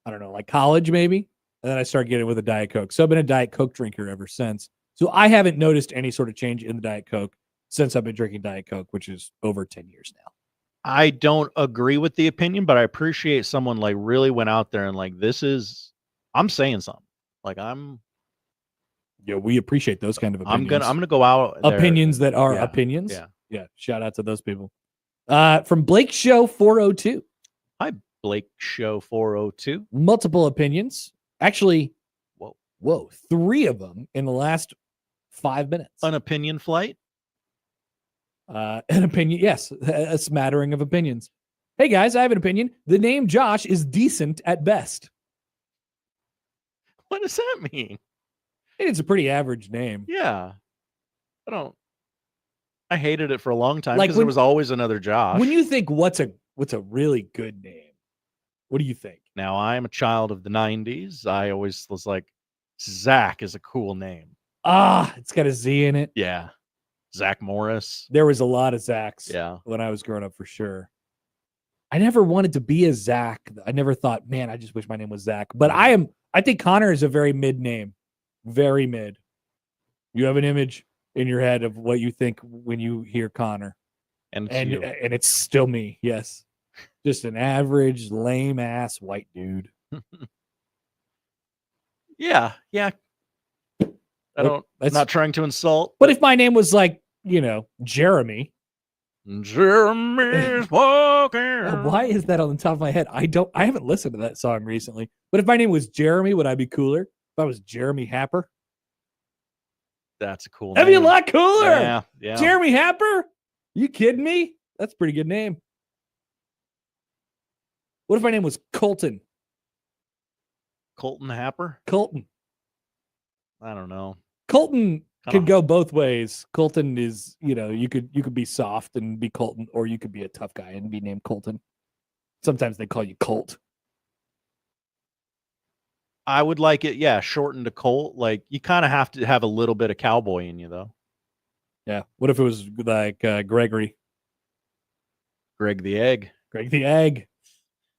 I don't know, like college maybe. And then I started getting it with a Diet Coke. So I've been a Diet Coke drinker ever since. So I haven't noticed any sort of change in the Diet Coke since I've been drinking Diet Coke, which is over 10 years now. I don't agree with the opinion, but I appreciate someone like really went out there and like, I'm saying something. Like we appreciate those kind of opinions. I'm gonna go out there. Opinions that are opinions. Yeah. Shout out to those people. From Blake Show 402. Hi, Blake Show 402. Multiple opinions. Actually, whoa, 3 of them in the last 5 minutes. An opinion flight. An opinion, yes, a smattering of opinions. Hey guys, I have an opinion. The name Josh is decent at best. What does that mean? It's a pretty average name. Yeah. I hated it for a long time because there was always another Josh. When you think what's a really good name, what do you think? Now, I'm a child of the 90s. I always was like, Zach is a cool name. It's got a Z in it. Yeah. Zach Morris. There was a lot of Zachs when I was growing up, for sure. I never wanted to be a Zach. I never thought, man, I just wish my name was Zach. But I think Connor is a very mid name. Very mid. You have an image in your head of what you think when you hear Connor. And it's still me, yes. Just an average, lame-ass white dude. Yeah. I'm not trying to insult. But if my name was like, Jeremy. Jeremy's walking. Why is that on the top of my head? I haven't listened to that song recently. But if my name was Jeremy, would I be cooler? If I was Jeremy Happer? That's a cool That'd name. be a lot cooler. Yeah. Jeremy Happer? You kidding me? That's a pretty good name. What if my name was Colton? Colton Happer? Colton. I don't know. Colton could go both ways. Colton is, you could be soft and be Colton, or you could be a tough guy and be named Colton. Sometimes they call you Colt. I would like it, shortened to Colt. Like, you kind of have to have a little bit of cowboy in you, though. Yeah. What if it was like Gregory? Greg the Egg. Greg the Egg.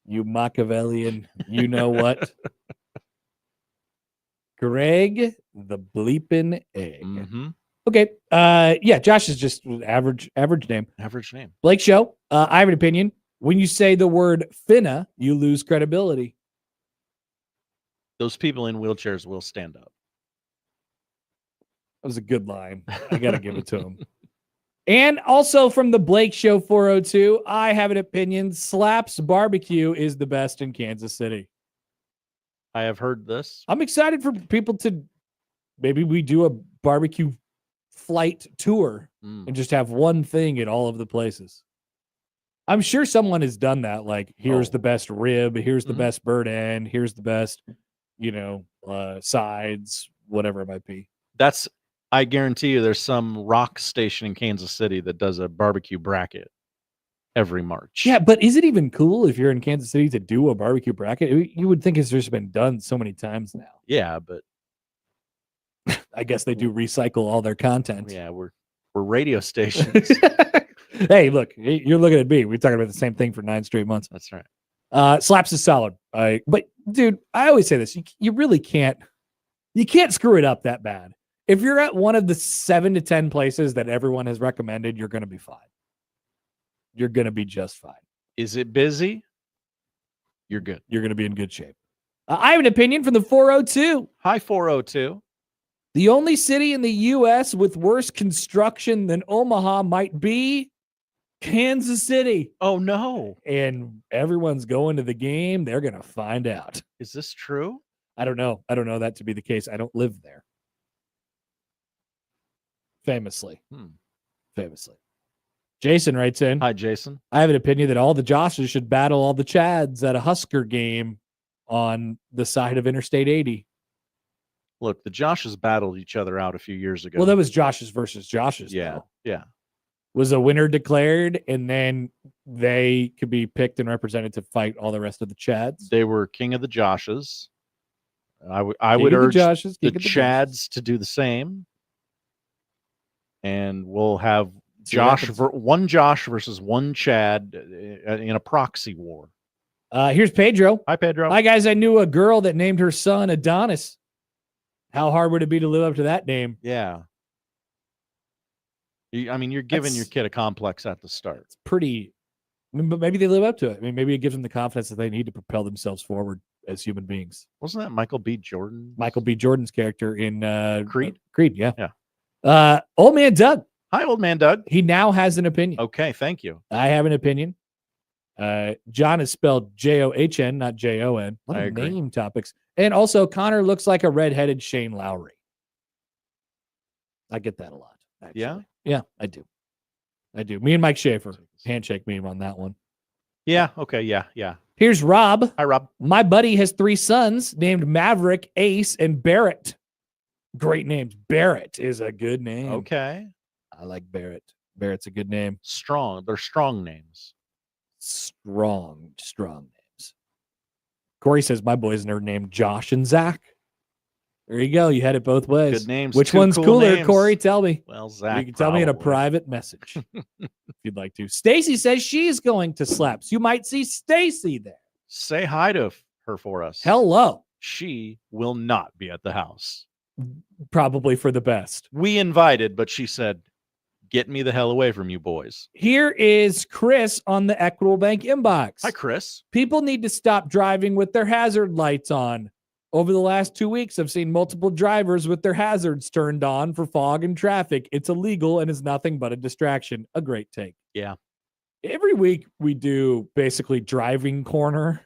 You Machiavellian. You know what? Greg the bleeping egg. Mm-hmm. Okay. Josh is just average name. Average name. Blake Show. I have an opinion. When you say the word finna, you lose credibility. Those people in wheelchairs will stand up. That was a good line. I got to give it to him. And also from the Blake Show 402, I have an opinion. Slaps Barbecue is the best in Kansas City. I have heard this. I'm excited for people to maybe we do a barbecue flight tour and just have one thing at all of the places. I'm sure someone has done that. Like, here's the best rib, here's the best bird end, here's the best, sides, whatever it might be. I guarantee you there's some rock station in Kansas City that does a barbecue bracket every March. Yeah, but is it even cool if you're in Kansas City to do a barbecue bracket? You would think it's just been done so many times now. Yeah, but I guess they do recycle all their content. Yeah, we're radio stations. Hey, look, you're looking at me. We're talking about the same thing for 9 straight months. That's right. Slaps is solid. But dude, I always say this. You really can't screw it up that bad. If you're at one of the 7 to 10 places that everyone has recommended, you're going to be fine. You're going to be just fine. Is it busy? You're good. You're going to be in good shape. I have an opinion from the 402. Hi, 402. The only city in the U.S. with worse construction than Omaha might be Kansas City. Oh, no. And everyone's going to the game. They're going to find out. Is this true? I don't know. I don't know that to be the case. I don't live there. Famously. Jason writes in. Hi, Jason. I have an opinion that all the Joshes should battle all the Chads at a Husker game on the side of Interstate 80. Look, the Joshes battled each other out a few years ago. Well, that was Joshes versus Joshes. Yeah, yeah. Was a winner declared, and then they could be picked and represented to fight all the rest of the Chads. They were king of the Joshes. I would urge the Chads to do the same. and we'll have See what happens. one Josh versus one Chad in a proxy war. Here's Pedro. Hi, Pedro. Hi, guys. I knew a girl that named her son Adonis. How hard would it be to live up to that name? Yeah. You're giving your kid a complex at the start. It's pretty. But maybe they live up to it. Maybe it gives them the confidence that they need to propel themselves forward as human beings. Wasn't that Michael B. Jordan? Michael B. Jordan's character in Creed? Creed, yeah. Yeah. Old man Doug. Hi, old man Doug. He now has an opinion. Okay, thank you. I have an opinion. John is spelled John, not Jon. What I a agree. name topics. And also, Connor looks like a redheaded Shane Lowry. I get that a lot. Actually. Yeah? Yeah, I do. Me and Mike Schaefer, handshake meme on that one. Yeah, okay, yeah. Here's Rob. Hi, Rob. My buddy has 3 sons named Maverick, Ace, and Barrett. Great names. Barrett is a good name. Okay. I like Barrett. Barrett's a good name. Strong. They're strong names. Strong names. Corey says my boys are named Josh and Zach. There you go. You had it both ways. Good names. Which 2 one's cool cooler, names. Corey? Tell me. Well, Zach. You can tell me in a probably. private message if you'd like to. Stacy says she's going to Slaps. You might see Stacy there. Say hi to her for us. Hello. She will not be at the house. Probably for the best. We invited, but she said, "Get me the hell away from you boys." Here is Chris on the Equitable Bank inbox. Hi, Chris. People need to stop driving with their hazard lights on. Over the last 2 weeks, I've seen multiple drivers with their hazards turned on for fog and traffic. It's illegal and is nothing but a distraction. A great take. Yeah. Every week we do basically driving corner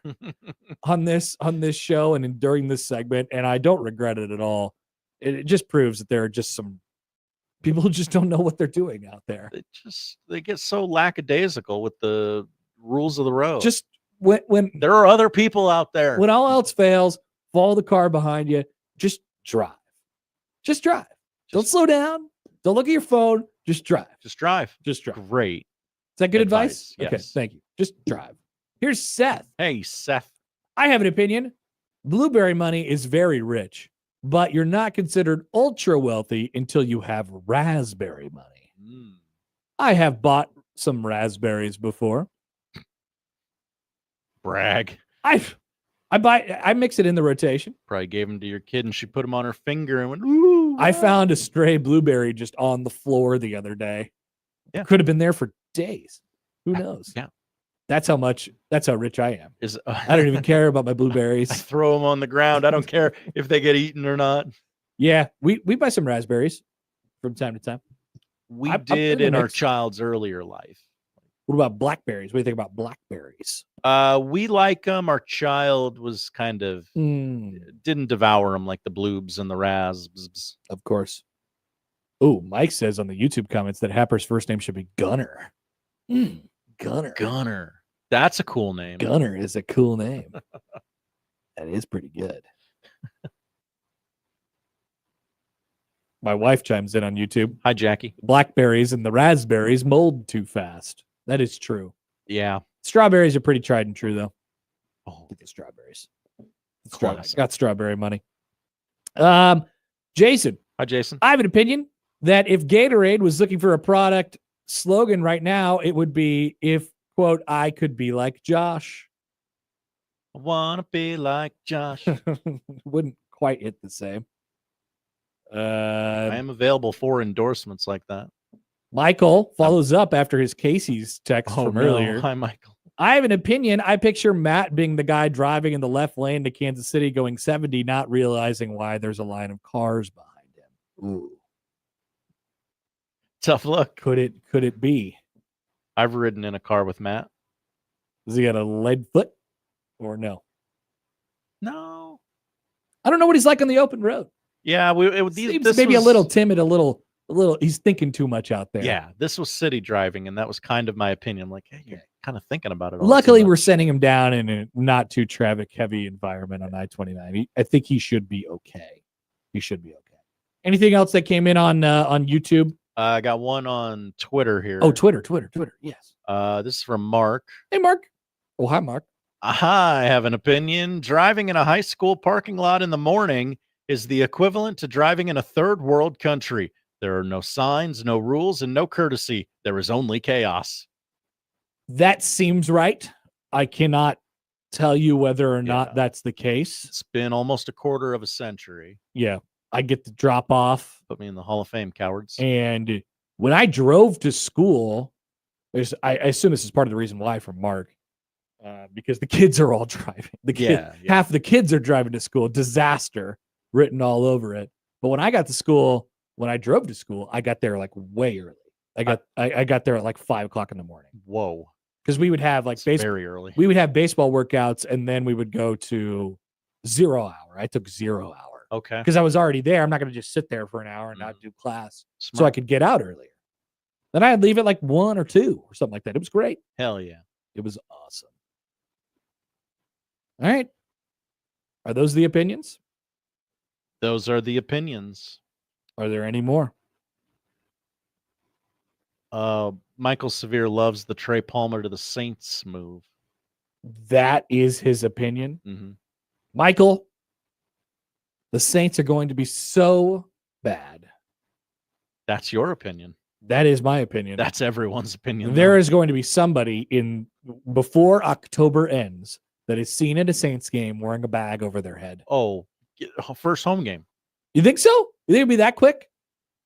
on this show and during this segment, and I don't regret it at all. It just proves that there are just some people who just don't know what they're doing out there. They get so lackadaisical with the rules of the road. Just when there are other people out there. When all else fails, follow the car behind you. Just drive. Just drive. Don't slow down. Don't look at your phone. Just drive. Just drive. Just drive. Great. Is that good advice? Yes. Okay, thank you. Just drive. Here's Seth. Hey, Seth. I have an opinion. Blueberry money is very rich, but you're not considered ultra wealthy until you have raspberry money. I have bought some raspberries before. Brag. I mix it in the rotation. Probably gave them to your kid and she put them on her finger and went, ooh. I found a stray blueberry just on the floor the other day. Yeah. Could have been there for days. Who knows? Yeah. That's how rich I am. I don't even care about my blueberries. I throw them on the ground. I don't care if they get eaten or not. Yeah. We buy some raspberries from time to time. We did in our child's earlier life. What about blackberries? What do you think about blackberries? We like them. Our child was kind of didn't devour them like the bloobs and the rasps. Of course. Oh, Mike says on the YouTube comments that Happer's first name should be Gunner. Gunner. That's a cool name. Gunner is a cool name. That is pretty good. My wife chimes in on YouTube. Hi, Jackie. Blackberries and the raspberries mold too fast. That is true. Yeah. Strawberries are pretty tried and true, though. Oh, get the strawberries. Classic. Got strawberry money. Jason. Hi, Jason. I have an opinion that if Gatorade was looking for a product slogan right now, it would be, if, quote, I could be like Josh. I want to be like Josh. Wouldn't quite hit the same. I am available for endorsements like that. Michael follows up after his Casey's text from earlier. Hi, Michael. I have an opinion. I picture Matt being the guy driving in the left lane to Kansas City going 70, not realizing why there's a line of cars behind him. Ooh. Tough luck. Could it be? I've ridden in a car with Matt. Does he got a lead foot or no? No. I don't know what he's like on the open road. Yeah, Seems maybe a little timid, a little. He's thinking too much out there. Yeah, this was city driving, and that was kind of my opinion. Like, hey, you're kind of thinking about it. Luckily, we're sending him down in a not too traffic-heavy environment on I-29. I think he should be okay. Anything else that came in on YouTube? I got one on Twitter here. Oh, Twitter. Yes. This is from Mark. Hey, Mark. Oh, hi, Mark. I have an opinion. Driving in a high school parking lot in the morning is the equivalent to driving in a third world country. There are no signs, no rules, and no courtesy. There is only chaos. That seems right. I cannot tell you whether or not that's the case. It's been almost a quarter of a century. Yeah. I get the drop off. Put me in the Hall of Fame, cowards. And when I drove to school, I assume this is part of the reason why from Mark, because the kids are all driving. Half the kids are driving to school. Disaster written all over it. But when I got to school, when I drove to school, I got there like way early. I got there at like 5 o'clock in the morning. Whoa. Because we would have like very early. We would have baseball workouts, and then we would go to 0 hour. I took 0 hour. Okay. Because I was already there. I'm not going to just sit there for an hour and not do class. Smart. So I could get out earlier. Then I'd leave at like 1 or 2 or something like that. It was great. Hell yeah. It was awesome. All right. Are those the opinions? Those are the opinions. Are there any more? Michael Severe loves the Trey Palmer to the Saints move. That is his opinion. Mm-hmm. Michael, the Saints are going to be so bad. That's your opinion. That is my opinion. That's everyone's opinion. There is going to be somebody before October ends that is seen at a Saints game wearing a bag over their head. Oh, first home game. You think so? You think it'd be that quick?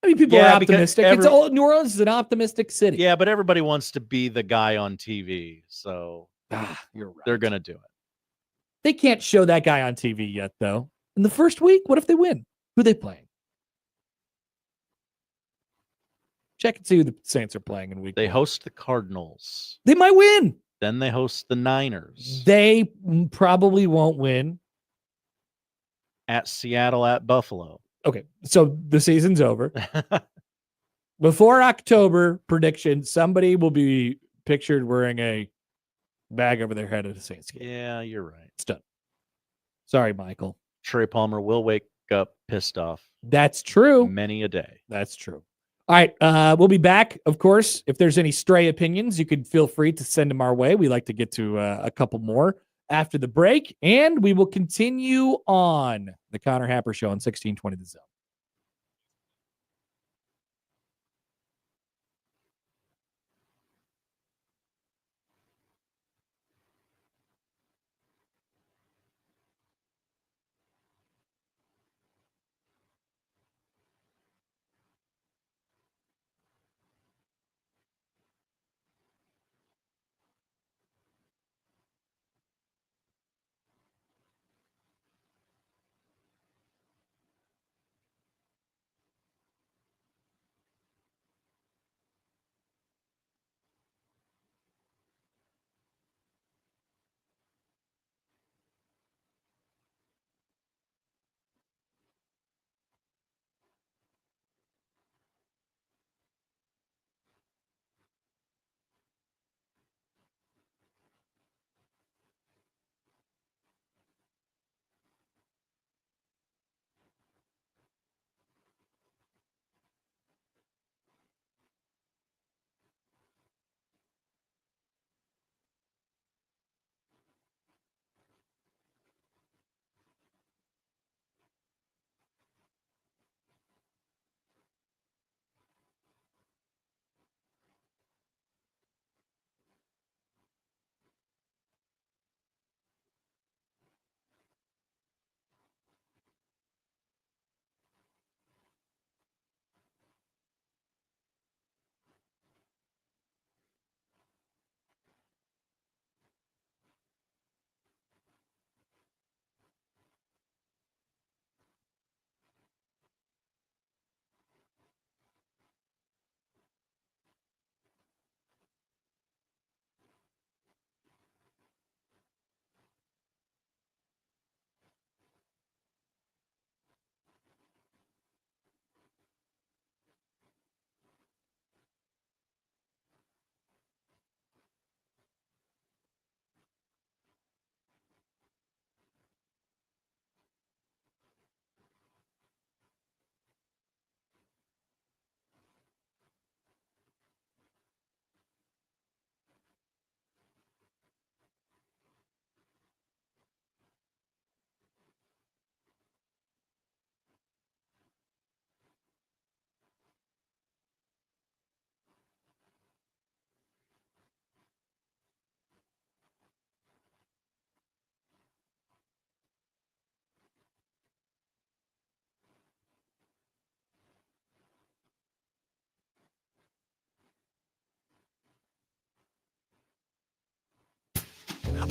I mean, people are optimistic. New Orleans is an optimistic city. Yeah, but everybody wants to be the guy on TV, so you're right. They're going to do it. They can't show that guy on TV yet, though. In the first week, what if they win? Who are they playing? Check and see who the Saints are playing in week 1. They host the Cardinals. They might win. Then they host the Niners. They probably won't win. At Seattle, at Buffalo. Okay, so the season's over. Before October, prediction, somebody will be pictured wearing a bag over their head at a Saints game. Yeah, you're right. It's done. Sorry, Michael. Trey Palmer will wake up pissed off. That's true. Many a day. That's true. All right, we'll be back, of course. If there's any stray opinions, you could feel free to send them our way. We like to get to a couple more after the break, and we will continue on the Connor Happer Show on 1620 The Zone.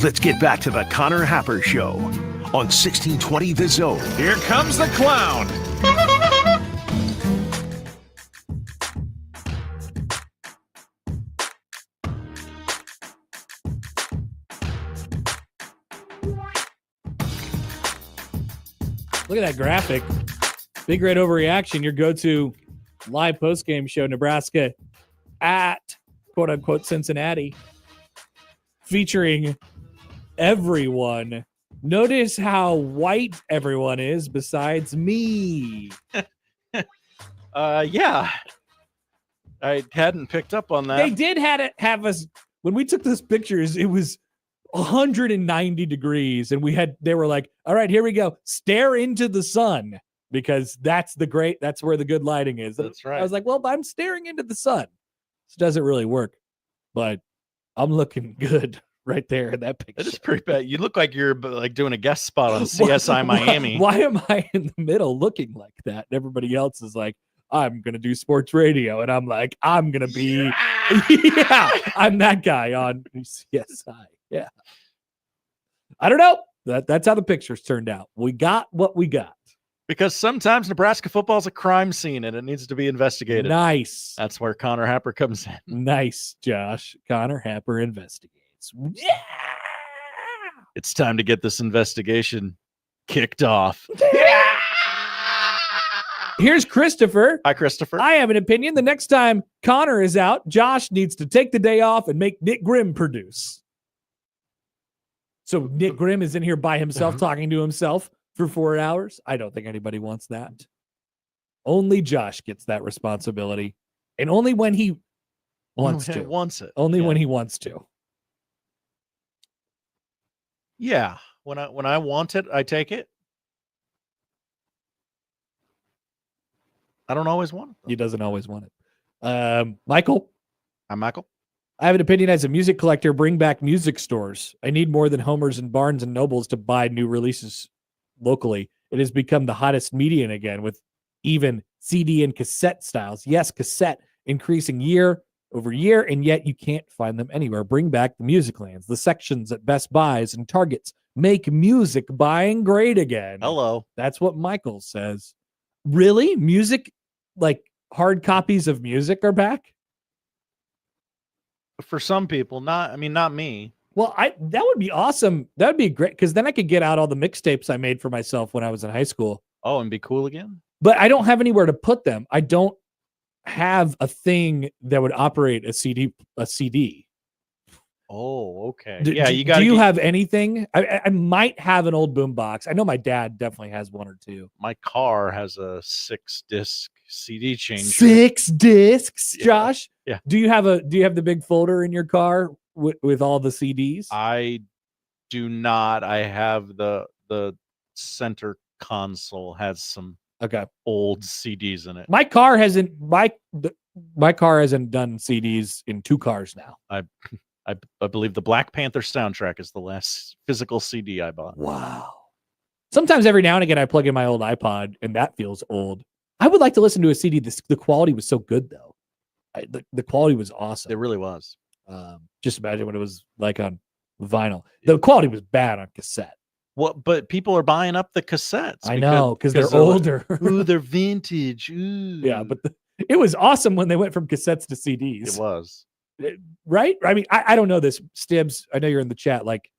let's get back to the Connor Happer Show on 1620 The Zone. Here comes the clown. Look at that graphic. Big Red Overreaction, your go-to live post-game show, Nebraska at quote-unquote Cincinnati, featuring everyone. Notice how white everyone is besides me. Yeah. I hadn't picked up on that. They did have us, when we took those pictures, it was 190 degrees, and they were like, all right, here we go. Stare into the sun, because that's where the good lighting is. That's right. I was like, well, I'm staring into the sun. This doesn't really work, but I'm looking good right there in that picture. It is pretty bad. You look like you're like doing a guest spot on CSI Miami. Why am I in the middle looking like that? And everybody else is like, I'm going to do sports radio. And I'm like, I'm going to be, yeah, I'm that guy on CSI. Yeah. I don't know. That's how the pictures turned out. We got what we got. Because sometimes Nebraska football is a crime scene and it needs to be investigated. Nice. That's where Connor Happer comes in. Nice, Josh. Connor Happer investigates. Yeah. It's time to get this investigation kicked off. Here's Christopher. Hi, Christopher. I have an opinion. The next time Connor is out, Josh needs to take the day off and make Nick Grimm produce. So Nick Grimm is in here by himself talking to himself for 4 hours. I don't think anybody wants that. Only Josh gets that responsibility. And only when he wants to. Only when he wants to. Yeah. When I want it, I take it. I don't always want it, though. He doesn't always want it. Michael. I'm Michael. I have an opinion as a music collector. Bring back music stores. I need more than Homer's and Barnes and Nobles to buy new releases locally. It has become the hottest medium again, with even CD and cassette styles. Yes, cassette increasing year over year, and yet you can't find them anywhere. Bring back the music lands, the sections at Best Buys and Targets. Make music buying great again. Hello. That's what Michael says. Really? Music, like hard copies of music are back? For some people, not me. Well, that would be awesome. That would be great, because then I could get out all the mixtapes I made for myself when I was in high school. Oh, and be cool again? But I don't have anywhere to put them. I don't have a thing that would operate a CD. Oh, okay. You got. Do you have anything? I might have an old boombox. I know my dad definitely has one or two. My car has a 6-disc CD changer. 6 discs, Josh? Yeah. Do you have the big folder in your car with all the CDs? I do not. I have the center console has some old CDs in it. My car hasn't done CDs in 2 cars now. I believe the Black Panther soundtrack is the last physical CD I bought. Wow. Sometimes every now and again I plug in my old iPod and that feels old. I would like to listen to a CD. The quality was so good though. The quality was awesome. It really was. Just imagine what it was like on vinyl. The quality was bad on cassette. But people are buying up the cassettes. I know, because they're older. Ooh, they're vintage. Ooh. Yeah, but it was awesome when they went from cassettes to CDs. It was. Right? I mean, I don't know this. Stibbs, I know you're in the chat. Like,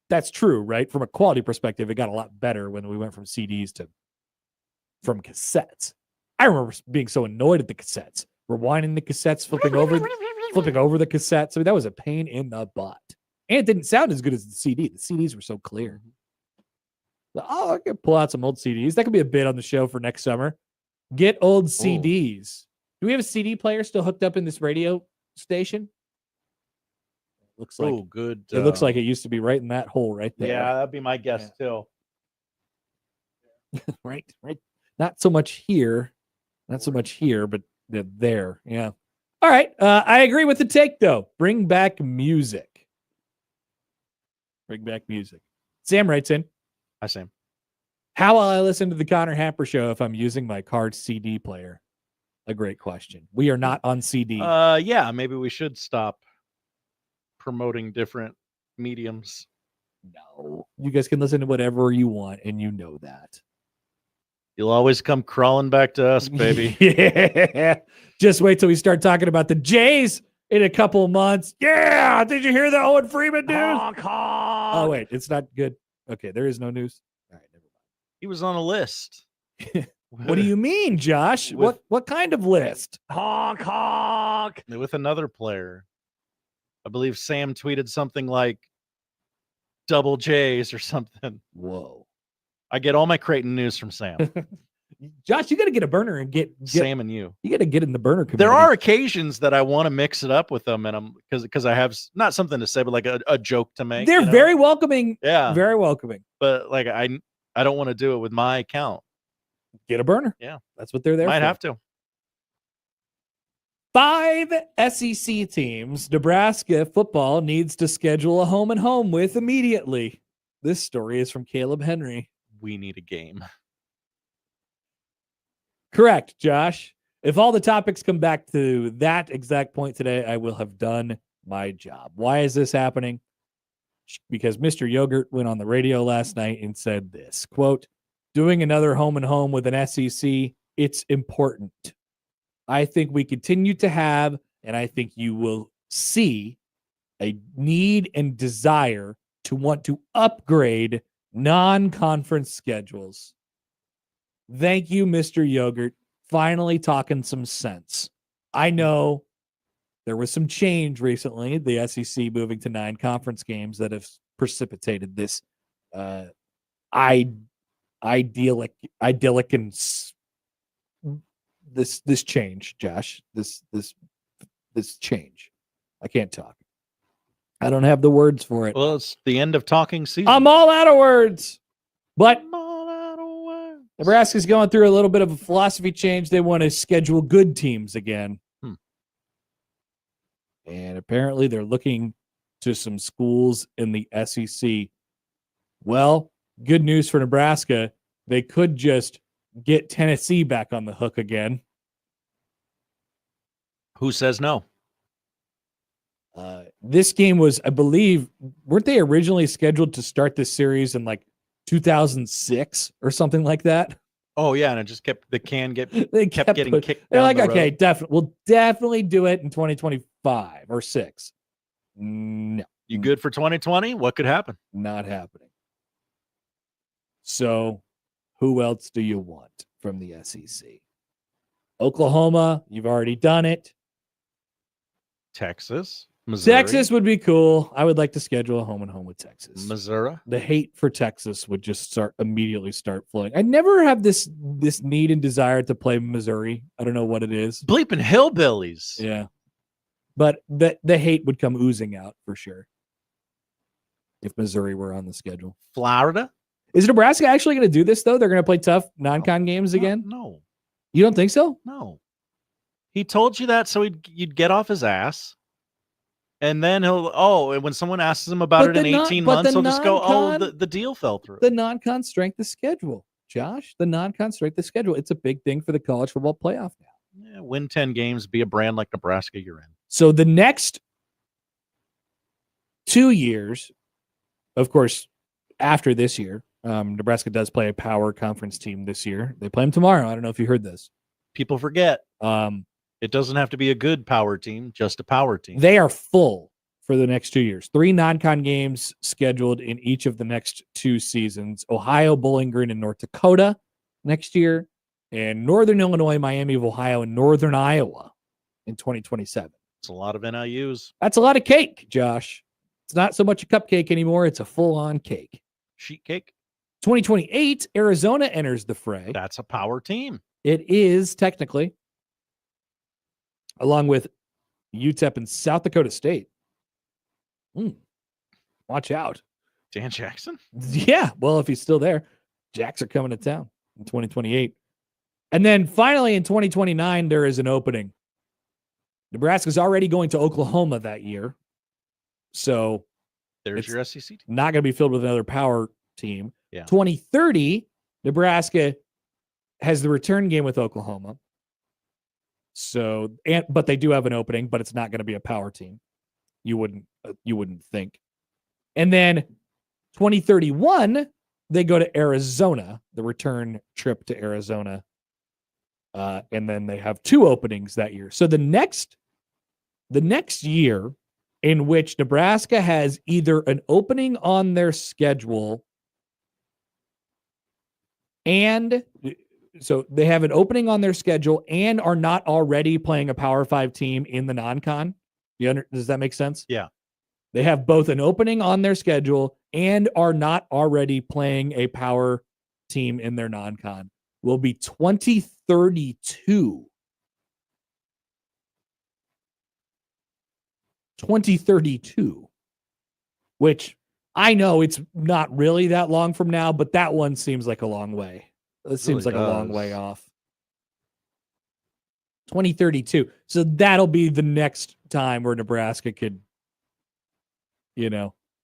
that's true, right? From a quality perspective, it got a lot better when we went from CDs from cassettes. I remember being so annoyed at the cassettes. Rewinding the cassettes, flipping over the cassettes. I mean, that was a pain in the butt. And it didn't sound as good as the CD. The CDs were so clear. Oh, I could pull out some old CDs. That could be a bit on the show for next summer. Get old CDs. Do we have a CD player still hooked up in this radio station? Looks like good. It looks like it used to be right in that hole right there. Yeah, that'd be my guess too. right. Not so much here, but there. Yeah. All right. I agree with the take though. Bring back music. Sam writes in. Hi, Sam. How will I listen to the Connor Happer show if I'm using my car's CD player? A great question. We are not on CD. Yeah, maybe we should stop promoting different mediums. No. You guys can listen to whatever you want, and you know that. You'll always come crawling back to us, baby. Yeah. Just wait till we start talking about the Jays in a couple of months. Yeah. Did you hear the Owen Freeman news? Honk, honk. Oh, wait. It's not good. Okay. There is no news. All right. Never He was on a list. mind. What do you mean, Josh? What kind of list? Honk, honk. With another player. I believe Sam tweeted something like double J's or something. Whoa. I get all my Creighton news from Sam. Josh, you got to get a burner and get Sam and you. You got to get in the burner community. There are occasions that I want to mix it up with them, and I'm because I have not something to say, but like a joke to make. They're very welcoming. Yeah, very welcoming. But like I don't want to do it with my account. Get a burner. Yeah, that's what they're there. Might for. have to. 5 SEC teams. Nebraska football needs to schedule a home and home with immediately. This story is from Caleb Henry. We need a game. Correct, Josh. If all the topics come back to that exact point today, I will have done my job. Why is this happening? Because Mr. Yogurt went on the radio last night and said this, quote, doing another home and home with an SEC, it's important. I think we continue to have, and I think you will see a need and desire to want to upgrade non-conference schedules. Thank you, Mr. Yogurt. Finally talking some sense. I know there was some change recently, the SEC moving to 9 conference games that have precipitated this idyllic and this change, Josh. This change. I can't talk. I don't have the words for it. Well, it's the end of talking season. I'm all out of words. But Nebraska's going through a little bit of a philosophy change. They want to schedule good teams again. And apparently they're looking to some schools in the SEC. Well, good news for Nebraska. They could just get Tennessee back on the hook again. Who says no? This game was, I believe, weren't they originally scheduled to start this series in like 2006 or something like that? Oh yeah, and it just kept kept getting kicked. They're down like, the okay, road. definitely, we'll definitely do it in 2025 or 6. No, You good for 2020? What could happen? not happening. So, who else do you want from the SEC? Oklahoma, you've already done it. Texas, Missouri, Texas would be cool. I would like to schedule a home and home with Texas. Missouri. The hate for Texas would just immediately start flowing. I never have this need and desire to play Missouri. I don't know what it is. Bleeping hillbillies. Yeah. But the hate would come oozing out for sure if Missouri were on the schedule. Florida. Is Nebraska actually going to do this, though? They're going to play tough non-con games again? No. You don't think so? No. He told you that so you'd get off his ass. And then and when someone asks him about it in 18 months, he'll just go, the deal fell through. The non-con strength of schedule, Josh. The non-con strength of schedule. It's a big thing for the college football playoff now. Yeah, win 10 games, be a brand like Nebraska you're in. So the next 2 years, of course, after this year, Nebraska does play a power conference team this year. They play them tomorrow. I don't know if you heard this. People forget. It doesn't have to be a good power team, just a power team. They are full for the next 2 years. 3 non-con games scheduled in each of the next 2 seasons. Ohio, Bowling Green, and North Dakota next year. And Northern Illinois, Miami of Ohio, and Northern Iowa in 2027. It's a lot of NIUs. That's a lot of cake, Josh. It's not so much a cupcake anymore. It's a full-on cake. Sheet cake. 2028, Arizona enters the fray. That's a power team. It is technically, along with UTEP and South Dakota State. Watch out. Dan Jackson? Yeah. Well, if he's still there, Jacks are coming to town in 2028. And then finally in 2029, there is an opening. Nebraska's already going to Oklahoma that year. So there's your SEC team. Not going to be filled with another power team. Yeah. 2030, Nebraska has the return game with Oklahoma. So, but they do have an opening, but it's not going to be a power team. You wouldn't think. And then 2031, they go to Arizona, the return trip to Arizona. And then they have 2 openings that year. So the next year in which Nebraska has either an opening on their schedule and so they have an opening on their schedule and are not already playing a Power 5 team in the non-con. Does that make sense? Yeah. They have both an opening on their schedule and are not already playing a power team in their non-con. Will be 2032. 2032, which I know it's not really that long from now, but that one seems like a long way. It seems like a long way off. 2032. So that'll be the next time where Nebraska could,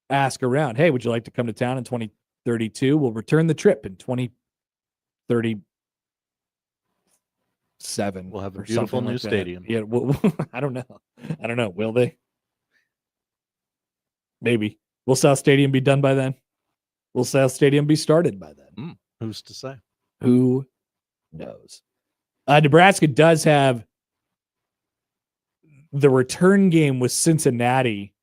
ask around, hey, would you like to come to town in 2032? We'll return the trip in 2037. We'll have a beautiful new stadium. Yeah, well, I don't know. Will they? Maybe. Will South Stadium be done by then? Will South Stadium be started by then? Who's to say? Who knows? Nebraska does have the return game with Cincinnati.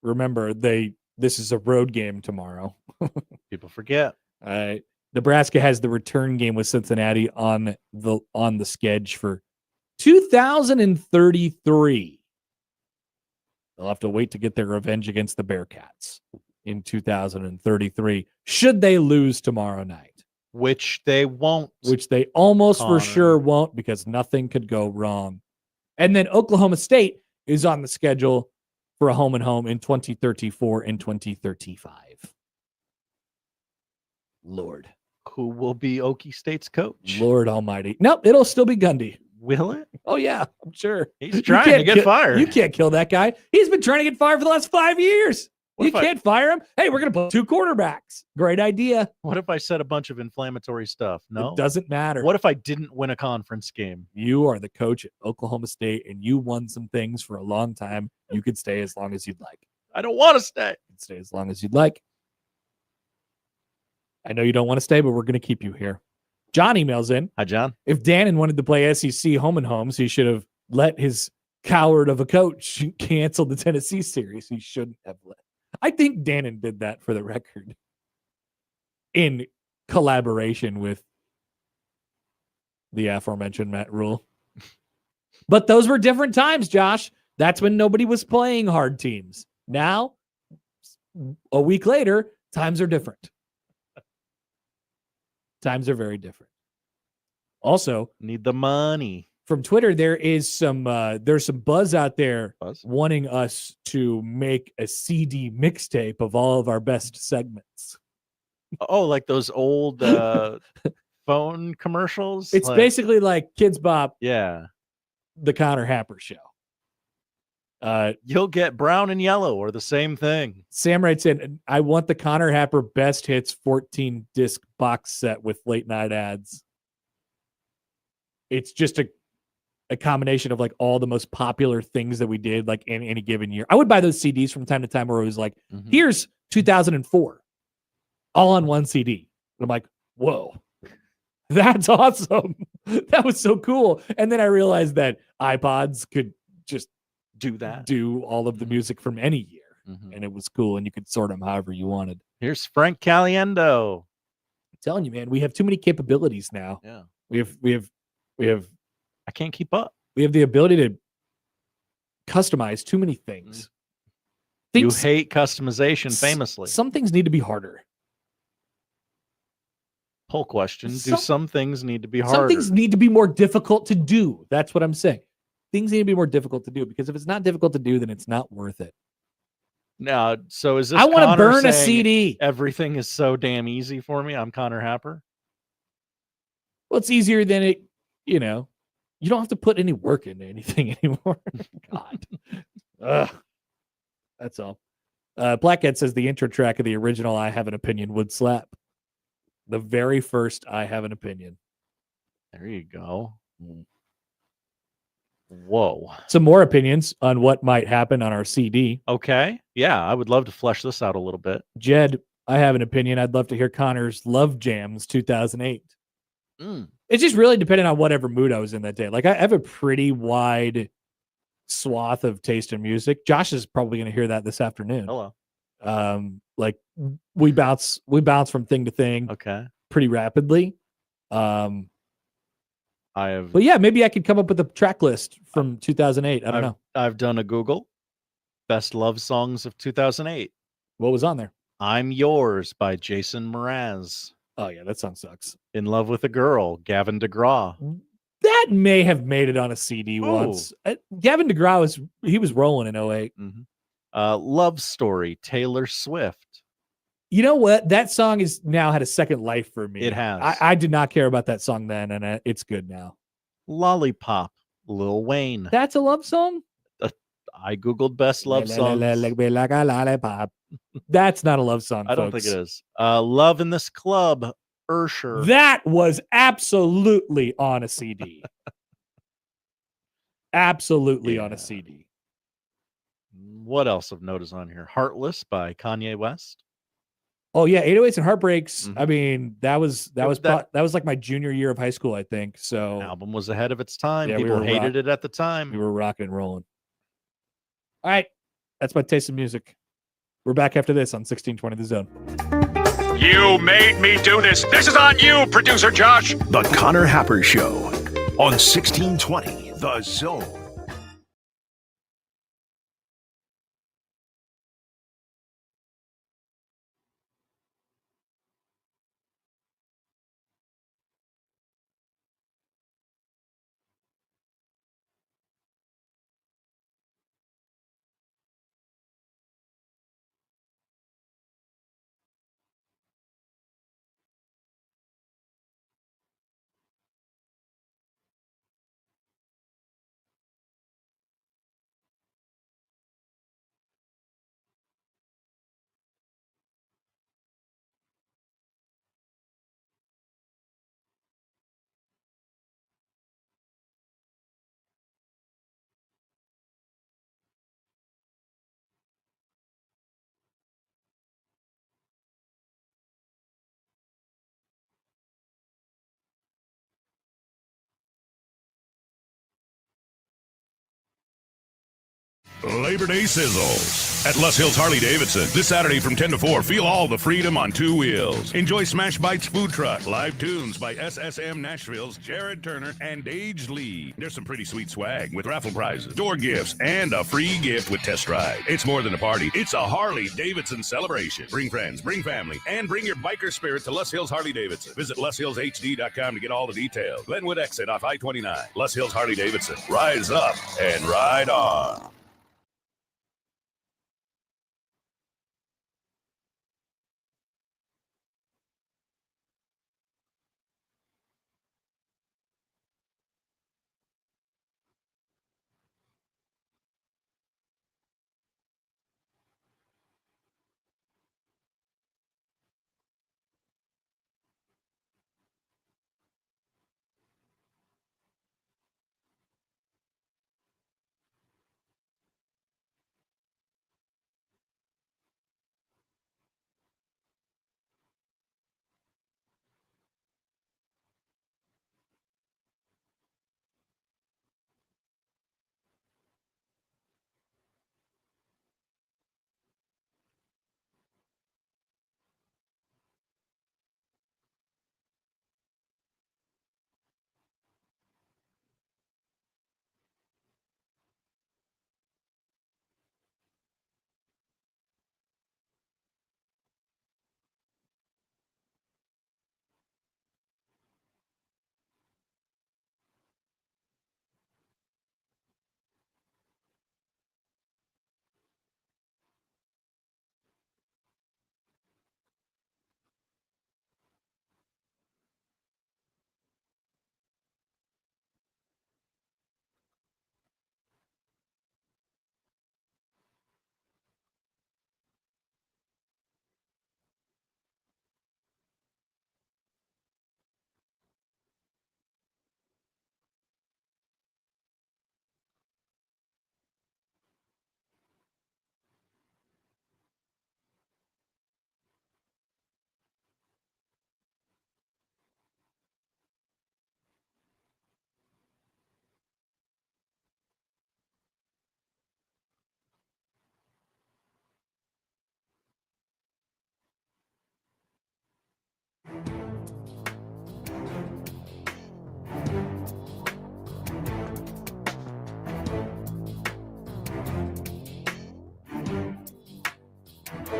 Remember, this is a road game tomorrow. People forget. Nebraska has the return game with Cincinnati on the schedule for 2033. They'll have to wait to get their revenge against the Bearcats in 2033. Should they lose tomorrow night? Which they won't. Which they almost for sure won't, because nothing could go wrong. And then Oklahoma State is on the schedule for a home and home in 2034 and 2035. Lord. Who will be Okie State's coach? Lord almighty. Nope, it'll still be Gundy. Will it? Oh, yeah, I'm sure. He's trying to get fired. You can't kill that guy. He's been trying to get fired for the last 5 years. You can't fire him. Hey, we're going to put 2 quarterbacks. Great idea. What if I said a bunch of inflammatory stuff? No. It doesn't matter. What if I didn't win a conference game? You are the coach at Oklahoma State, and you won some things for a long time. You could stay as long as you'd like. I don't want to stay. You can stay as long as you'd like. I know you don't want to stay, but we're going to keep you here. John emails in. Hi, John. If Dannon wanted to play SEC home and homes, he should have let his coward of a coach cancel the Tennessee series. He shouldn't have let. I think Dannon did that, for the record, in collaboration with the aforementioned Matt Rhule. But those were different times, Josh. That's when nobody was playing hard teams. Now, a week later, times are different. Times are very different. Also, need the money. From Twitter, there's some buzz out there wanting us to make a CD mixtape of all of our best segments. Oh, like those old phone commercials? It's basically like Kids Bop. Yeah. The Connor Happer Show. You'll get brown and yellow or the same thing. Sam writes in, I want the Connor Happer Best Hits 14 disc box set with late night ads. It's just a combination of like all the most popular things that we did like in any given year. I would buy those CDs from time to time where it was like, here's 2004 all on one CD. And I'm like, whoa, that's awesome. That was so cool. And then I realized that iPods could just do all of the music from any year. And it was cool. And you could sort them however you wanted. Here's Frank Caliendo. I'm telling you, man, we have too many capabilities now. Yeah. We have I can't keep up. We have the ability to customize too many things. You hate customization famously. Some things need to be harder. Poll question. Do some things need to be harder? Some things need to be more difficult to do. That's what I'm saying. Things need to be more difficult to do, because if it's not difficult to do, then it's not worth it. Now, so is this I want to Connor burn a saying CD. Everything is so damn easy for me. I'm Connor Happer. Well, it's easier than it, you don't have to put any work into anything anymore. God. Ugh. That's all. Blackhead says the intro track of the original I Have an Opinion would slap. The very first I Have an Opinion. There you go. Whoa. Some more opinions on what might happen on our CD. Okay. Yeah, I would love to flesh this out a little bit. Jed, I have an opinion. I'd love to hear Connor's Love Jams 2008. It's just really depending on whatever mood I was in that day. Like I have a pretty wide swath of taste in music. Josh is probably going to hear that this afternoon. Hello. Like we bounce from thing to thing. Okay. Pretty rapidly. But yeah, maybe I could come up with a track list from 2008. I don't know. I've done a Google. Best love songs of 2008. What was on there? I'm Yours by Jason Mraz. Oh, yeah, that song sucks. In Love with a Girl, Gavin DeGraw. That may have made it on a CD once. Gavin DeGraw was rolling in 08. Love Story, Taylor Swift. You know what? That song has now had a second life for me. It has. I did not care about that song then, and it's good now. Lollipop, Lil Wayne. That's a love song? I Googled best love songs. Like a lollipop. That's not a love song, I don't folks. think it is. Love in This Club, Ursher. That was absolutely on a CD. Absolutely on a CD. What else of note is on here? Heartless by Kanye West. Oh yeah, 808s and Heartbreaks. I mean, that was like my junior year of high school, I think. So album was ahead of its time. Yeah, People hated it at the time. We were rocking and rolling. All right, that's my taste in music. We're back after this on 1620 The Zone. You made me do this. This is on you, producer Josh. The Connor Happer Show on 1620 The Zone. Labor Day Sizzles at Les Hills Harley Davidson. This Saturday from 10 to 4, feel all the freedom on two wheels. Enjoy Smash Bites Food Truck, live tunes by SSM Nashville's Jared Turner and Dage Lee. There's some pretty sweet swag with raffle prizes, door gifts, and a free gift with test drive. It's more than a party. It's a Harley Davidson celebration. Bring friends, bring family, and bring your biker spirit to Les Hills Harley Davidson. Visit leshillshd.com to get all the details. Glenwood exit off I-29. Les Hills Harley Davidson. Rise up and ride on.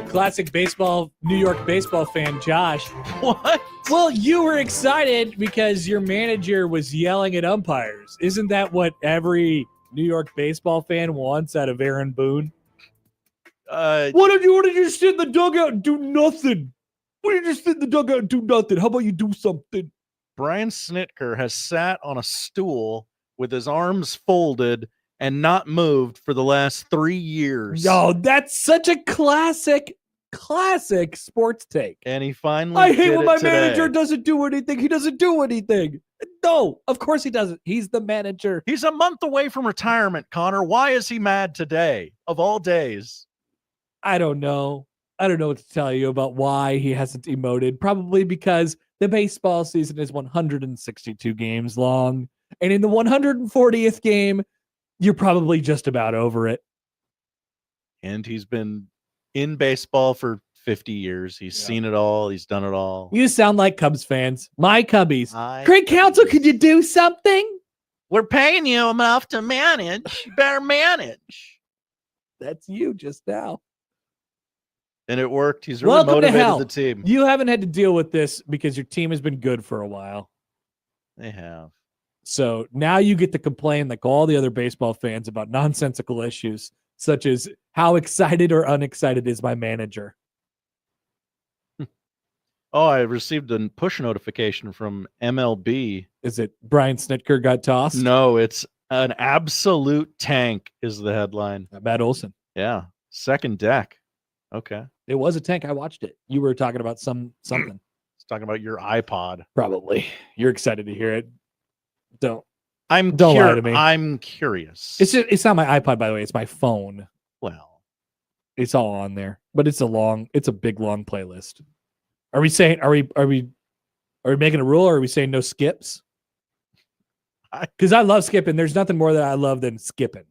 classic New York baseball fan, Josh. What? Well, you were excited because your manager was yelling at umpires. Isn't that what every New York baseball fan wants out of Aaron Boone? Why don't you just sit in the dugout and do nothing? Why don't you just sit in the dugout and do nothing? How about you do something? Brian Snitker has sat on a stool with his arms folded and not moved for the last 3 years. No, that's such a classic sports take. And he finally I hate did when it my today. manager doesn't do anything. He doesn't do anything. No, of course he doesn't. He's the manager. He's a month away from retirement, Connor. Why is he mad today, of all days? I don't know. I don't know what to tell you about why he hasn't emoted. Probably because the baseball season is 162 games long. And in the 140th game, you're probably just about over it. And he's been in baseball for 50 years. He's seen it all. He's done it all. You sound like Cubs fans. My Cubbies. Craig Counsell, could you do something? We're paying you enough to manage. You better manage. That's you just now. And it worked. He's really Welcome to motivated hell. the team. You haven't had to deal with this because your team has been good for a while. They have. So now you get to complain like all the other baseball fans about nonsensical issues, such as how excited or unexcited is my manager. Oh, I received a push notification from MLB. Is it Brian Snitker got tossed? No, it's an absolute tank is the headline. Matt Olson. Yeah. Second deck. Okay. It was a tank. I watched it. You were talking about something. It's talking about your iPod. Probably. You're excited to hear it. Don't lie to me. I'm curious. It's not my iPod, by the way. It's my phone. Well, it's all on there, but it's a big long playlist. Are we making a rule, or are we saying no skips? Because I love skipping. There's nothing more that I love than skipping.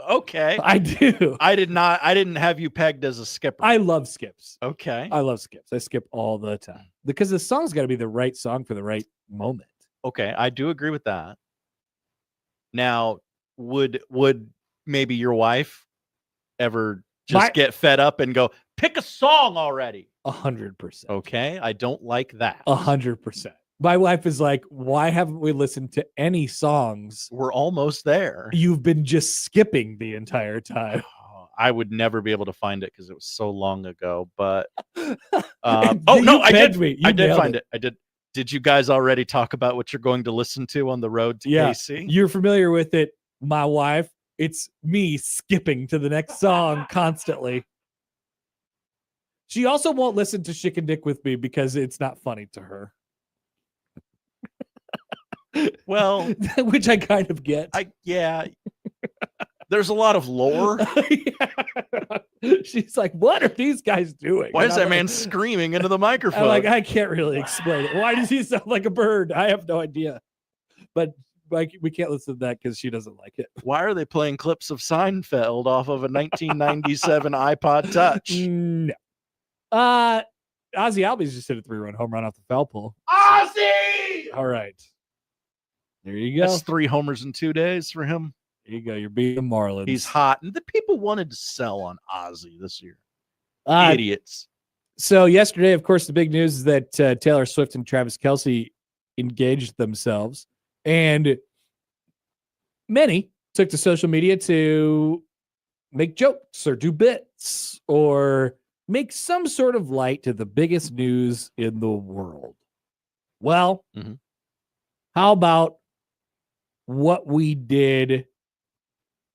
Okay. I do. I didn't have you pegged as a skipper. I love skips. Okay. I love skips. I skip all the time because the song's got to be the right song for the right moment. Okay, I do agree with that. Now, would maybe your wife ever just get fed up and go, pick a song already? 100%. Okay, I don't like that. 100%. My wife is like, why haven't we listened to any songs? We're almost there. You've been just skipping the entire time. I would never be able to find it because it was so long ago. But I did find it. I did. Did you guys already talk about what you're going to listen to on the road to KC? You're familiar with it. My wife, it's me skipping to the next song constantly. She also won't listen to Chick and Dick with me because it's not funny to her. Well, which I kind of get. There's a lot of lore. She's like, what are these guys doing? Why is that man screaming into the microphone? I'm like, I can't really explain it. Why does he sound like a bird? I have no idea. But like, we can't listen to that because she doesn't like it. Why are they playing clips of Seinfeld off of a 1997 iPod Touch? No. Ozzy Albies just hit a 3-run home run off the foul pole. Ozzy! All right. There you go. That's 3 homers in 2 days for him. There you go. You're beating the Marlins. He's hot. And the people wanted to sell on Ozzy this year. Idiots. So yesterday, of course, the big news is that Taylor Swift and Travis Kelce engaged themselves. And many took to social media to make jokes or do bits or make some sort of light to the biggest news in the world. Well, how about what we did,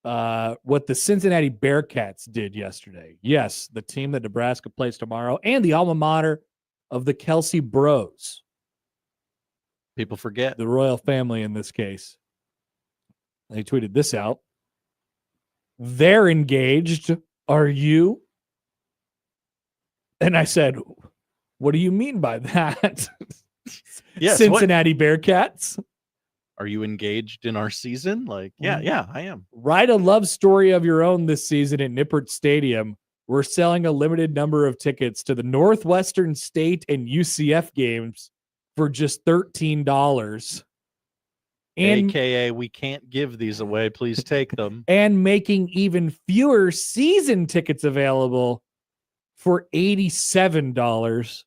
what the Cincinnati Bearcats did yesterday? Yes, the team that Nebraska plays tomorrow and the alma mater of the Kelce Bros. People forget. The royal family in this case. They tweeted this out. They're engaged. Are you? And I said, what do you mean by that? Yes, Cincinnati Bearcats. Are you engaged in our season? Like, yeah, I am. Write a love story of your own this season at Nippert Stadium. We're selling a limited number of tickets to the Northwestern State and UCF games for just $13. And AKA, we can't give these away. Please take them. And making even fewer season tickets available for $87.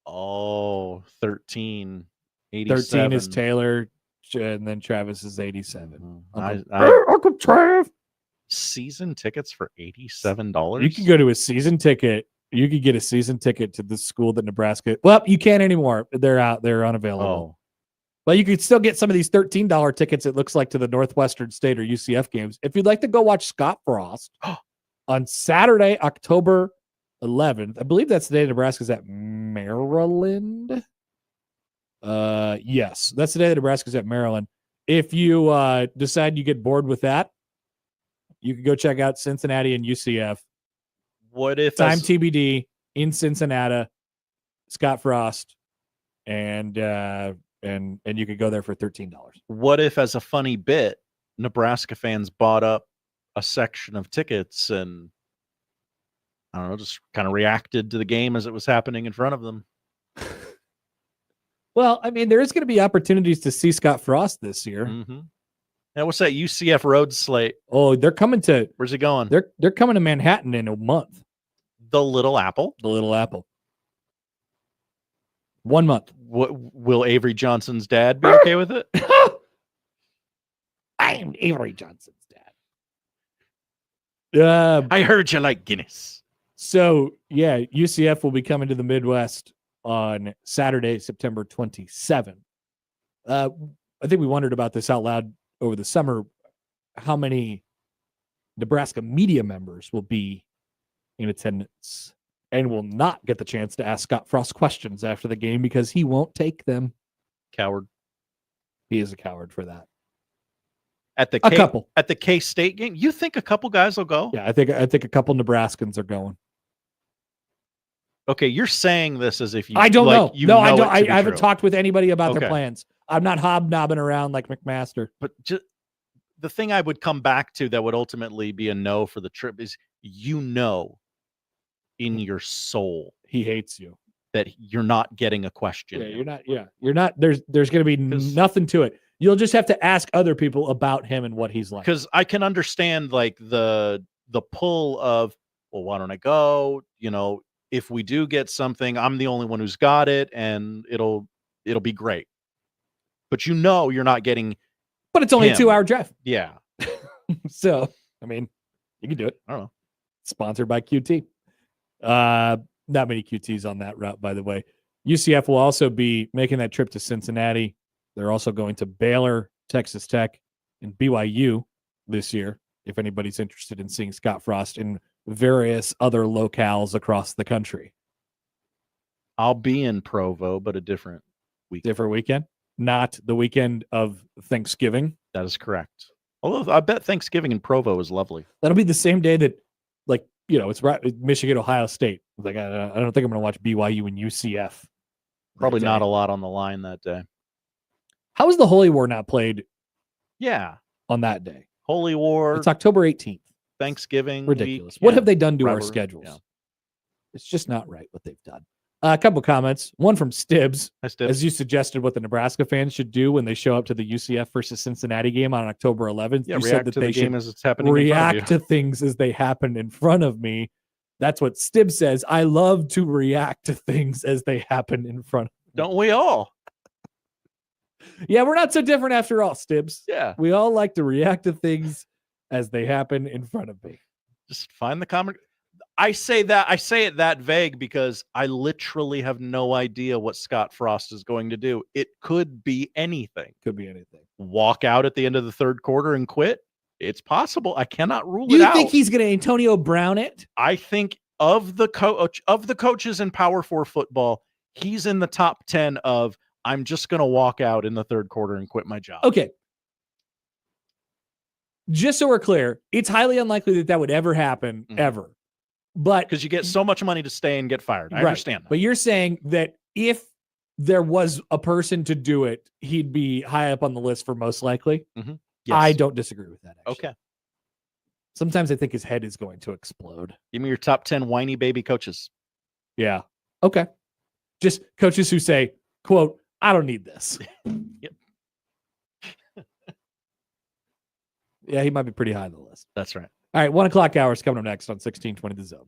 Oh, 13. 13 is Taylor, and then Travis is 87. Uncle Trav. Season tickets for $87? You can go to a season ticket. You could get a season ticket to the school that Nebraska. Well, you can't anymore. They're out. They're unavailable. Oh. But you could still get some of these $13 tickets, it looks like, to the Northwestern State or UCF games. If you'd like to go watch Scott Frost on Saturday, October 11th, I believe that's the day Nebraska's at Maryland. Yes, that's the day that Nebraska's at Maryland. If you decide you get bored with that, you can go check out Cincinnati and UCF. What if time TBD in Cincinnati, Scott Frost, and you could go there for $13. What if, as a funny bit, Nebraska fans bought up a section of tickets and, I don't know, just kind of reacted to the game as it was happening in front of them? Well, I mean, there is going to be opportunities to see Scott Frost this year. Mm-hmm. Now, what's that UCF road slate? Oh, they're coming to. Where's he going? They're coming to Manhattan in a month. The Little Apple. The Little Apple. 1 month. Will Avery Johnson's dad be okay with it? I am Avery Johnson's dad. I heard you like Guinness. So, yeah, UCF will be coming to the Midwest on Saturday, September 27th. I think we wondered about this out loud over the summer, how many Nebraska media members will be in attendance and will not get the chance to ask Scott Frost questions after the game because he won't take them. Coward. He is a coward for that. At the couple. At the K-State game, you think a couple guys will go? Yeah, I think a couple Nebraskans are going. Okay, you're saying this as if you. I don't know. You no, know I don't. I true. haven't talked with anybody about their Okay. plans. I'm not hobnobbing around like McMaster. But the thing I would come back to that would ultimately be a no for the trip is, in your soul, he hates you, that you're not getting a question. Yeah, you're not. Yeah, you're not. There's going to be nothing to it. You'll just have to ask other people about him and what he's like. Because I can understand like the pull of, well, why don't I go? If we do get something, I'm the only one who's got it, and it'll be great. But you're not getting. But it's only him. a 2-hour drive. Yeah. So, I mean, you can do it. I don't know. Sponsored by QT. Not many QTs on that route, by the way. UCF will also be making that trip to Cincinnati. They're also going to Baylor, Texas Tech, and BYU this year, if anybody's interested in seeing Scott Frost in various other locales across the country. I'll be in Provo, but a different week. Different weekend? Not the weekend of Thanksgiving? That is correct. Although I bet Thanksgiving in Provo is lovely. That'll be the same day that, it's right, Michigan, Ohio State. Like, I don't think I'm going to watch BYU and UCF. Probably not a lot on the line that day. How is the Holy War not played? Yeah. On that day. Holy War. It's October 18th. Thanksgiving. Ridiculous. Week, what have they done to our rubber, schedules? Yeah. It's just not right what they've done. A couple comments. One from Stibbs. Hi, Stibbs. As you suggested what the Nebraska fans should do when they show up to the UCF versus Cincinnati game on October 11th. Yeah, you react said that to they the game should as it's happening. react to things as they happen in front of me. That's what Stibbs says. I love to react to things as they happen in front of me. Don't we all? Yeah, we're not so different after all, Stibbs. Yeah. We all like to react to things as they happen in front of me. Just find the common. I say it that vague because I literally have no idea what Scott Frost is going to do. It could be anything. Could be anything. Walk out at the end of the third quarter and quit. It's possible. I cannot rule it You out. think he's going to Antonio Brown it? I think of the coaches in Power 4 football, he's in the top 10 of I'm just going to walk out in the third quarter and quit my job. Okay. Just so we're clear, it's highly unlikely that would ever happen, ever. But because you get so much money to stay and get fired. I understand that. But you're saying that if there was a person to do it, he'd be high up on the list for most likely. Mm-hmm. Yes. I don't disagree with that. Actually. Okay. Sometimes I think his head is going to explode. Give me your top 10 whiny baby coaches. Yeah. Okay. Just coaches who say, quote, I don't need this. Yep. Yeah, he might be pretty high on the list. That's right. All right, 1 o'clock hours coming up next on 1620 The Zone.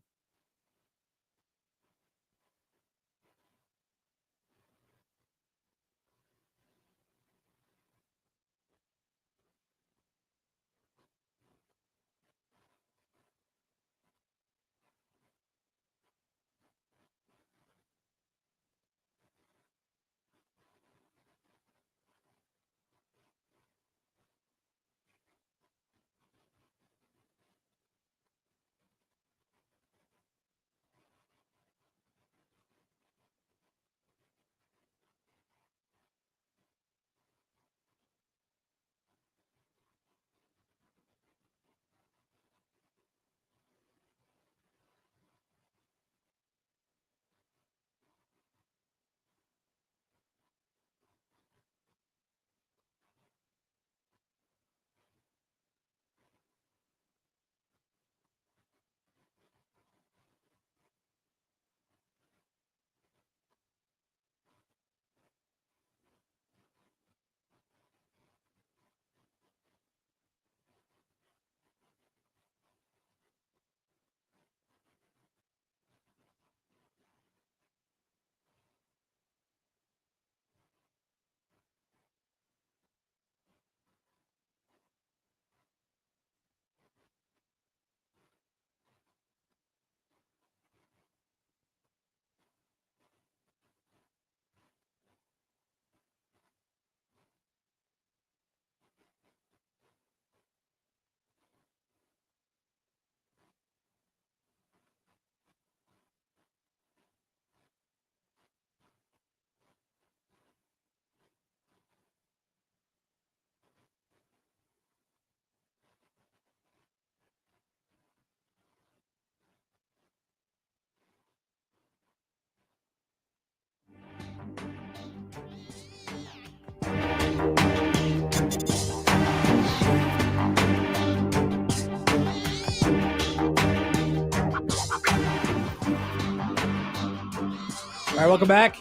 right, welcome back.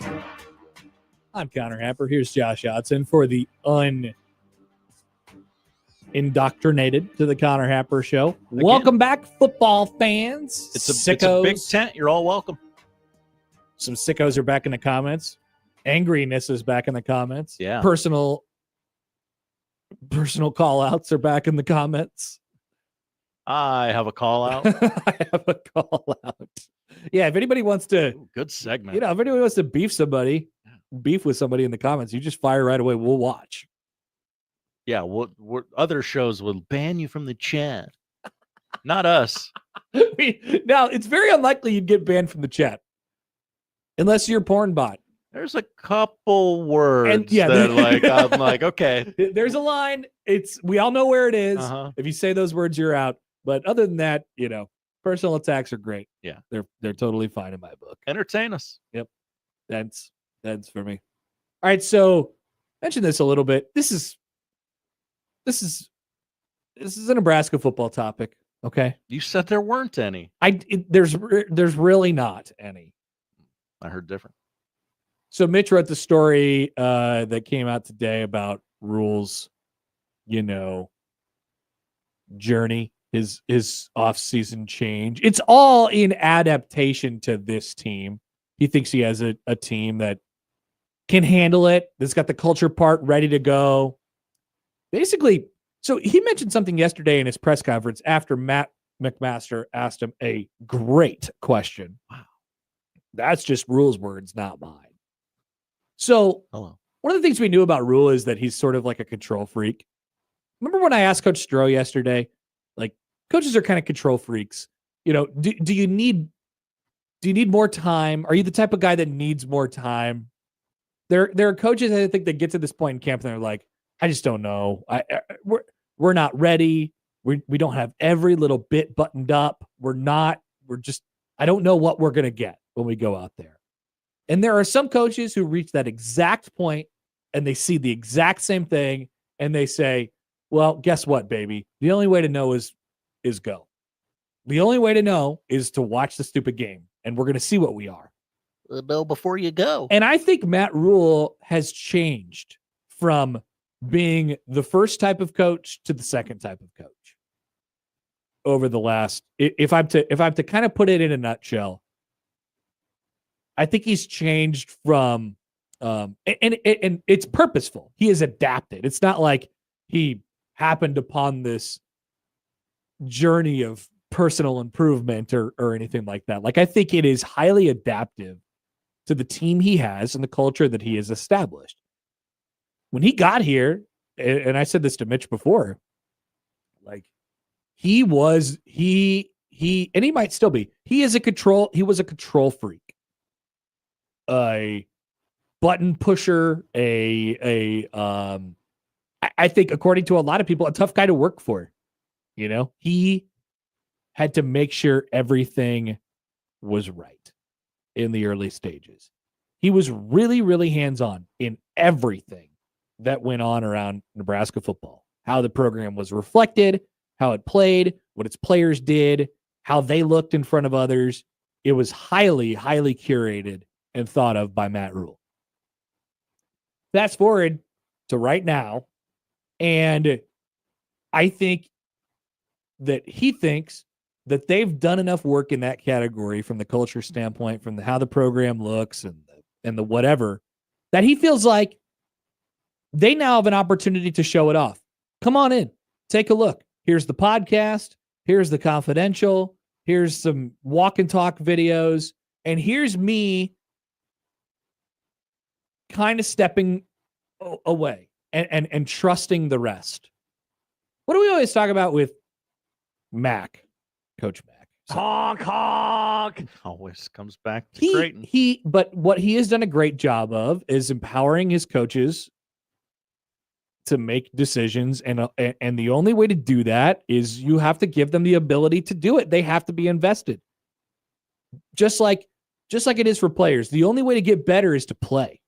I'm Connor Happer. Here's Josh Hodson for the indoctrinated to the Connor Happer Show. Again. Welcome back, football fans. It's a big tent. You're all welcome. Some sickos are back in the comments. Angriness is back in the comments. Yeah. Personal call-outs are back in the comments. I have a call-out. I have a call-out. Yeah, if anybody wants to... good segment. If anybody wants to beef with somebody in the comments, you just fire right away. We'll watch. Yeah, what other shows will ban you from the chat? Not us. Now, it's very unlikely you'd get banned from the chat. Unless you're a porn bot. There's a couple words that I'm like, okay. There's a line. We all know where it is. If you say those words, you're out. But other than that, personal attacks are great. Yeah. They're totally fine in my book. Entertain us. Yep. That's for me. All right, so mention this a little bit. This is a Nebraska football topic, okay? You said there weren't any. There's really not any. I heard different. So Mitch wrote the story that came out today about Rhule's, journey, his off-season change. It's all in adaptation to this team. He thinks he has a team that can handle it, that's got the culture part ready to go. Basically, so he mentioned something yesterday in his press conference after Matt McMaster asked him a great question. Wow. That's just Rhule's words, not mine. So one of the things we knew about Rhule is that he's sort of like a control freak. Remember when I asked Coach Stroh yesterday, like coaches are kind of control freaks. Do you need more time? Are you the type of guy that needs more time? There are coaches I think that get to this point in camp and they're like, I just don't know. We're not ready. We don't have every little bit buttoned up. I don't know what we're going to get when we go out there. And there are some coaches who reach that exact point and they see the exact same thing and they say, well, guess what, baby? The only way to know is go. The only way to know is to watch the stupid game and we're going to see what we are. Know before you go. And I think Matt Rhule has changed from being the first type of coach to the second type of coach over the last, if I'm to kind of put it in a nutshell, I think he's changed from, and it's purposeful. He has adapted. It's not like he happened upon this journey of personal improvement or anything like that. Like, I think it is highly adaptive to the team he has and the culture that he has established. When he got here, and I said this to Mitch before, like he was and he might still be. He was a control freak. A button pusher, I think according to a lot of people, a tough guy to work for. He had to make sure everything was right in the early stages. He was really, really hands-on in everything that went on around Nebraska football, how the program was reflected, how it played, what its players did, how they looked in front of others. It was highly, highly curated and thought of by Matt Rhule. Fast forward to right now, and I think that he thinks that they've done enough work in that category from the culture standpoint, from how the program looks and the whatever, that he feels like they now have an opportunity to show it off. Come on in, take a look. Here's the podcast. Here's the confidential. Here's some walk and talk videos. And here's me kind of stepping away and trusting the rest. What do we always talk about with Mac, Coach Mac? Honk. Always comes back to Creighton. But what he has done a great job of is empowering his coaches to make decisions. And the only way to do that is you have to give them the ability to do it. They have to be invested. Just like it is for players. The only way to get better is to play.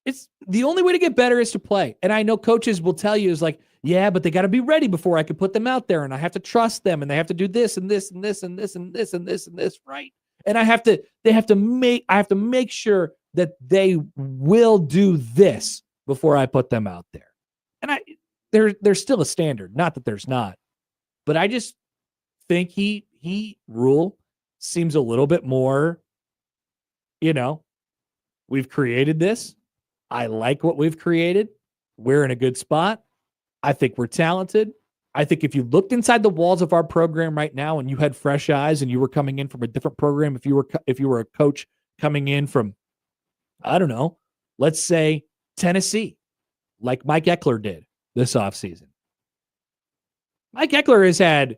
It's the only way to get better is to play. And I know coaches will tell you is like, yeah, but they got to be ready before I can put them out there. And I have to trust them. And they have to do this and this and this and this and this and this and this. Right. And I have to make sure that they will do this before I put them out there. And there's still a standard, not that there's not. But I just think Rhule seems a little bit more, we've created this. I like what we've created. We're in a good spot. I think we're talented. I think if you looked inside the walls of our program right now and you had fresh eyes and you were coming in from a different program, if you were a coach coming in from, I don't know, let's say Tennessee, like Mike Eckler did this offseason. Mike Eckler has had,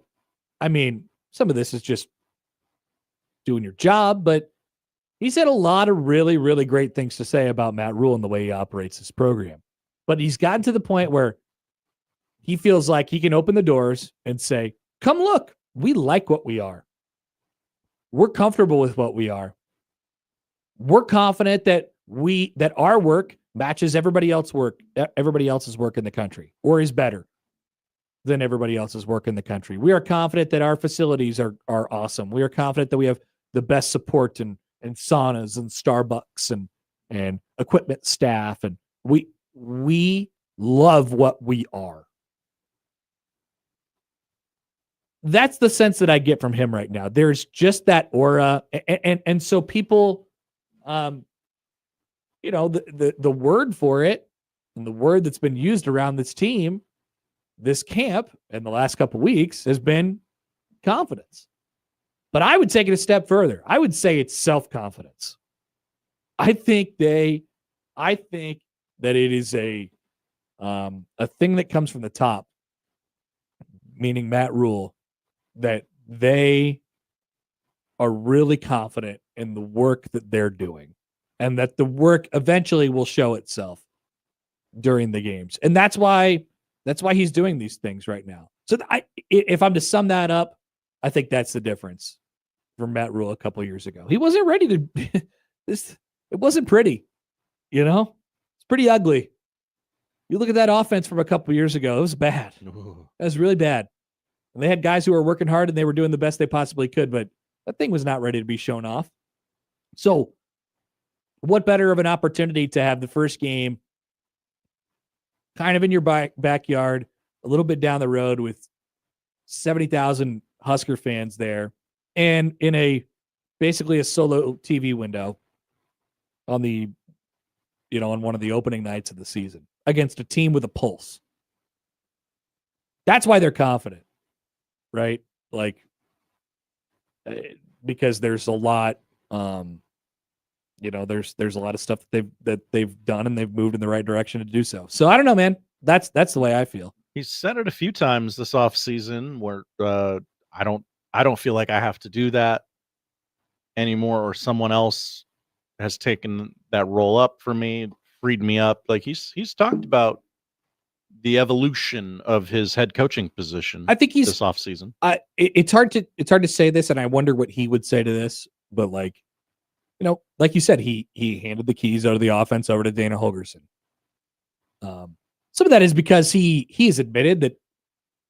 some of this is just doing your job, but he's had a lot of really, really great things to say about Matt Rhule and the way he operates this program. But he's gotten to the point where he feels like he can open the doors and say, come look, we like what we are. We're comfortable with what we are. We're confident that our work matches everybody else's work in the country, or is better than everybody else's work in the country. We are confident that our facilities are awesome. We are confident that we have the best support and saunas and Starbucks and equipment staff. And we love what we are. That's the sense that I get from him right now. There's just that aura. And so people, the word for it and the word that's been used around this team, this camp in the last couple of weeks has been confidence. But I would take it a step further. I would say it's self-confidence. I think that it is a thing that comes from the top, meaning Matt Rhule, that they are really confident in the work that they're doing and that the work eventually will show itself during the games. And that's why he's doing these things right now. So if I'm to sum that up, I think that's the difference from Matt Rhule a couple of years ago. He wasn't ready to it wasn't pretty, it's pretty ugly. You look at that offense from a couple of years ago, it was bad. It was really bad. And they had guys who were working hard and they were doing the best they possibly could, but that thing was not ready to be shown off. So what better of an opportunity to have the first game kind of in your backyard, a little bit down the road with 70,000 Husker fans there, and in basically a solo TV window on on one of the opening nights of the season against a team with a pulse. That's why they're confident, right? Because there's a lot, there's a lot of stuff that they've done and they've moved in the right direction to do so. So I don't know, man. That's the way I feel. He's said it a few times this offseason where I don't feel like I have to do that anymore, or someone else has taken that role up for me, freed me up. Like he's talked about the evolution of his head coaching position. I think this offseason. It's hard to say this, and I wonder what he would say to this. But like you said, he handed the keys out of the offense over to Dana Holgorsen. Some of that is because he has admitted that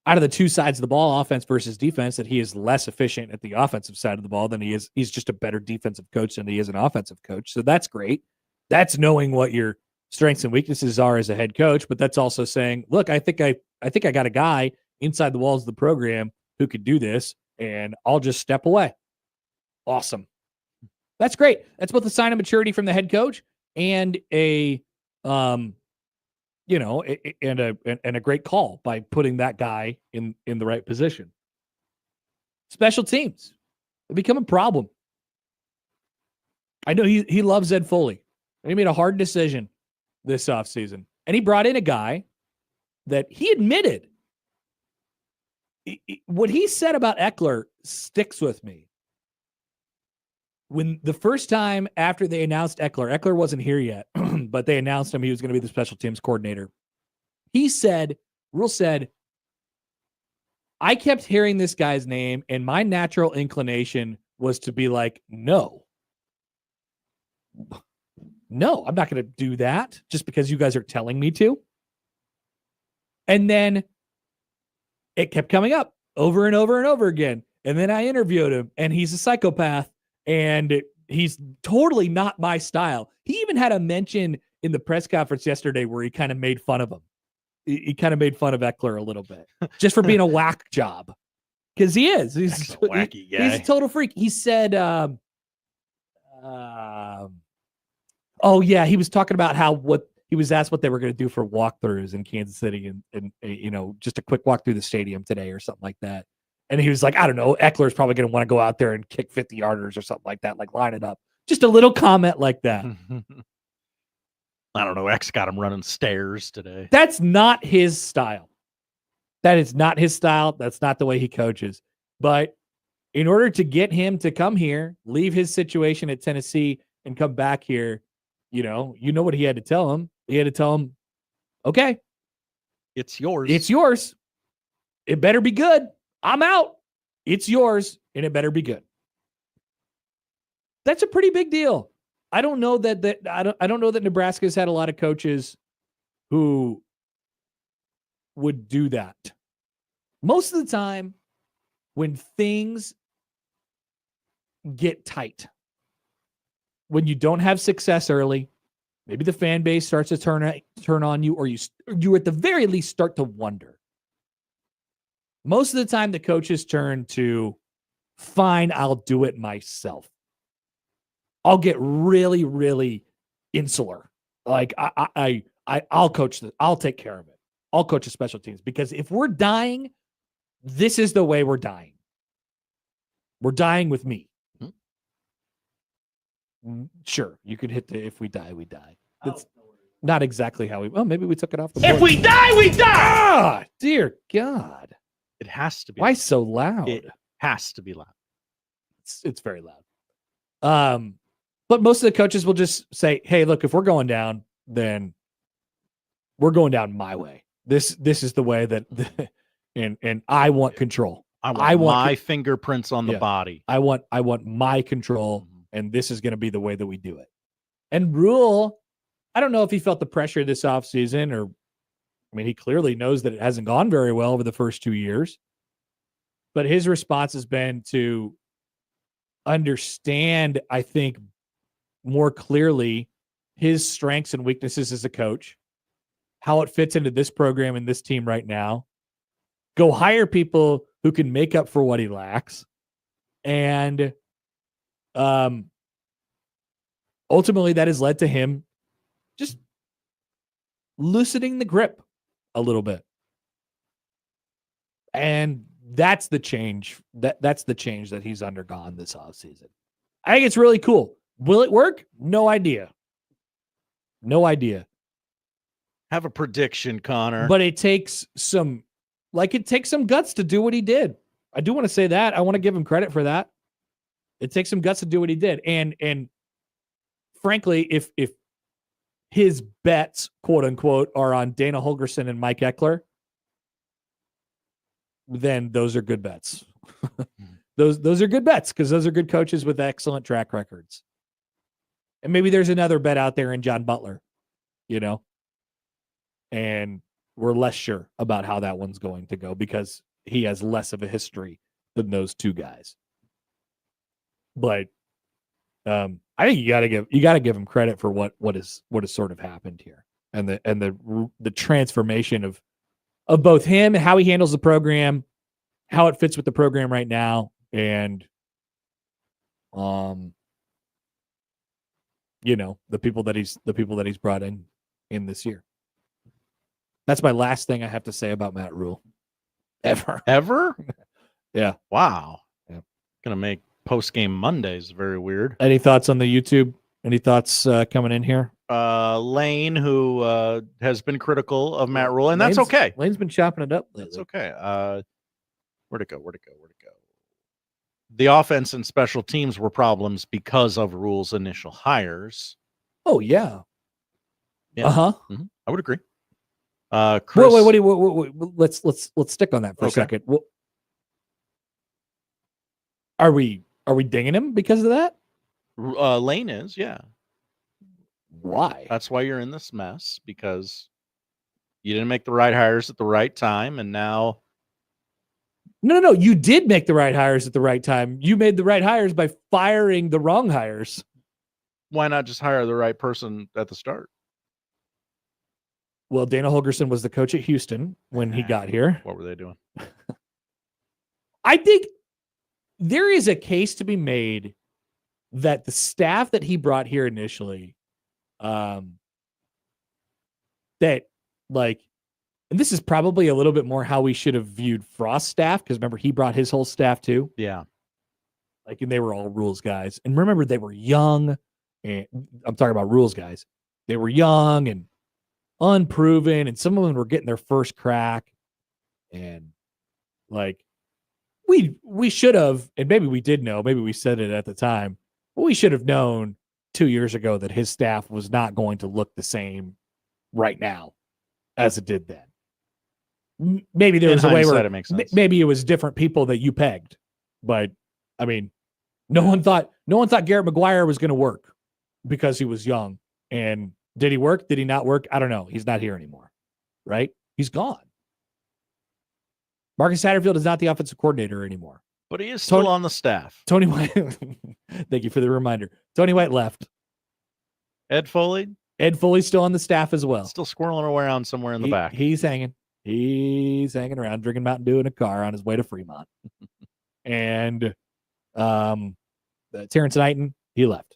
out of the two sides of the ball, offense versus defense, that he is less efficient at the offensive side of the ball than he is. He's just a better defensive coach than he is an offensive coach. So that's great. That's knowing what your strengths and weaknesses are as a head coach. But that's also saying, look, I think I got a guy inside the walls of the program who could do this, and I'll just step away. Awesome. That's great. That's both a sign of maturity from the head coach and a great call by putting that guy in the right position. Special teams, they become a problem. I know he loves Ed Foley, and he made a hard decision this offseason. And he brought in a guy that he admitted what he said about Eckler sticks with me. When the first time after they announced Eckler wasn't here yet, but they announced him, he was going to be the special teams coordinator. Rhule said, I kept hearing this guy's name, and my natural inclination was to be like, no, I'm not going to do that just because you guys are telling me to. And then it kept coming up over and over and over again. And then I interviewed him, and he's a psychopath, And he's totally not my style. He even had a mention in the press conference yesterday where he kind of made fun of him. He kind of made fun of Eckler a little bit just for being a whack job. Because he is. He's a wacky guy. He's a total freak. He said, oh, yeah, he was talking about what he was asked what they were going to do for walkthroughs in Kansas City and just a quick walk through the stadium today or something like that. And he was like, I don't know, Eckler's probably going to want to go out there and kick 50-yarders or something like that, like line it up. Just a little comment like that. I don't know. X got him running stairs today. That's not his style. That is not his style. That's not the way he coaches. But in order to get him to come here, leave his situation at Tennessee and come back here, you know what he had to tell him. He had to tell him, okay, it's yours. It's yours. It better be good. I'm out. It's yours, and it better be good. That's a pretty big deal. I don't know that I don't know that Nebraska's had a lot of coaches who would do that. Most of the time, when things get tight, when you don't have success early, maybe the fan base starts to turn on you, or you at the very least start to wonder. Most of the time, the coaches turn to, fine, I'll do it myself. I'll get really, really insular. Like I'll coach this. I'll take care of it. I'll coach the special teams, because if we're dying, this is the way we're dying. We're dying with me. Sure, you could hit the if we die, we die. That's not exactly how we. Well, maybe we took it off the board. If we die, we die. Ah, dear God. It has to be. Why so loud? It has to be loud. It's very loud. But most of the coaches will just say, "Hey, look, if we're going down, then we're going down my way. This is the way that, and I want control. I want my fingerprints on the body. I want my control, and this is going to be the way that we do it." And Rhule, I don't know if he felt the pressure this offseason, or, I mean, he clearly knows that it hasn't gone very well over the first 2 years. But his response has been to understand, I think, more clearly his strengths and weaknesses as a coach, how it fits into this program and this team right now, go hire people who can make up for what he lacks, and ultimately that has led to him just loosening the grip a little bit. And that's the change. That's the change that he's undergone this offseason. I think it's really cool. Will it work? No idea. No idea. Have a prediction, Connor. But it takes some guts to do what he did. I do want to say that. I want to give him credit for that. It takes some guts to do what he did. And frankly, if his bets, quote unquote, are on Dana Holgorsen and Mike Eckler, then those are good bets. Those are good bets, because those are good coaches with excellent track records. And maybe there's another bet out there in John Butler, and we're less sure about how that one's going to go because he has less of a history than those two guys. But I think you got to give him credit for what has sort of happened here, and the transformation of both him and how he handles the program, how it fits with the program right now, and the people that he's brought in this year. That's my last thing I have to say about Matt Rhule. Ever? Yeah. Wow. Yeah. Gonna make post-game Mondays very weird. Any thoughts on the YouTube? Any thoughts coming in here? Lane, who has been critical of Matt Rhule, and that's okay. Lane's been chopping it up lately. That's okay. Where'd it go? The offense and special teams were problems because of Rhule's initial hires. Oh, yeah. Uh-huh. Mm-hmm. I would agree. Chris, wait, let's stick on that for a second. Well, are we dinging him because of that? Lane is, yeah. Why? That's why you're in this mess, because you didn't make the right hires at the right time, and now No. You did make the right hires at the right time. You made the right hires by firing the wrong hires. Why not just hire the right person at the start? Well, Dana Holgorsen was the coach at Houston when he got here. What were they doing? I think there is a case to be made that the staff that he brought here initially, that like, and this is probably a little bit more how we should have viewed Frost's staff, because remember, he brought his whole staff too. Yeah. Like, and they were all rules guys. And remember, they were young, and I'm talking about rules guys. They were young and unproven, and some of them were getting their first crack. And like, we should have, and maybe we did know, maybe we said it at the time, but we should have known 2 years ago that his staff was not going to look the same right now as it did then. Maybe there was a way where it makes sense. maybe it was different people that you pegged, but I mean, no one thought Garrett McGuire was going to work because he was young. And did he work? Did he not work? I don't know. He's not here anymore, right? He's gone. Marcus Satterfield is not the offensive coordinator anymore. But he is still on the staff. Tony White, thank you for the reminder. Tony White left. Ed Foley's still on the staff as well. Still squirreling around somewhere in the back. He's hanging. He's hanging around, drinking Mountain Dew in a car on his way to Fremont. And Terrence Knighton, he left.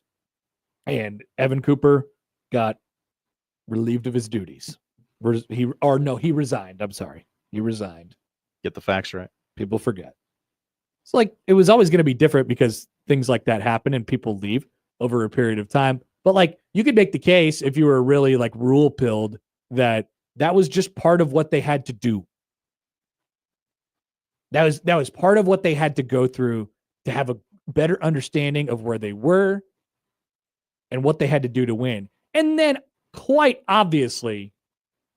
And Evan Cooper got relieved of his duties. He resigned. I'm sorry. He resigned. Get the facts right. People forget. It's like it was always going to be different because things like that happen and people leave over a period of time. But like, you could make the case, if you were really like rule pilled, that was just part of what they had to do. That was part of what they had to go through to have a better understanding of where they were and what they had to do to win. And then, quite obviously,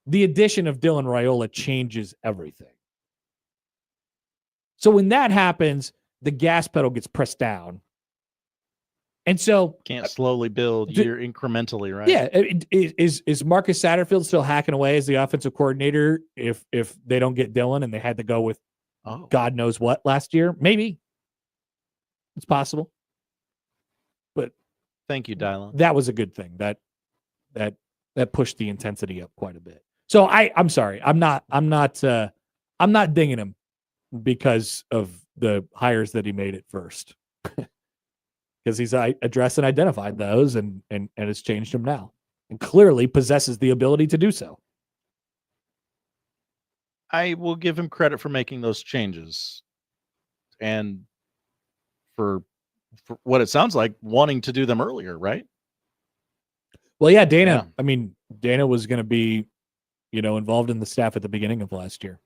the addition of Dylan Raiola changes everything. So when that happens, the gas pedal gets pressed down. And so can't slowly build, you're incrementally, right? Yeah. Is Marcus Satterfield still hacking away as the offensive coordinator if they don't get Dylan and they had to go with God knows what last year? Maybe. It's possible. But thank you, Dylan. That was a good thing. That pushed the intensity up quite a bit. So I'm sorry. I'm not dinging him because of the hires that he made at first. Because he's addressed and identified those and has changed them now. And clearly possesses the ability to do so. I will give him credit for making those changes. And for what it sounds like, wanting to do them earlier, right? Well, yeah, Dana. Yeah. I mean, Dana was going to be, involved in the staff at the beginning of last year.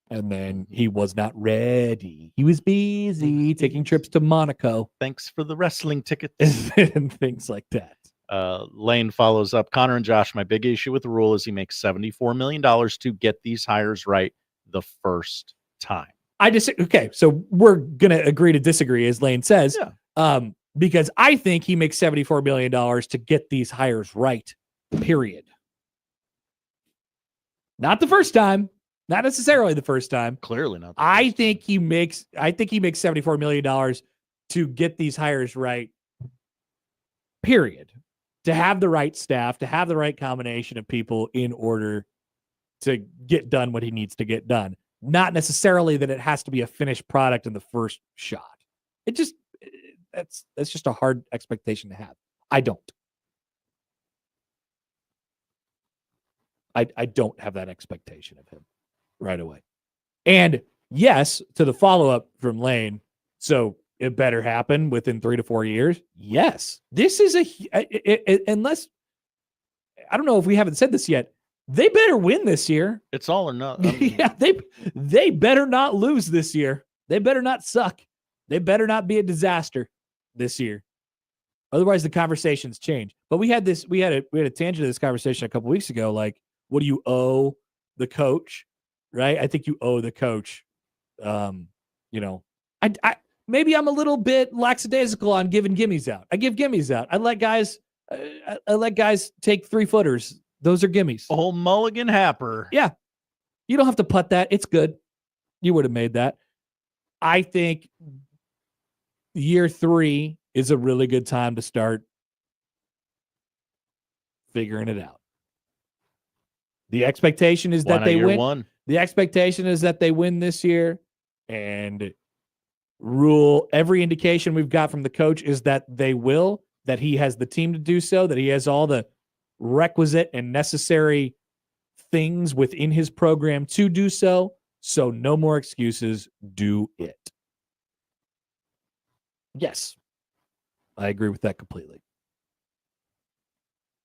And then he was not ready. He was busy taking trips to Monaco. Thanks for the wrestling tickets. And things like that. Lane follows up. Connor and Josh, my big issue with the rule is he makes $74 million to get these hires right the first time. Okay, so we're going to agree to disagree, as Lane says. Yeah. Because I think he makes $74 million to get these hires right, period. Not the first time. Not necessarily the first time. Clearly not. I think he makes $74 million to get these hires right, period. To have the right staff, to have the right combination of people in order to get done what he needs to get done. Not necessarily that it has to be a finished product in the first shot. That's just a hard expectation to have. I don't. I don't have that expectation of him right away. And yes, to the follow-up from Lane, so it better happen within 3 to 4 years. Yes. This is unless, I don't know if we haven't said this yet, they better win this year. It's all or nothing. Yeah, they better not lose this year. They better not suck. They better not be a disaster this year. Otherwise, the conversations change. But we had a tangent of this conversation a couple weeks ago. Like, what do you owe the coach? Right? I think you owe the coach. Maybe I'm a little bit lackadaisical on giving gimmies out. I give gimmies out. I let guys take 3-footers. Those are gimmies. Old Mulligan Happer. Yeah. You don't have to putt that. It's good. You would have made that. I think year 3 is a really good time to start figuring it out. The expectation is that they win. One? The expectation is that they win this year, and Rhule, every indication we've got from the coach is that they will, that he has the team to do so, that he has all the requisite and necessary things within his program to do so. So no more excuses. Do it. Yes. I agree with that completely.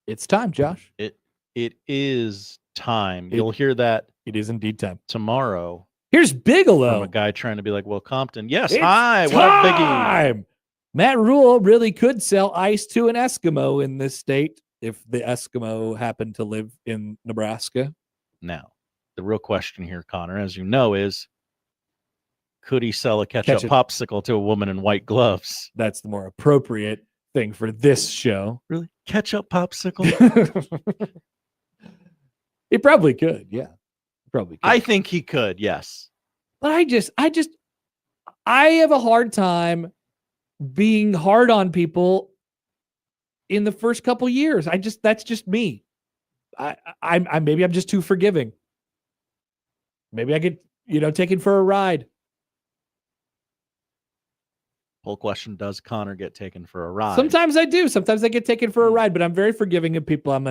It's time, Josh. It is time. You'll hear that. It is indeed time. Tomorrow. Here's Bigelow. From a guy trying to be like, well, Compton. Yes, It's hi. What up, Biggie? time. Matt Rhule really could sell ice to an Eskimo in this state if the Eskimo happened to live in Nebraska. Now, the real question here, Connor, as you know, is could he sell a ketchup popsicle to a woman in white gloves? That's the more appropriate thing for this show. Really? Ketchup popsicle? He probably could, yeah. Probably could. I think he could, yes. But I have a hard time being hard on people in the first couple years. That's just me. I maybe I'm just too forgiving. Maybe I get, taken for a ride. Whole question, does Connor get taken for a ride? Sometimes I do. Sometimes I get taken for a ride, but I'm very forgiving of people. I'm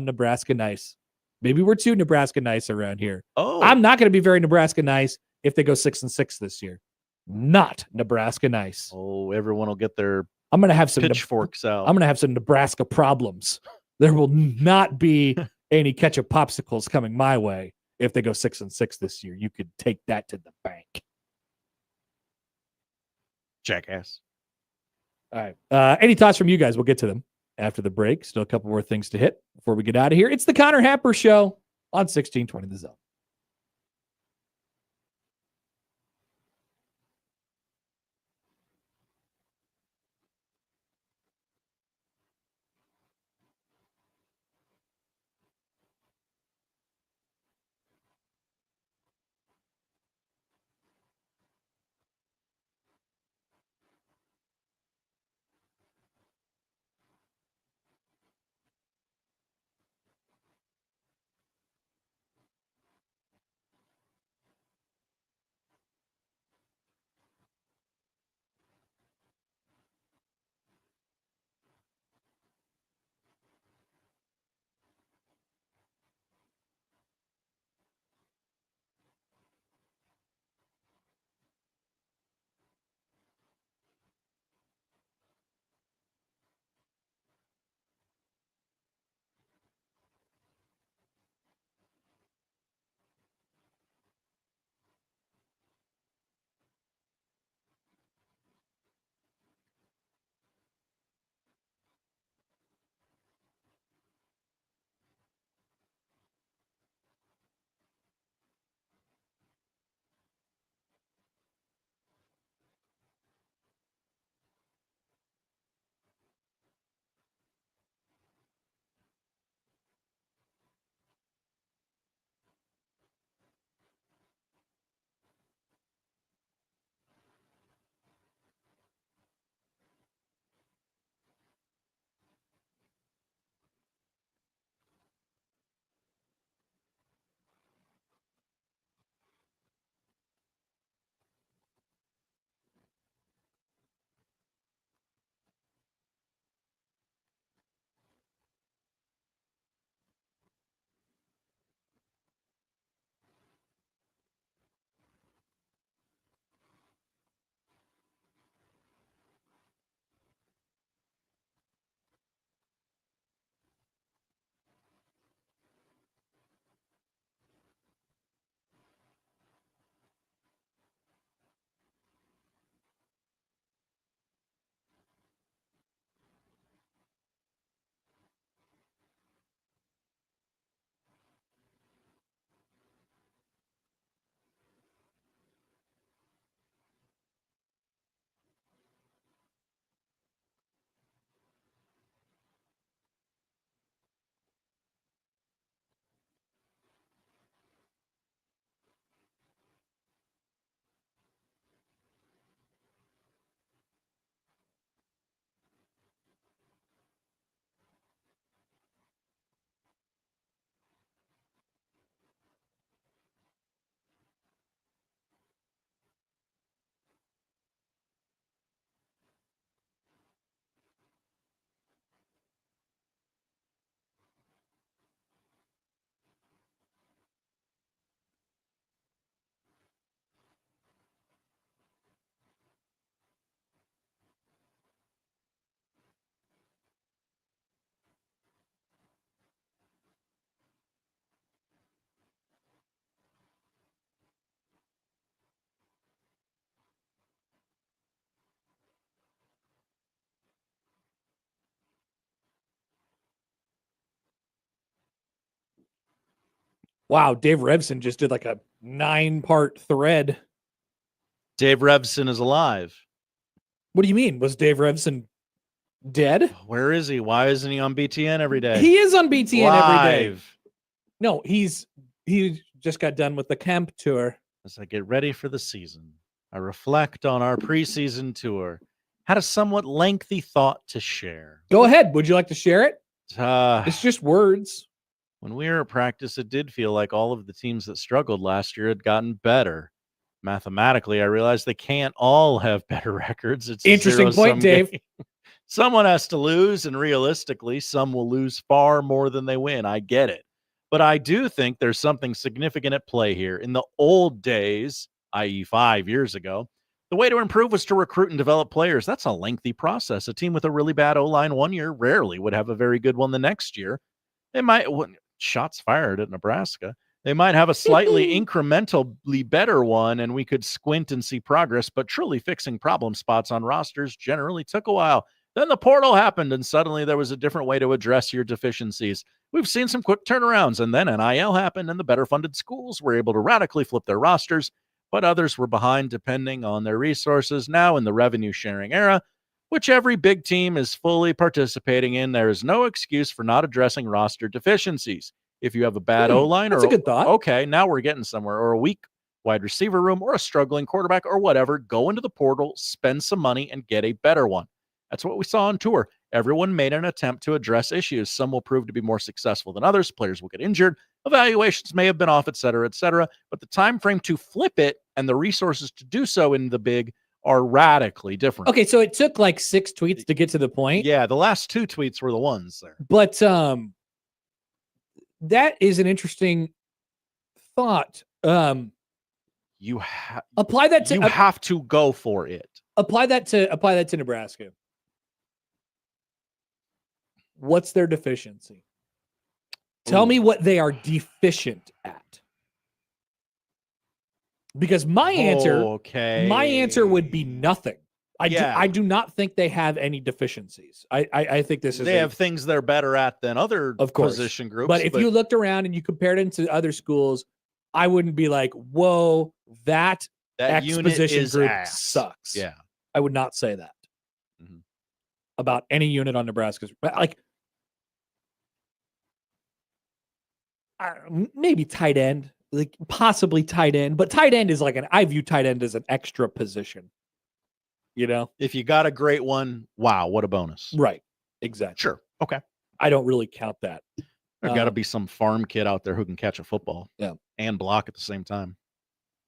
Nebraska nice. Maybe we're too Nebraska nice around here. Oh. I'm not going to be very Nebraska nice if they go 6-6 this year. Not Nebraska nice. Oh, everyone will get their I'm going to have some pitchforks out. I'm going to have some Nebraska problems. There will not be any ketchup popsicles coming my way if they go 6-6 this year. You could take that to the bank. Jackass. All right. Any thoughts from you guys? We'll get to them after the break. Still a couple more things to hit before we get out of here. It's the Connor Happer Show on 1620 The Zone. Wow, Dave Revson just did like a 9-part thread. Dave Revson is alive. What do you mean? Was Dave Revson dead? Where is he? Why isn't he on BTN every day? He is on BTN every day. Live. No, he just got done with the camp tour. As I get ready for the season, I reflect on our preseason tour. Had a somewhat lengthy thought to share. Go ahead. Would you like to share it? It's just words. When we were at practice, it did feel like all of the teams that struggled last year had gotten better. Mathematically, I realized they can't all have better records. It's a interesting point, zero-sum Dave. game. Someone has to lose, and realistically, some will lose far more than they win. I get it. But I do think there's something significant at play here. In the old days, i.e. 5 years ago, the way to improve was to recruit and develop players. That's a lengthy process. A team with a really bad O-line one year rarely would have a very good one the next year. They might, shots fired at Nebraska, they might have a slightly incrementally better one, and we could squint and see progress, but truly fixing problem spots on rosters generally took a while. Then the portal happened, and suddenly there was a different way to address your deficiencies. We've seen some quick turnarounds, and then NIL happened, and the better-funded schools were able to radically flip their rosters, but others were behind depending on their resources. Now, in the revenue-sharing era, which every big team is fully participating in, there is no excuse for not addressing roster deficiencies. If you have a bad O-line, that's a good thought. Okay, now we're getting somewhere, or a weak wide receiver room, or a struggling quarterback, or whatever, go into the portal, spend some money, and get a better one. That's what we saw on tour. Everyone made an attempt to address issues. Some will prove to be more successful than others. Players will get injured. Evaluations may have been off, et cetera, but the time frame to flip it and the resources to do so in the big are radically different. Okay, so it took like 6 tweets to get to the point. Yeah, the last 2 tweets were the ones there. But that is an interesting thought. Apply that to you have to go for it. Apply that to Nebraska. What's their deficiency? Tell me what they are deficient at. Because my answer would be nothing. I do not think they have any deficiencies. I think this is they have things they're better at than other position groups. But if you looked around and you compared it to other schools, I wouldn't be like, whoa, that exposition group sucks. Yeah. I would not say that about any unit on Nebraska's. Like, maybe tight end, like possibly tight end, but tight end is like I view tight end as an extra position. You know, if you got a great one, wow, what a bonus. Right. Exactly. Sure. Okay. I don't really count that. There got to be some farm kid out there who can catch a football and block at the same time.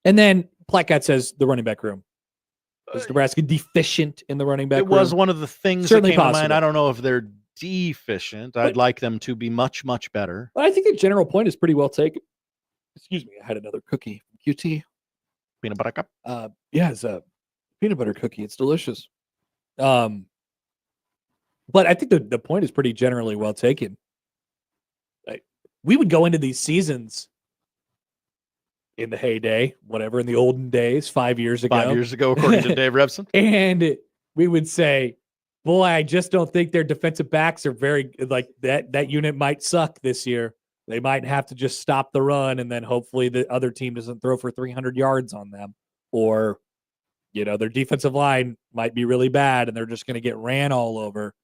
And then Plakat says the running back room. Is Nebraska deficient in the running back room? It was one of the things Certainly that came possible. to mind. I don't know if they're deficient. I'd like them to be much, much better. But I think the general point is pretty well taken. Excuse me. I had another cookie from QT. Peanut butter cup? Yeah, it's a peanut butter cookie. It's delicious. But I think the point is pretty generally well taken. We would go into these seasons in the heyday, whatever, in the olden days, 5 years ago. 5 years ago, according to Dave Revson. And we would say, boy, I just don't think their defensive backs are very, like, that unit might suck this year. They might have to just stop the run, and then hopefully the other team doesn't throw for 300 yards on them. Or, you know, their defensive line might be really bad, and they're just going to get ran all over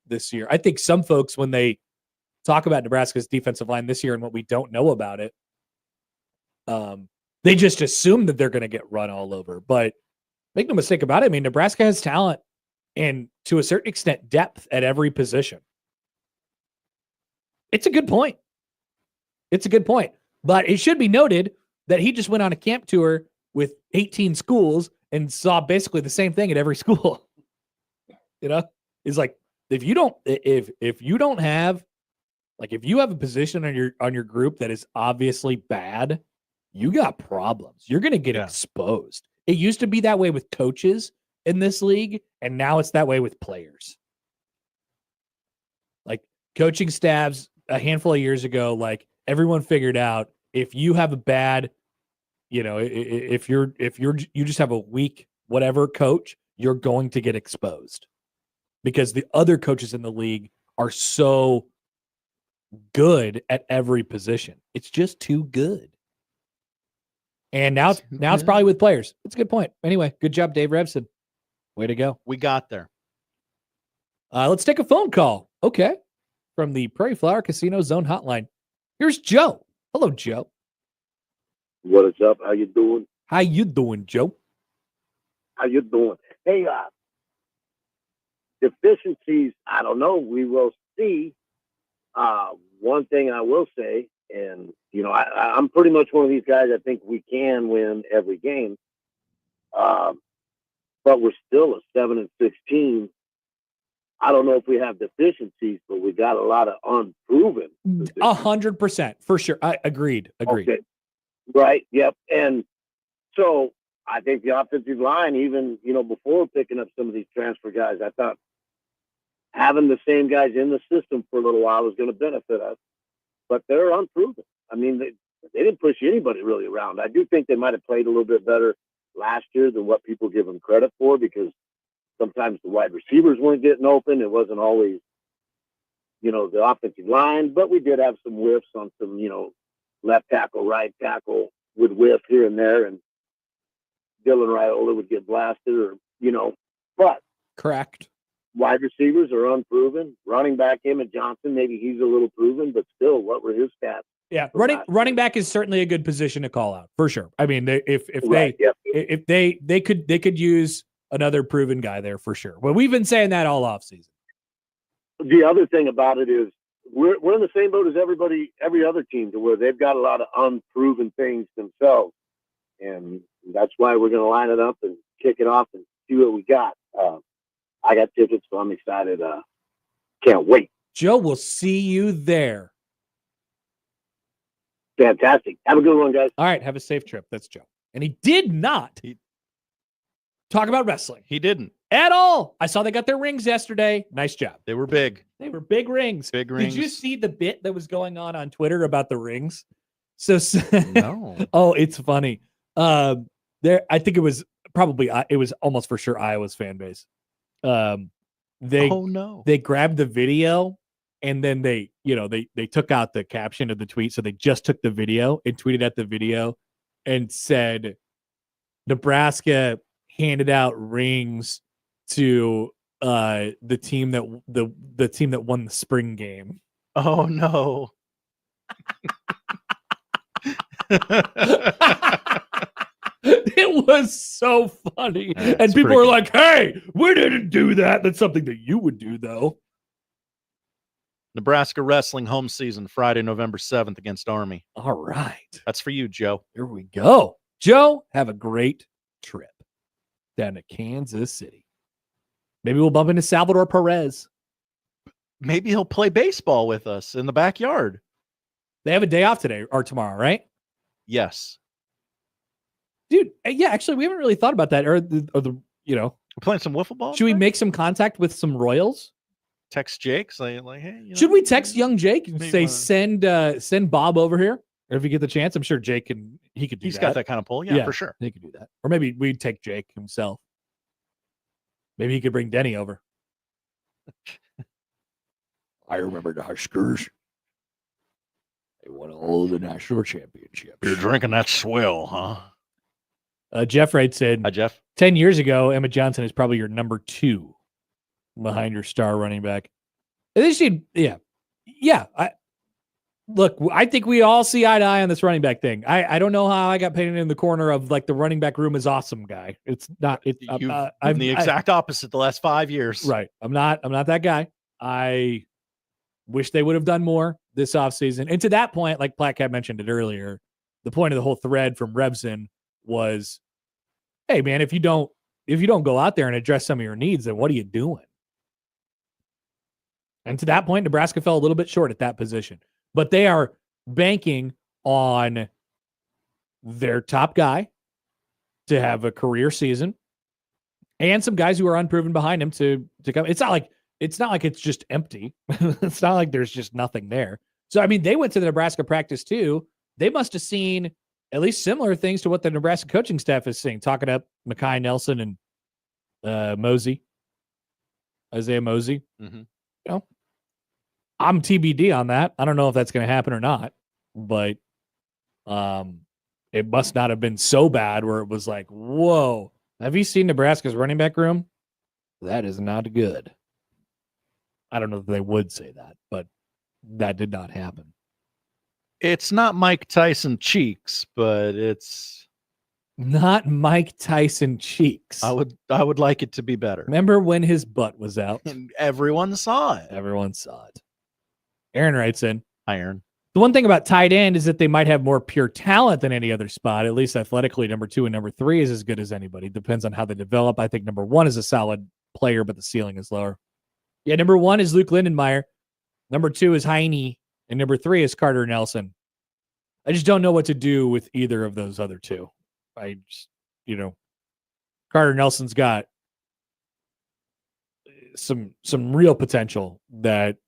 this year. I think some folks, when they talk about Nebraska's defensive line this year and what we don't know about it, they just assume that they're going to get run all over. But make no mistake about it. I mean, Nebraska has talent and, to a certain extent, depth at every position. It's a good point. It's a good point. But it should be noted that he just went on a camp tour with 18 schools and saw basically the same thing at every school. You know, it's like, if you have a position on your group that is obviously bad, you got problems. You're going to get exposed. It used to be that way with coaches in this league, and now it's that way with players. Like, coaching staffs a handful of years ago, like, everyone figured out, if you have a bad, you know, if you just have a weak whatever coach, you're going to get exposed, because the other coaches in the league are so good at every position. It's just too good. And now it's probably with players. That's a good point. Anyway, good job, Dave Revson. Way to go. We got there. Let's take a phone call. Okay. From the Prairie Flower Casino Zone Hotline. Here's Joe. Hello, Joe. What is up? How you doing? How you doing, Joe? How you doing? Hey, deficiencies, I don't know. We will see. One thing I will say, and, you know, I'm pretty much one of these guys. I think we can win every game. But we're still a 7-6 team. I don't know if we have deficiencies, but we got a lot of unproven. 100%. For sure. I agreed. Okay. Right. Yep. And so I think the offensive line, even, you know, before picking up some of these transfer guys, I thought having the same guys in the system for a little while was going to benefit us, but they're unproven. I mean, they didn't push anybody really around. I do think they might have played a little bit better last year than what people give them credit for, because sometimes the wide receivers weren't getting open. It wasn't always, you know, the offensive line, but we did have some whiffs on some, you know, left tackle, right tackle would whiff here and there, and Dylan Raiola would get blasted, or, you know, but correct. Wide receivers are unproven. Running back Emmett Johnson, maybe he's a little proven, but still, what were his stats? Yeah, running back is certainly a good position to call out for sure. I mean, if they could use another proven guy there for sure. Well, we've been saying that all offseason. The other thing about it is we're in the same boat as every other team, to where they've got a lot of unproven things themselves, and that's why we're going to line it up and kick it off and see what we got. I got tickets, so I'm excited. Can't wait. Joe, we'll see you there. Fantastic. Have a good one, guys. All right, have a safe trip. That's Joe. And he did not talk about wrestling. He didn't. At all. I saw they got their rings yesterday. Nice job. They were big. They were big rings. Big rings. Did you see the bit that was going on Twitter about the rings? So no. Oh, it's funny. I think it was almost for sure Iowa's fan base. They grabbed the video, and then they took out the caption of the tweet. So they just took the video and tweeted at the video and said, Nebraska handed out rings to the team that won the spring game. Oh no. It was so funny. That's and people pretty were good. like, hey, we didn't do that. That's something that you would do, though. Nebraska wrestling home season Friday, November 7th against Army. All right. That's for you, Joe. Here we go. Joe, have a great trip down to Kansas City. Maybe we'll bump into Salvador Perez. Maybe he'll play baseball with us in the backyard. They have a day off today or tomorrow, right? Yes. Dude, yeah, actually, we haven't really thought about that. Or the We're playing some wiffle ball. Should we make some contact with some Royals? Text Jake, say like, hey. Should we text young Jake and say wanna- send Bob over here? Or if you get the chance, I'm sure Jake can do that. He's got that kind of pull. Yeah, for sure. He could do that. Or maybe we'd take Jake himself. Maybe he could bring Denny over. I remember the Huskers. They won all the national championships. You're drinking that swill, huh? Jeff Wright said, Hi, Jeff. 10 years ago, Emmett Johnson is probably your number 2 behind your star running back. I think we all see eye to eye on this running back thing. I don't know how I got painted in the corner of like the running back room is awesome guy. It's not. I'm the exact opposite the last 5 years. Right. I'm not that guy. I wish they would have done more this offseason. And to that point, like Platt mentioned it earlier, the point of the whole thread from Revson was, hey man, if you don't go out there and address some of your needs, then what are you doing? And to that point, Nebraska fell a little bit short at that position. But they are banking on their top guy to have a career season and some guys who are unproven behind him to come. It's not like it's just empty. It's not like there's just nothing there. So, I mean, they went to the Nebraska practice too. They must have seen at least similar things to what the Nebraska coaching staff is seeing, talking up Mekhi Nelson and Isaiah Mosey. Mm-hmm. You know, I'm TBD on that. I don't know if that's going to happen or not, but it must not have been so bad where it was like, whoa, have you seen Nebraska's running back room? That is not good. I don't know if they would say that, but that did not happen. It's not Mike Tyson cheeks, but it's not Mike Tyson cheeks. I would like it to be better. Remember when his butt was out? And everyone saw it. Everyone saw it. Aaron writes in. Hi, Aaron. The one thing about tight end is that they might have more pure talent than any other spot. At least athletically, number 2 and number 3 is as good as anybody. Depends on how they develop. I think number 1 is a solid player, but the ceiling is lower. Yeah, number 1 is Luke Lindenmeyer. Number 2 is Heine. And number 3 is Carter Nelson. I just don't know what to do with either of those other two. I just, Carter Nelson's got some real potential that,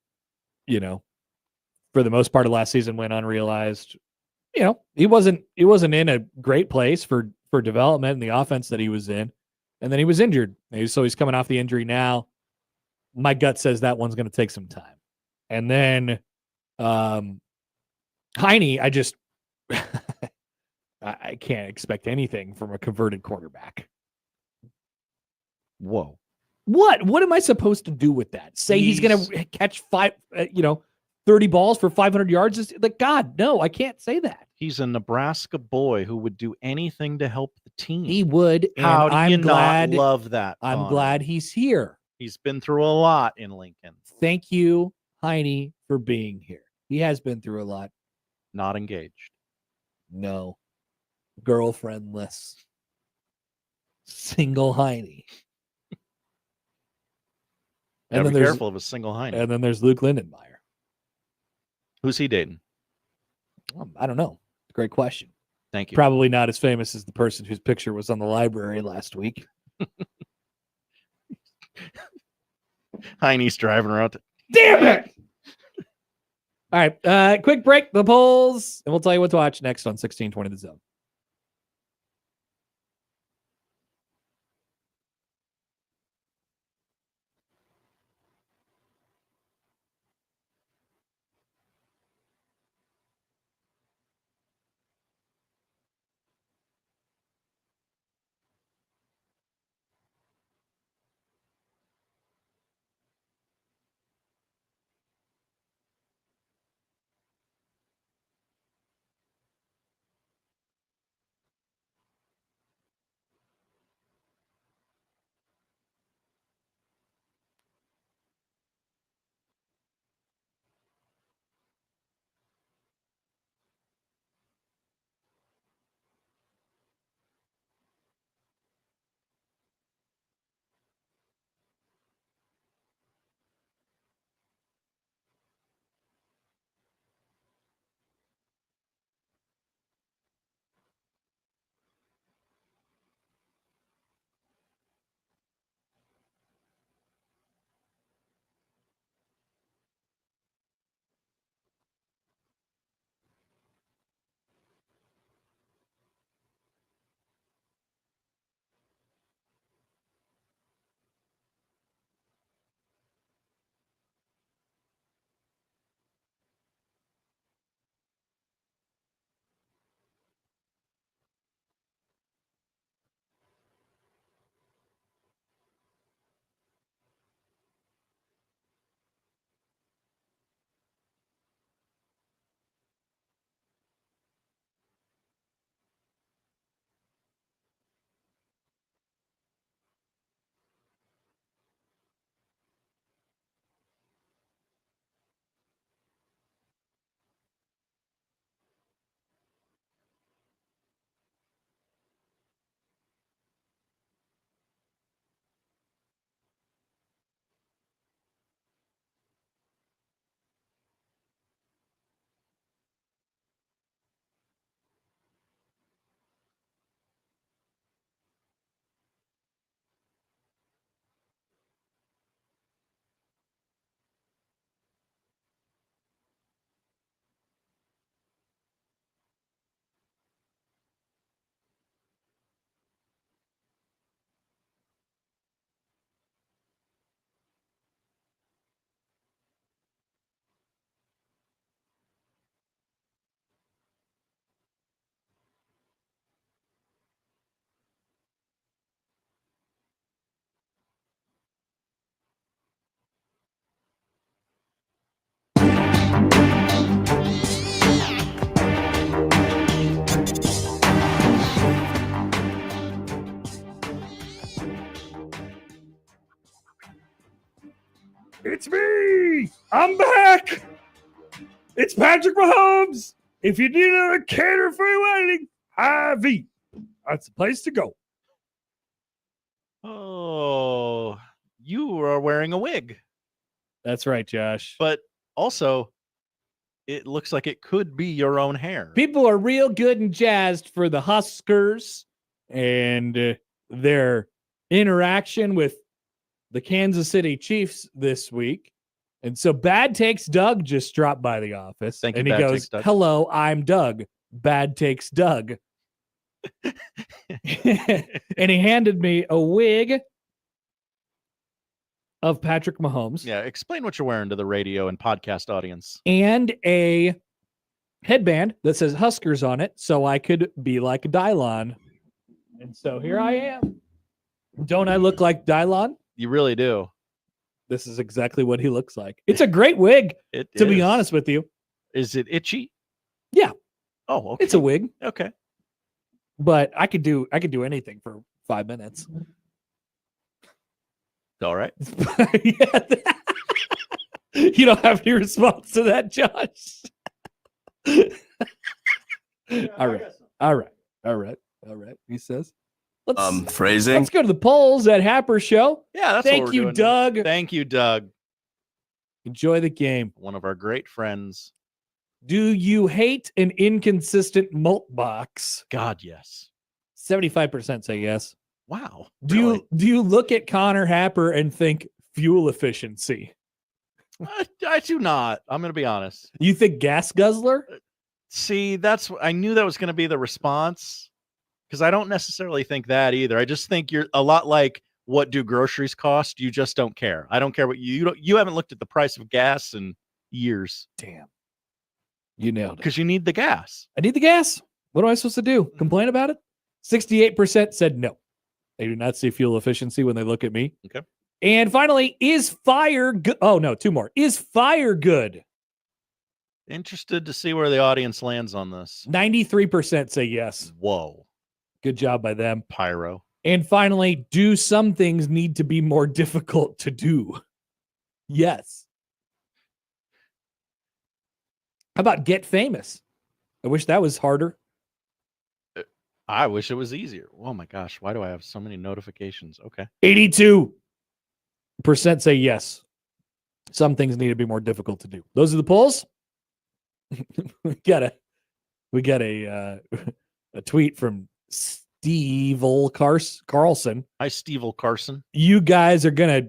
for the most part of last season went unrealized. He wasn't in a great place for development in the offense that he was in. And then he was injured. So he's coming off the injury now. My gut says that one's going to take some time. And then Heine, I just I can't expect anything from a converted quarterback. Whoa. What am I supposed to do with that? Say he's going to catch 30 balls for 500 yards? Like, God, no, I can't say that. He's a Nebraska boy who would do anything to help the team. He would. How and do I'm you glad, not love that? I'm Connor? glad he's here. He's been through a lot in Lincoln. Thank you, Heine, for being here. He has been through a lot. Not engaged. No. Girlfriendless. Single Heine. Gotta be careful of a single Heine. And then there's Luke Lindenmeyer. Who's he dating? I don't know. Great question. Thank you. Probably not as famous as the person whose picture was on the library last week. Heine's driving around. Damn it! All right. Quick break. The polls. And we'll tell you what to watch next on 1620 The Zone. I'm back. It's Patrick Mahomes. If you need a cater for your wedding, Hy-Vee. That's the place to go. Oh, you are wearing a wig. That's right, Josh. But also, it looks like it could be your own hair. People are real good and jazzed for the Huskers and their interaction with the Kansas City Chiefs this week. And so Bad Takes Doug just dropped by the office. Thank you, and he Bad goes, Takes Doug. "Hello, I'm Doug. Bad Takes Doug." And he handed me a wig of Patrick Mahomes. Yeah, explain what you're wearing to the radio and podcast audience. And a headband that says Huskers on it so I could be like Dylon. And so here I am. Don't I look like Dylon? You really do. This is exactly what he looks like. It's a great wig, to be honest with you. Is it itchy? Yeah. Oh, okay. It's a wig. Okay. But I could do anything for 5 minutes. All right. You don't have any response to that, Josh. All right. He says. Phrasing. Let's go to the polls at Happer Show. Yeah, that's Thank what we're you, doing. Doug. Thank you, Doug. Enjoy the game. One of our great friends. Do you hate an inconsistent malt box? God, yes. 75% say yes. Wow. Do you look at Connor Happer and think fuel efficiency? I do not. I'm going to be honest. You think gas guzzler? See, I knew that was going to be the response because I don't necessarily think that either. I just think you're a lot like, what do groceries cost? You just don't care. I don't care what you haven't looked at the price of gas in years. Damn. You nailed it. Because you need the gas. I need the gas. What am I supposed to do? Complain about it? 68% said no. They do not see fuel efficiency when they look at me. Okay. And finally, is fire good? Oh, no, two more. Is fire good? Interested to see where the audience lands on this. 93% say yes. Whoa. Good job by them. Pyro. And finally, do some things need to be more difficult to do? Yes. How about get famous? I wish that was harder. I wish it was easier. Oh my gosh, why do I have so many notifications? Okay. 82% say yes. Some things need to be more difficult to do. Those are the polls. we got a tweet from Steve Carlson. Hi, Steve Carson. You guys are gonna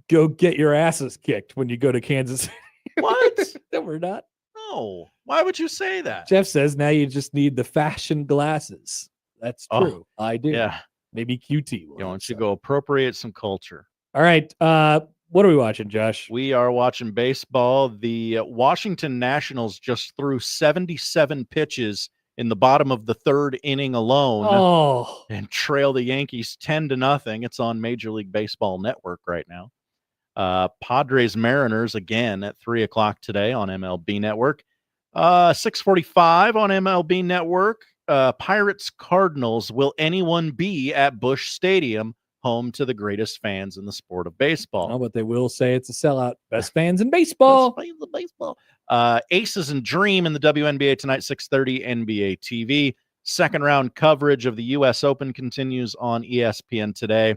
go get your asses kicked when you go to Kansas City. What? No, we're not. No. Why would you say that? Jeff says now you just need the fashion glasses. That's true. I do. Yeah. Maybe QT. Why don't you go appropriate some culture? All right. What are we watching, Josh? We are watching baseball. The Washington Nationals just threw 77 pitches in the bottom of the third inning alone and trail the Yankees 10-0. It's on Major League Baseball Network right now. Padres Mariners again at 3:00 today on MLB Network. 6:45 on MLB Network. Pirates Cardinals. Will anyone be at Busch Stadium, home to the greatest fans in the sport of baseball? Oh, but they will say it's a sellout. Best fans in baseball. Best fans in baseball. Aces and Dream in the WNBA tonight, 6:30 NBA TV. Second round coverage of the U.S. Open continues on ESPN today.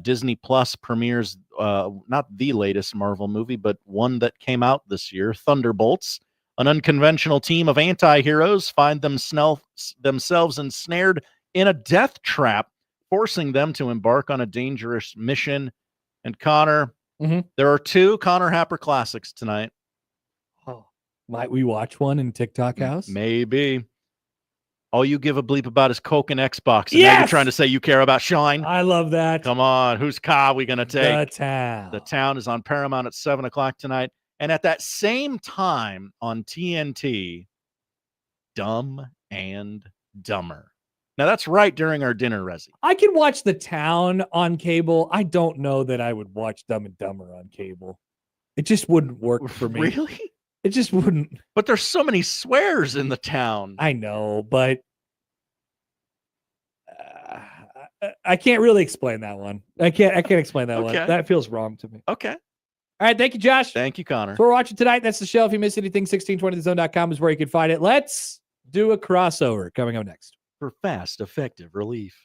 Disney Plus premieres not the latest Marvel movie, but one that came out this year, Thunderbolts. An unconventional team of anti-heroes find themselves ensnared in a death trap, forcing them to embark on a dangerous mission. And Connor, there are 2 Connor Happer classics tonight. Oh, might we watch one in TikTok house? Maybe. All you give a bleep about is Coke and Xbox. And now you're trying to say you care about Shine? I love that. Come on. Whose car are we going to take? The Town. The Town is on Paramount at 7:00 tonight. And at that same time on TNT, Dumb and Dumber. Now, that's right during our dinner, Resi. I could watch The Town on cable. I don't know that I would watch Dumb and Dumber on cable. It just wouldn't work for me. Really? It just wouldn't. But there's so many swears in The Town. I know, but I can't really explain that one. I can't explain that one. That feels wrong to me. Okay. All right, thank you, Josh. Thank you, Connor. So we're watching tonight. That's the show. If you miss anything, 1620thezone.com is where you can find it. Let's do a crossover coming up next. For fast, effective relief.